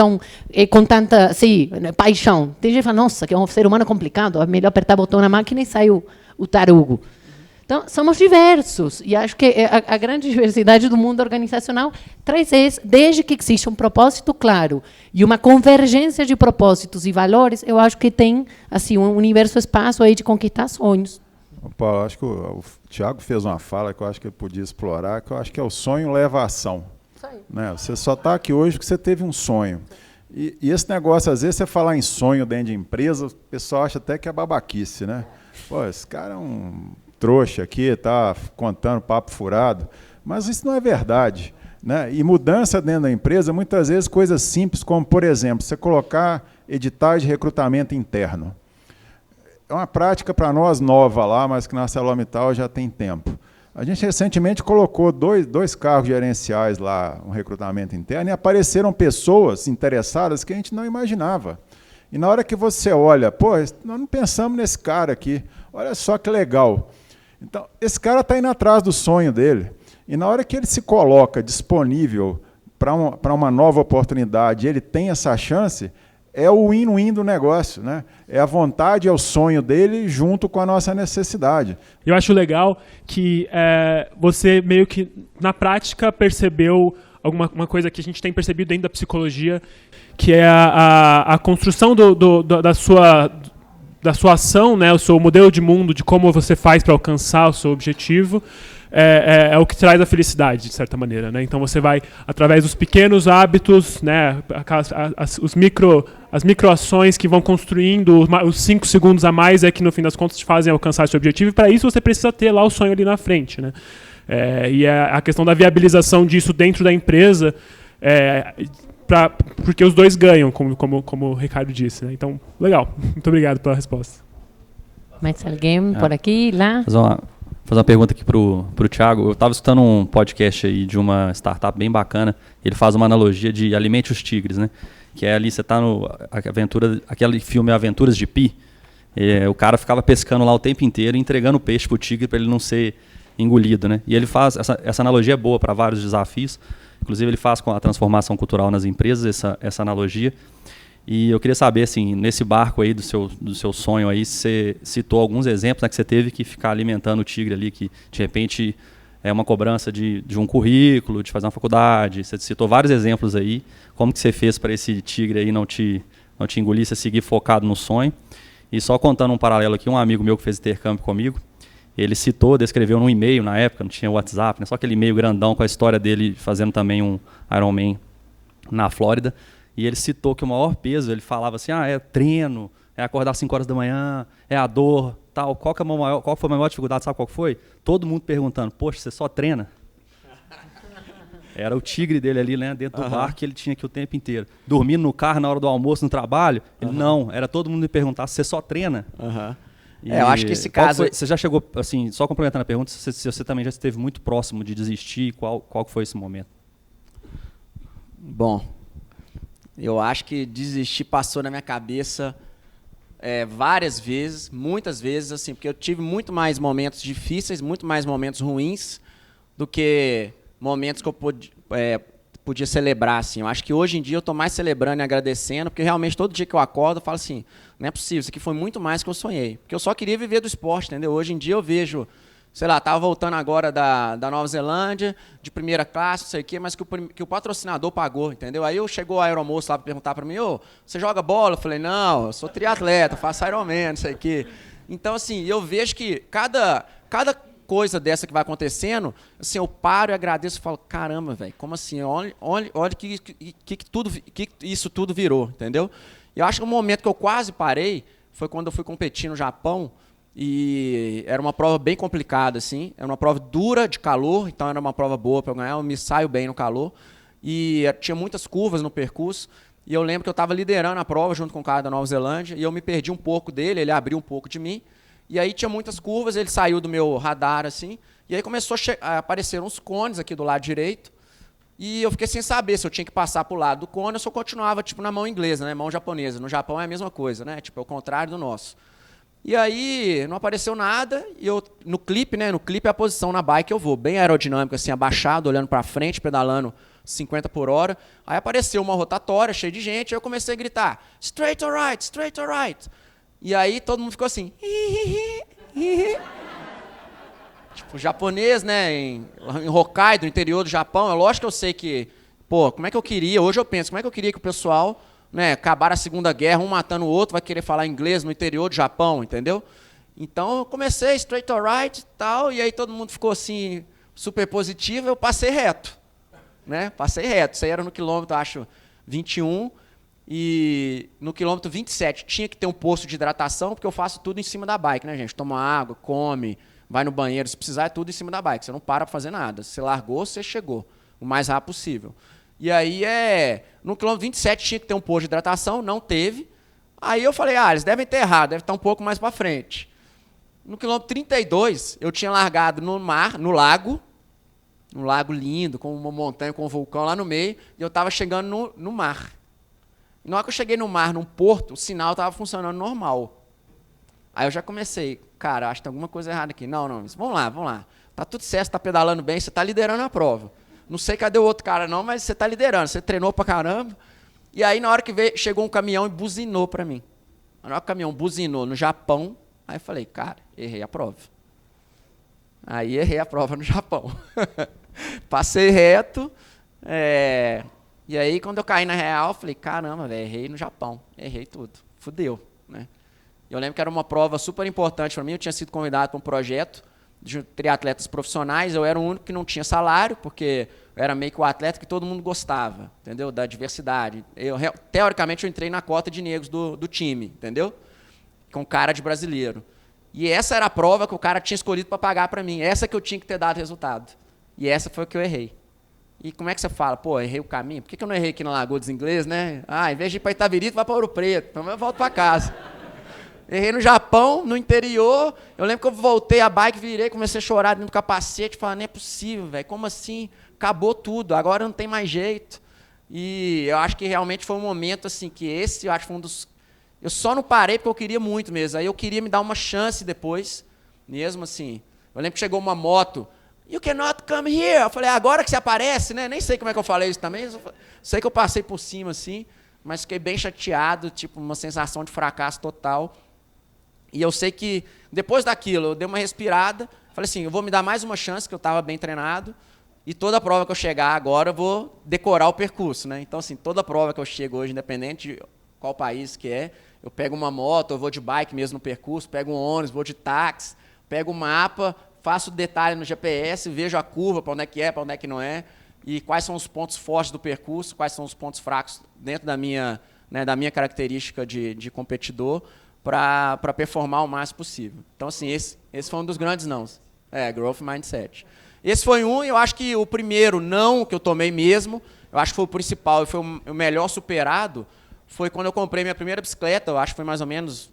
com tanta assim, paixão. Tem gente que fala, nossa, que é um ser humano complicado, é melhor apertar o botão na máquina e sair o tarugo. Então, somos diversos. E acho que a grande diversidade do mundo organizacional traz isso, desde que existe um propósito claro e uma convergência de propósitos e valores, eu acho que tem assim, um universo espaço aí de conquistar sonhos. Paulo, acho que o Thiago fez uma fala que eu acho que ele podia explorar, que eu acho que é o sonho leva a ação. Né? Você só está aqui hoje porque você teve um sonho. E esse negócio, às vezes, você falar em sonho dentro de empresa, o pessoal acha até que é babaquice, né? Pô, esse cara é um trouxa aqui, está contando papo furado. Mas isso não é verdade. Né? E mudança dentro da empresa, muitas vezes, coisas simples, como, por exemplo, você colocar editais de recrutamento interno. É uma prática para nós nova lá, mas que na ArcelorMittal já tem tempo. A gente recentemente colocou dois cargos gerenciais lá, um recrutamento interno, e apareceram pessoas interessadas que a gente não imaginava. E na hora que você olha, pô, nós não pensamos nesse cara aqui, olha só que legal. Então, esse cara está indo atrás do sonho dele. E na hora que ele se coloca disponível para uma nova oportunidade, ele tem essa chance, é o win-win do negócio, né? É a vontade, é o sonho dele junto com a nossa necessidade. Eu acho legal que você meio que, na prática, percebeu uma coisa que a gente tem percebido dentro da psicologia, que é a construção da sua ação, né? O seu modelo de mundo, de como você faz para alcançar o seu objetivo, é o que traz a felicidade, de certa maneira, né? Então você vai, através dos pequenos hábitos, né, as microações que vão construindo, os 5 segundos a mais que no fim das contas te fazem alcançar esse objetivo, e para isso você precisa ter lá o sonho ali na frente, né? E a questão da viabilização disso dentro da empresa, porque os dois ganham, como o Ricardo disse, né? Então, legal. Muito obrigado pela resposta. Mais alguém por aqui, lá? Fazer uma pergunta aqui pro Thiago. Eu estava escutando um podcast aí de uma startup bem bacana. Ele faz uma analogia de Alimente os Tigres, né? Que é ali, você está aquele filme Aventuras de Pi. O cara ficava pescando lá o tempo inteiro, entregando o peixe pro tigre para ele não ser engolido, né? E ele faz, essa analogia é boa para vários desafios. Inclusive ele faz com a transformação cultural nas empresas essa analogia. E eu queria saber, assim, nesse barco aí do seu sonho aí, você citou alguns exemplos, né, que você teve que ficar alimentando o tigre ali, que de repente é uma cobrança de um currículo, de fazer uma faculdade. Você citou vários exemplos aí. Como que você fez para esse tigre aí não te engolir, você seguir focado no sonho? E só contando um paralelo aqui, um amigo meu que fez intercâmbio comigo, ele descreveu num e-mail na época, não tinha WhatsApp, né, só aquele e-mail grandão com a história dele fazendo também um Ironman na Flórida. E ele citou que o maior peso, ele falava assim, é treino, é acordar às 5 horas da manhã, é a dor, tal. Qual foi a maior dificuldade, sabe qual foi? Todo mundo perguntando, poxa, você só treina? Era o tigre dele ali, né, dentro do barco, que ele tinha aqui o tempo inteiro. Dormindo no carro na hora do almoço, no trabalho, ele não, era todo mundo me perguntar, você só treina? Eu acho que esse caso... Você já chegou, assim, só complementando a pergunta, se você também já esteve muito próximo de desistir, qual foi esse momento? Bom, eu acho que desistir passou na minha cabeça várias vezes, muitas vezes, assim, porque eu tive muito mais momentos difíceis, muito mais momentos ruins do que momentos que eu podia celebrar, assim. Eu acho que hoje em dia eu estou mais celebrando e agradecendo, porque realmente todo dia que eu acordo eu falo assim, não é possível, isso aqui foi muito mais que eu sonhei. Porque eu só queria viver do esporte, entendeu? Hoje em dia eu vejo, sei lá, estava voltando agora da Nova Zelândia, de primeira classe, não sei o quê, mas que o patrocinador pagou, entendeu? Aí chegou a aeromoça lá para perguntar para mim, você joga bola? Eu falei, não, eu sou triatleta, faço Ironman, não sei o quê. Então, assim, eu vejo que cada coisa dessa que vai acontecendo, assim, eu paro e agradeço e falo, caramba, velho, como assim? Olha que isso tudo virou, entendeu? E eu acho que o momento que eu quase parei foi quando eu fui competir no Japão, e era uma prova bem complicada, assim, era uma prova dura de calor, então era uma prova boa para eu ganhar, eu me saio bem no calor, e tinha muitas curvas no percurso, e eu lembro que eu estava liderando a prova junto com o cara da Nova Zelândia, e eu me perdi um pouco dele, ele abriu um pouco de mim, e aí tinha muitas curvas, ele saiu do meu radar, assim, e aí começou a aparecer uns cones aqui do lado direito, e eu fiquei sem saber se eu tinha que passar para o lado do cone ou se eu continuava tipo, na mão inglesa, né, mão japonesa. No Japão é a mesma coisa, né, tipo, é o contrário do nosso. E aí não apareceu nada, e eu, no clipe, né, no clipe é a posição na bike que eu vou, bem aerodinâmico, assim, abaixado, olhando para frente, pedalando 50 por hora. Aí apareceu uma rotatória cheia de gente, aí eu comecei a gritar, straight or right, straight or right. E aí todo mundo ficou assim, tipo, japonês, né, em Hokkaido, no interior do Japão, é lógico que eu sei que, pô, como é que eu queria, hoje eu penso, como é que eu queria que o pessoal, né, acabar a Segunda Guerra, um matando o outro, vai querer falar inglês no interior do Japão, entendeu? Então eu comecei straight or right e tal, e aí todo mundo ficou assim, super positivo, eu passei reto, né, passei reto, isso aí era no quilômetro, acho, 21, e no quilômetro 27 tinha que ter um posto de hidratação, porque eu faço tudo em cima da bike, né, gente? Toma água, come, vai no banheiro, se precisar é tudo em cima da bike, você não para para fazer nada. Você largou, você chegou o mais rápido possível. E aí, no quilômetro 27 tinha que ter um posto de hidratação, não teve. Aí eu falei, eles devem ter errado, deve estar um pouco mais para frente. No quilômetro 32, eu tinha largado no mar, no lago, um lago lindo, com uma montanha, com um vulcão lá no meio, e eu estava chegando no mar. E na hora que eu cheguei no mar, num porto, o sinal estava funcionando normal. Aí eu já comecei, cara, acho que tem alguma coisa errada aqui. Não, vamos lá. Tá tudo certo, você tá pedalando bem, você tá liderando a prova. Não sei cadê o outro cara não, mas você tá liderando, você treinou pra caramba. E aí na hora que chegou um caminhão e buzinou pra mim. Na hora que o caminhão buzinou no Japão, aí eu falei, cara, errei a prova. Aí errei a prova no Japão. Passei reto, e aí quando eu caí na real, eu falei, caramba, velho, errei no Japão, errei tudo, fudeu, né? Eu lembro que era uma prova super importante para mim, eu tinha sido convidado para um projeto de triatletas profissionais, eu era o único que não tinha salário, porque eu era meio que o atleta que todo mundo gostava, entendeu? Da diversidade. Teoricamente, eu entrei na cota de negros do time, entendeu? Com cara de brasileiro. E essa era a prova que o cara tinha escolhido para pagar para mim, essa que eu tinha que ter dado resultado. E essa foi a que eu errei. E como é que você fala? Pô, errei o caminho? Por que eu não errei aqui na Lagoa dos Ingleses, né? Em vez de ir para Itavirito, vai para Ouro Preto. Então eu volto para casa. Errei no Japão, no interior. Eu lembro que eu voltei a bike, virei, comecei a chorar dentro do capacete. Falei, não é possível, velho. Como assim? Acabou tudo. Agora não tem mais jeito. E eu acho que realmente foi um momento assim que esse, eu acho que foi um dos... Eu só não parei porque eu queria muito mesmo. Aí eu queria me dar uma chance depois, mesmo assim. Eu lembro que chegou uma moto. You cannot come here. Eu falei, agora que você aparece, né? Nem sei como é que eu falei isso também. Sei que eu passei por cima, assim, mas fiquei bem chateado, tipo, uma sensação de fracasso total. E eu sei que, depois daquilo, eu dei uma respirada, falei assim, eu vou me dar mais uma chance, que eu estava bem treinado, e toda prova que eu chegar agora, eu vou decorar o percurso, né? Então, assim, toda prova que eu chego hoje, independente de qual país que é, eu pego uma moto, eu vou de bike mesmo no percurso, pego um ônibus, vou de táxi, pego o mapa, faço detalhe no GPS, vejo a curva, para onde é, para onde é que não é, e quais são os pontos fortes do percurso, quais são os pontos fracos dentro da minha característica de competidor, para performar o máximo possível. Então, assim, esse foi um dos grandes nãos. Growth Mindset. Esse foi um, e eu acho que o primeiro não que eu tomei mesmo, eu acho que foi o principal, e foi o melhor superado, foi quando eu comprei minha primeira bicicleta, eu acho que foi mais ou menos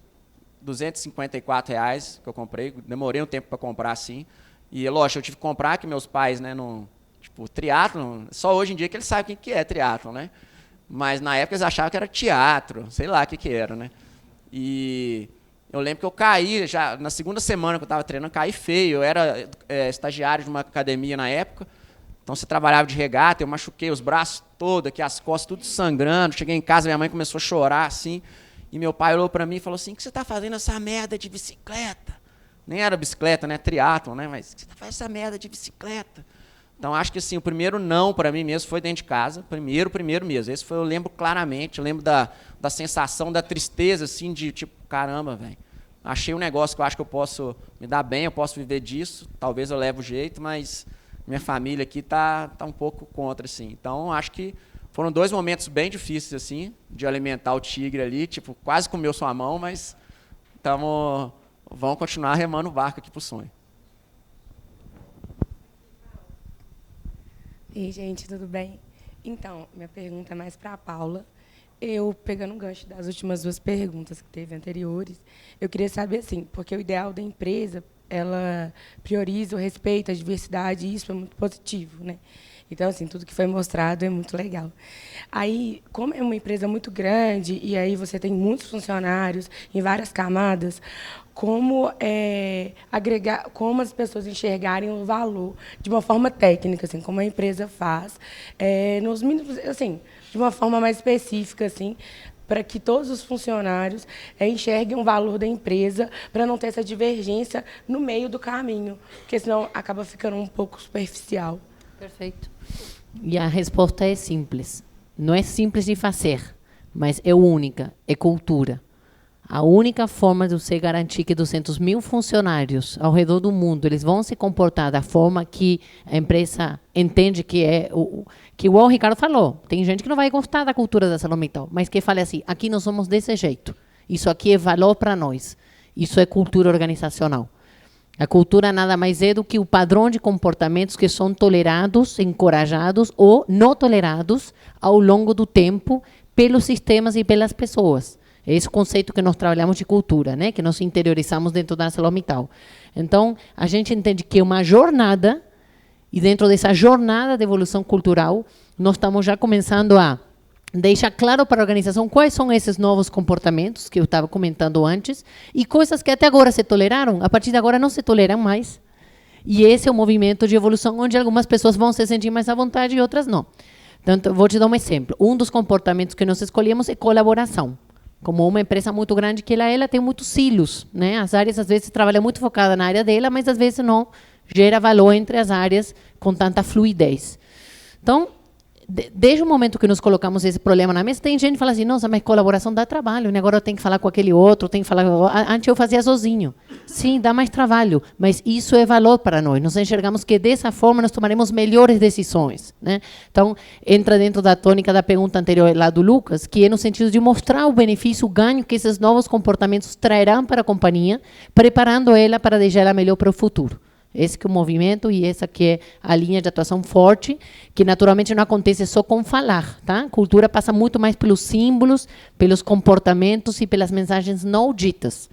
R$254 que eu comprei, demorei um tempo para comprar assim, e lógico, eu tive que comprar, que meus pais, né, triatlon, só hoje em dia que eles sabem o que é triatlon, né? Mas na época eles achavam que era teatro, sei lá o que era, né? E eu lembro que eu caí, já na segunda semana que eu estava treinando, caí feio. Eu era estagiário de uma academia na época, então você trabalhava de regata, eu machuquei os braços todos, aqui as costas tudo sangrando. Cheguei em casa, minha mãe começou a chorar assim, e meu pai olhou para mim e falou assim, o que você está fazendo essa merda de bicicleta? Nem era bicicleta, né, triatlon, né, mas o que você está fazendo essa merda de bicicleta? Então, acho que assim, o primeiro não para mim mesmo foi dentro de casa, primeiro mesmo. Esse foi, eu lembro claramente, eu lembro da sensação, da tristeza, assim, de tipo, caramba, velho, achei um negócio que eu acho que eu posso me dar bem, eu posso viver disso, talvez eu leve o jeito, mas minha família aqui tá um pouco contra, assim. Então, acho que foram 2 momentos bem difíceis, assim, de alimentar o tigre ali, tipo, quase comeu sua mão, mas vamos continuar remando o barco aqui pro sonho. Ei, gente, tudo bem? Então, minha pergunta é mais para a Paula. Eu, pegando um gancho das últimas 2 perguntas que teve anteriores, eu queria saber, assim, porque o ideal da empresa, ela prioriza o respeito, a diversidade, e isso é muito positivo, né? Então, assim, tudo que foi mostrado é muito legal. Aí, como é uma empresa muito grande, e aí você tem muitos funcionários em várias camadas, como agregar, como as pessoas enxergarem o valor de uma forma técnica, assim, como a empresa faz, nos mínimos, assim, de uma forma mais específica, assim, para que todos os funcionários enxerguem o valor da empresa, para não ter essa divergência no meio do caminho, porque senão acaba ficando um pouco superficial. Perfeito. E a resposta é simples. Não é simples de fazer, mas é única, é cultura. A única forma de você garantir que 200 mil funcionários ao redor do mundo eles vão se comportar da forma que a empresa entende que é que o Ricardo falou. Tem gente que não vai gostar da cultura da saúde mental, mas que fale assim: aqui nós somos desse jeito. Isso aqui é valor para nós. Isso é cultura organizacional. A cultura nada mais é do que o padrão de comportamentos que são tolerados, encorajados ou não tolerados ao longo do tempo pelos sistemas e pelas pessoas. É esse conceito que nós trabalhamos de cultura, né? Que nós interiorizamos dentro da saúde mental. Então, a gente entende que é uma jornada, e dentro dessa jornada de evolução cultural, nós estamos já começando a deixar claro para a organização quais são esses novos comportamentos que eu estava comentando antes, e coisas que até agora se toleraram, a partir de agora não se toleram mais. E esse é o movimento de evolução onde algumas pessoas vão se sentir mais à vontade e outras não. Então, vou te dar um exemplo. Um dos comportamentos que nós escolhemos é colaboração. Como uma empresa muito grande que ela tem muitos silos, né? As áreas às vezes trabalham muito focada na área dela, mas às vezes não gera valor entre as áreas com tanta fluidez. Então, desde o momento que nos colocamos esse problema na mesa, tem gente que fala assim: nossa, mas colaboração dá trabalho, né? Agora eu tenho que falar com aquele outro, tenho que falar. Antes eu fazia sozinho. Sim, dá mais trabalho, mas isso é valor para nós. Nós enxergamos que dessa forma nós tomaremos melhores decisões, né? Então, entra dentro da tônica da pergunta anterior lá do Lucas, que é no sentido de mostrar o benefício, o ganho que esses novos comportamentos trarão para a companhia, preparando ela para deixar ela melhor para o futuro. Esse que é o movimento e essa que é a linha de atuação forte, que naturalmente não acontece só com falar, tá? A cultura passa muito mais pelos símbolos, pelos comportamentos e pelas mensagens não ditas.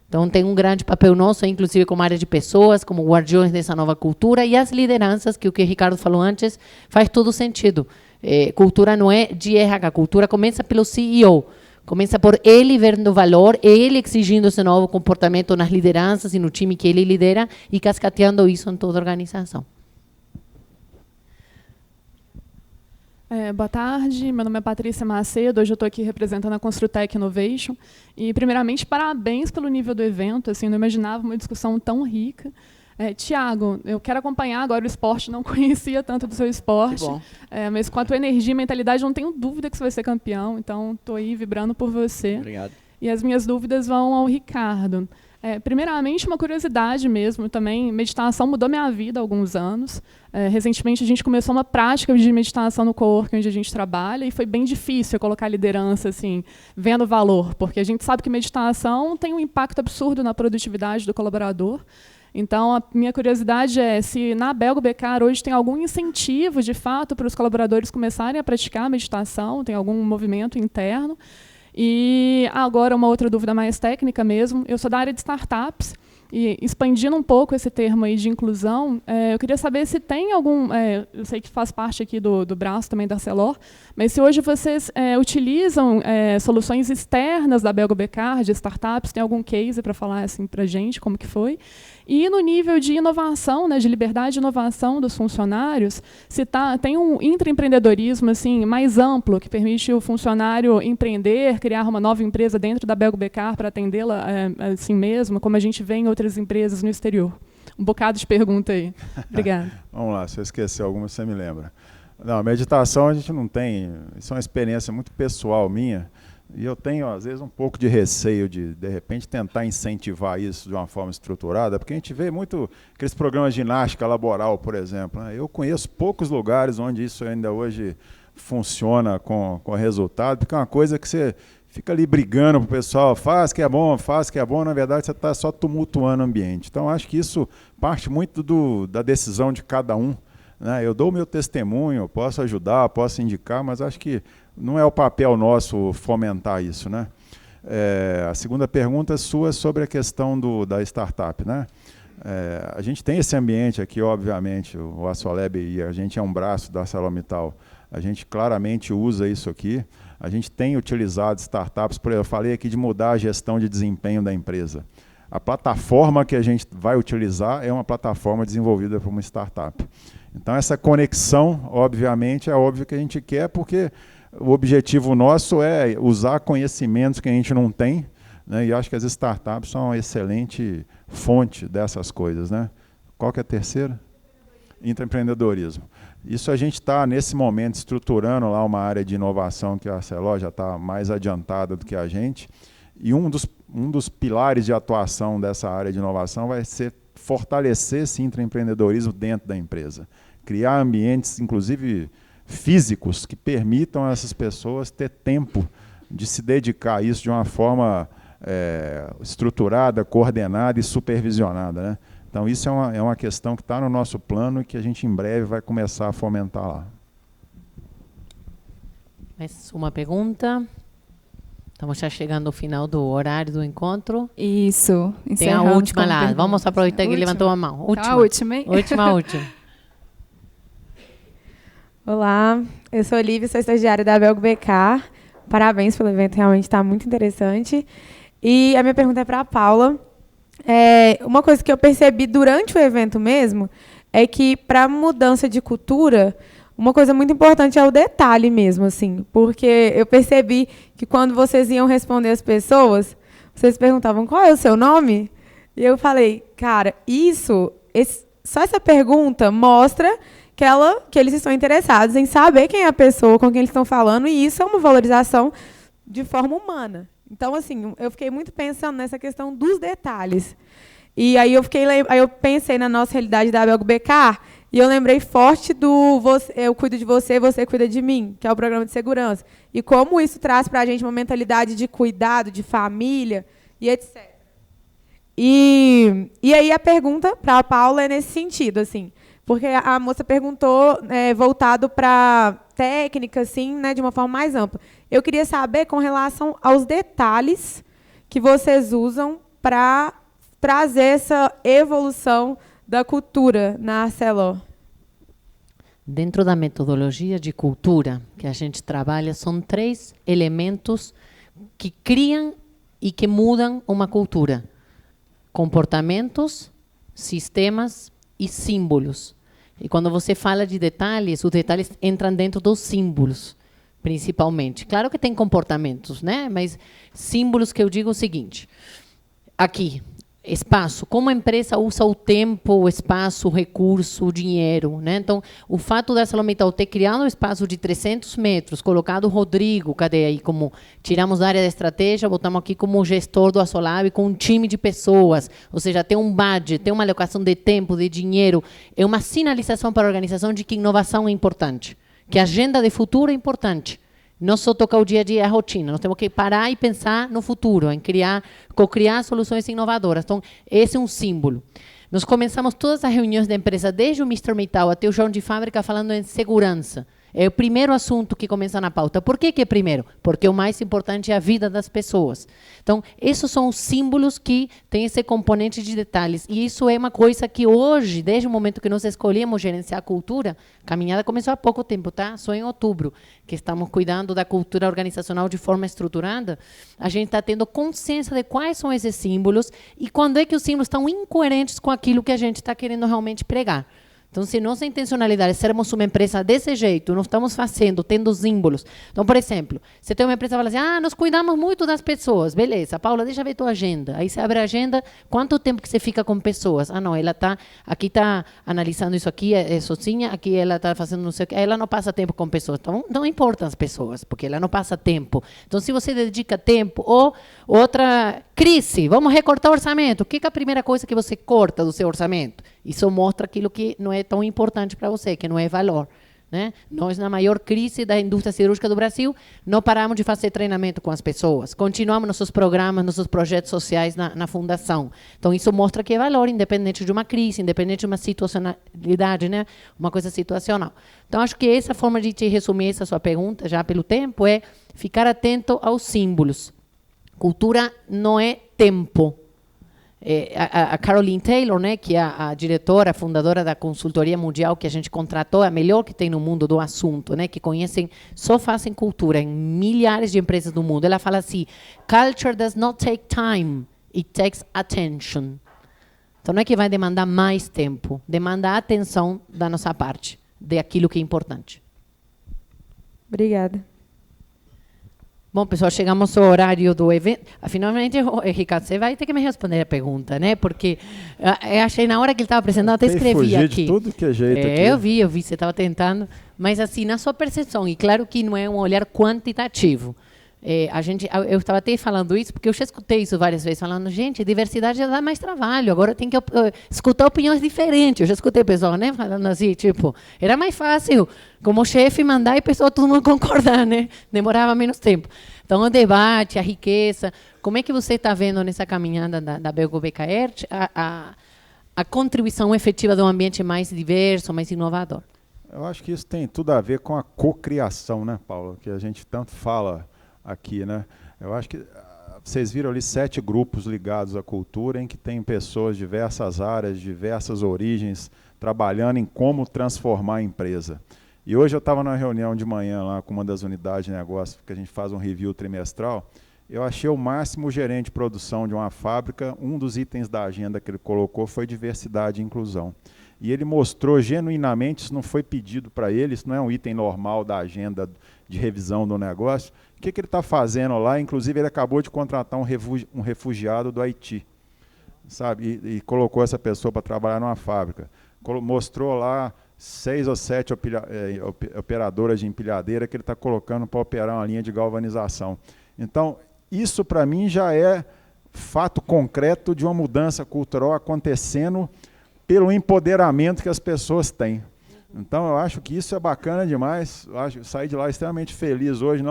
Então, tem um grande papel nosso, inclusive como área de pessoas, como guardiões dessa nova cultura, e as lideranças, que o que o Ricardo falou antes, faz todo sentido. Cultura não é de RH, cultura começa pelo CEO. Começa por ele vendo valor, ele exigindo esse novo comportamento nas lideranças e no time que ele lidera e cascateando isso em toda a organização. Boa tarde, meu nome é Patrícia Macedo, hoje eu estou aqui representando a Construtec Innovation. E, primeiramente, parabéns pelo nível do evento, assim, eu não imaginava uma discussão tão rica. Tiago, eu quero acompanhar agora o esporte, não conhecia tanto do seu esporte, mas com a tua energia e mentalidade, não tenho dúvida que você vai ser campeão, então estou aí vibrando por você. Obrigado. E as minhas dúvidas vão ao Ricardo. Primeiramente, uma curiosidade mesmo, também, meditação mudou minha vida há alguns anos. Recentemente, a gente começou uma prática de meditação no coworking onde a gente trabalha e foi bem difícil colocar liderança, assim, vendo valor, porque a gente sabe que meditação tem um impacto absurdo na produtividade do colaborador. Então, a minha curiosidade é se na Belgo Becar hoje tem algum incentivo, de fato, para os colaboradores começarem a praticar a meditação, tem algum movimento interno. E agora, uma outra dúvida mais técnica mesmo, eu sou da área de startups, e expandindo um pouco esse termo aí de inclusão, eu queria saber se tem algum, eu sei que faz parte aqui do braço também da Celor, mas se hoje vocês utilizam soluções externas da Belgo Becar, de startups, tem algum case para falar assim, para a gente, como que foi? E no nível de inovação, né, de liberdade de inovação dos funcionários, se tem um intraempreendedorismo assim, mais amplo, que permite o funcionário empreender, criar uma nova empresa dentro da Belgo Becar para atendê-la assim mesmo, como a gente vê em outras empresas no exterior. Um bocado de pergunta aí. Obrigada. Vamos lá, se eu esquecer alguma, você me lembra. Não, meditação a gente não tem, isso é uma experiência muito pessoal minha, E eu tenho, às vezes, um pouco de receio de repente, tentar incentivar isso de uma forma estruturada, porque a gente vê muito aqueles programas de ginástica laboral, por exemplo. Né? Eu conheço poucos lugares onde isso ainda hoje funciona com resultado, porque é uma coisa que você fica ali brigando para o pessoal, faz que é bom, na verdade você está só tumultuando o ambiente. Então, acho que isso parte muito da decisão de cada um. Né? Eu dou o meu testemunho, posso ajudar, posso indicar, mas acho que não é o papel nosso fomentar isso. Né? A segunda pergunta sua é sobre a questão da startup. Né? A gente tem esse ambiente aqui, obviamente, o Assoleb, e a gente é um braço da ArcelorMittal. A gente claramente usa isso aqui. A gente tem utilizado startups, eu falei aqui de mudar a gestão de desempenho da empresa. A plataforma que a gente vai utilizar é uma plataforma desenvolvida por uma startup. Então, essa conexão, obviamente, é óbvio que a gente quer, porque o objetivo nosso é usar conhecimentos que a gente não tem, né? E acho que as startups são uma excelente fonte dessas coisas. Né? Qual que é a terceira? Intraempreendedorismo. Isso a gente está, nesse momento, estruturando lá uma área de inovação que a Arcelor já está mais adiantada do que a gente. E um dos pilares de atuação dessa área de inovação vai ser fortalecer esse intraempreendedorismo dentro da empresa. Criar ambientes, inclusive físicos, que permitam a essas pessoas ter tempo de se dedicar a isso de uma forma estruturada, coordenada e supervisionada. Né? Então, isso é uma questão que está no nosso plano e que a gente, em breve, vai começar a fomentar lá. Mais uma pergunta? Estamos já chegando ao final do horário do encontro. Isso. Tem a última lá. Perguntas. Vamos aproveitar que levantou a mão. Última. Então, a última, hein? Última. Olá, eu sou Olivia, sou estagiária da Belgo BK. Parabéns pelo evento, realmente está muito interessante. E a minha pergunta é para a Paula. Uma coisa que eu percebi durante o evento mesmo é que, para mudança de cultura, uma coisa muito importante é o detalhe mesmo, assim, porque eu percebi que quando vocês iam responder as pessoas, vocês perguntavam qual é o seu nome? E eu falei, cara, só essa pergunta mostra que eles estão interessados em saber quem é a pessoa com quem eles estão falando, e isso é uma valorização de forma humana. Então, assim, eu fiquei muito pensando nessa questão dos detalhes. E aí eu pensei na nossa realidade da Belgo BK, e eu lembrei forte do eu cuido de você, você cuida de mim, que é o programa de segurança. E como isso traz para a gente uma mentalidade de cuidado, de família e etc. E aí a pergunta para a Paula é nesse sentido, assim, porque a moça perguntou voltado para técnica, assim, né, de uma forma mais ampla. Eu queria saber com relação aos detalhes que vocês usam para trazer essa evolução da cultura na Arcelor. Dentro da metodologia de cultura que a gente trabalha, são 3 elementos que criam e que mudam uma cultura: comportamentos, sistemas e símbolos. E quando você fala de detalhes, os detalhes entram dentro dos símbolos, principalmente. Claro que tem comportamentos, né? Mas símbolos que eu digo o seguinte: aqui, espaço, como a empresa usa o tempo, o espaço, o recurso, o dinheiro, né? Então, o fato da ArcelorMittal ter criado um espaço de 300 metros, colocado o Rodrigo, cadê aí, como tiramos da área da estratégia, botamos aqui como gestor do Assolab, com um time de pessoas, ou seja, tem um budget, tem uma alocação de tempo, de dinheiro, é uma sinalização para a organização de que inovação é importante, que a agenda de futuro é importante. Não só tocar o dia a dia, a rotina. Nós temos que parar e pensar no futuro, em co-criar soluções inovadoras. Então, esse é um símbolo. Nós começamos todas as reuniões da empresa, desde o Mr. Mittal até o João de Fábrica, falando em segurança. É o primeiro assunto que começa na pauta. Por que é primeiro? Porque o mais importante é a vida das pessoas. Então, esses são os símbolos que têm esse componente de detalhes. E isso é uma coisa que hoje, desde o momento que nós escolhemos gerenciar a cultura, a caminhada começou há pouco tempo, tá? Só em outubro, que estamos cuidando da cultura organizacional de forma estruturada, a gente está tendo consciência de quais são esses símbolos e quando é que os símbolos estão incoerentes com aquilo que a gente está querendo realmente pregar. Então, se nossa intencionalidade é sermos uma empresa desse jeito, nós estamos fazendo, tendo símbolos. Então, por exemplo, você tem uma empresa que fala assim, nós cuidamos muito das pessoas. Beleza, Paula, deixa eu ver tua agenda. Aí você abre a agenda, quanto tempo que você fica com pessoas? Não, ela aqui está analisando isso aqui, sozinha, aqui ela está fazendo não sei o que. Ela não passa tempo com pessoas. Então, não importam as pessoas, porque ela não passa tempo. Então, se você dedica tempo, ou outra crise, vamos recortar o orçamento. O que é a primeira coisa que você corta do seu orçamento? Isso mostra aquilo que não é tão importante para você, que não é valor. Né? Nós, na maior crise da indústria cirúrgica do Brasil, não paramos de fazer treinamento com as pessoas. Continuamos nossos programas, nossos projetos sociais na fundação. Então, isso mostra que é valor, independente de uma crise, independente de uma situacionalidade, né? Uma coisa situacional. Então, acho que essa forma de te resumir essa sua pergunta, já pelo tempo, é ficar atento aos símbolos. Cultura não é tempo. A Caroline Taylor, né, que é a diretora, fundadora da consultoria mundial que a gente contratou, a melhor que tem no mundo do assunto, né, que conhecem, só fazem cultura em milhares de empresas do mundo. Ela fala assim, culture does not take time, it takes attention. Então não é que vai demandar mais tempo, demanda atenção da nossa parte, de aquilo que é importante. Obrigada. Bom, pessoal, chegamos ao horário do evento. Finalmente, Ricardo, você vai ter que me responder a pergunta, né? Porque eu achei na hora que ele estava apresentando, até escrevi aqui. De tudo que é jeito aqui. Eu vi, você estava tentando. Mas, assim, na sua percepção, e claro que não é um olhar quantitativo. Eu estava até falando isso, porque eu já escutei isso várias vezes, falando, gente, diversidade já dá mais trabalho, agora tem que escutar opiniões diferentes. Eu já escutei pessoal, né, falando assim, tipo, era mais fácil, como chefe, mandar e pessoal, todo mundo concordar, né? Demorava menos tempo. Então, o debate, a riqueza, como é que você está vendo nessa caminhada da Belgo BKR a contribuição efetiva de um ambiente mais diverso, mais inovador? Eu acho que isso tem tudo a ver com a cocriação, né, Paulo? Que a gente tanto fala aqui, né? Eu acho que vocês viram ali 7 grupos ligados à cultura, em que tem pessoas de diversas áreas, diversas origens, trabalhando em como transformar a empresa. E hoje eu estava numa reunião de manhã lá com uma das unidades de negócio, que a gente faz um review trimestral. Eu achei o máximo o gerente de produção de uma fábrica, um dos itens da agenda que ele colocou foi diversidade e inclusão. E ele mostrou genuinamente, isso não foi pedido para ele, isso não é um item normal da agenda de revisão do negócio. O que ele está fazendo lá? Inclusive, ele acabou de contratar um refugiado do Haiti, sabe? E colocou essa pessoa para trabalhar numa fábrica. Mostrou lá 6 ou 7 operadoras de empilhadeira que ele está colocando para operar uma linha de galvanização. Então, isso para mim já é fato concreto de uma mudança cultural acontecendo pelo empoderamento que as pessoas têm. Então, eu acho que isso é bacana demais. Eu saí de lá extremamente feliz hoje,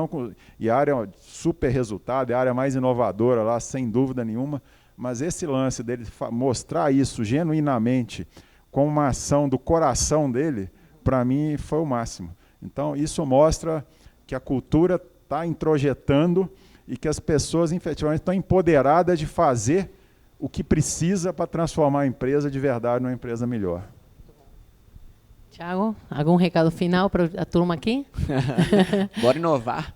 e a área super resultado, é a área mais inovadora lá, sem dúvida nenhuma, mas esse lance dele mostrar isso genuinamente como uma ação do coração dele, para mim, foi o máximo. Então, isso mostra que a cultura está introjetando e que as pessoas, efetivamente, estão empoderadas de fazer o que precisa para transformar a empresa de verdade numa empresa melhor. Thiago, algum recado final para a turma aqui? Bora inovar.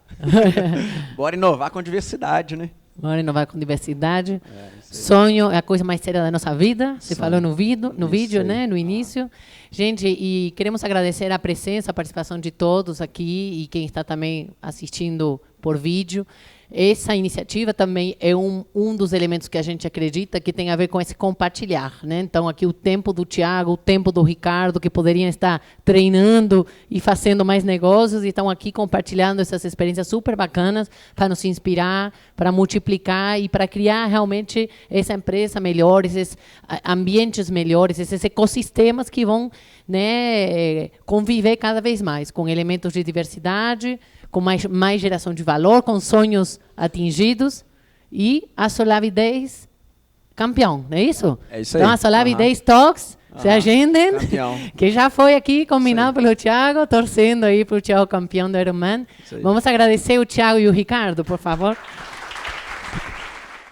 Bora inovar com diversidade, né? Bora inovar com diversidade. Sonho é a coisa mais séria da nossa vida. Você falou no vídeo, né? No início. Gente, e queremos agradecer a presença, a participação de todos aqui e quem está também assistindo por vídeo. Essa iniciativa também é um dos elementos que a gente acredita que tem a ver com esse compartilhar, né? Então, aqui o tempo do Thiago, o tempo do Ricardo, que poderiam estar treinando e fazendo mais negócios, e estão aqui compartilhando essas experiências super bacanas para nos inspirar, para multiplicar e para criar realmente essa empresa melhor, esses ambientes melhores, esses ecossistemas que vão, né, conviver cada vez mais com elementos de diversidade, com mais geração de valor, com sonhos atingidos e a Solavidez campeão, não é isso? É isso aí. Então, a Solavidez Talks, se agendem, que já foi aqui combinado pelo Thiago, torcendo aí para o Thiago campeão do Ironman. Vamos agradecer o Thiago e o Ricardo, por favor.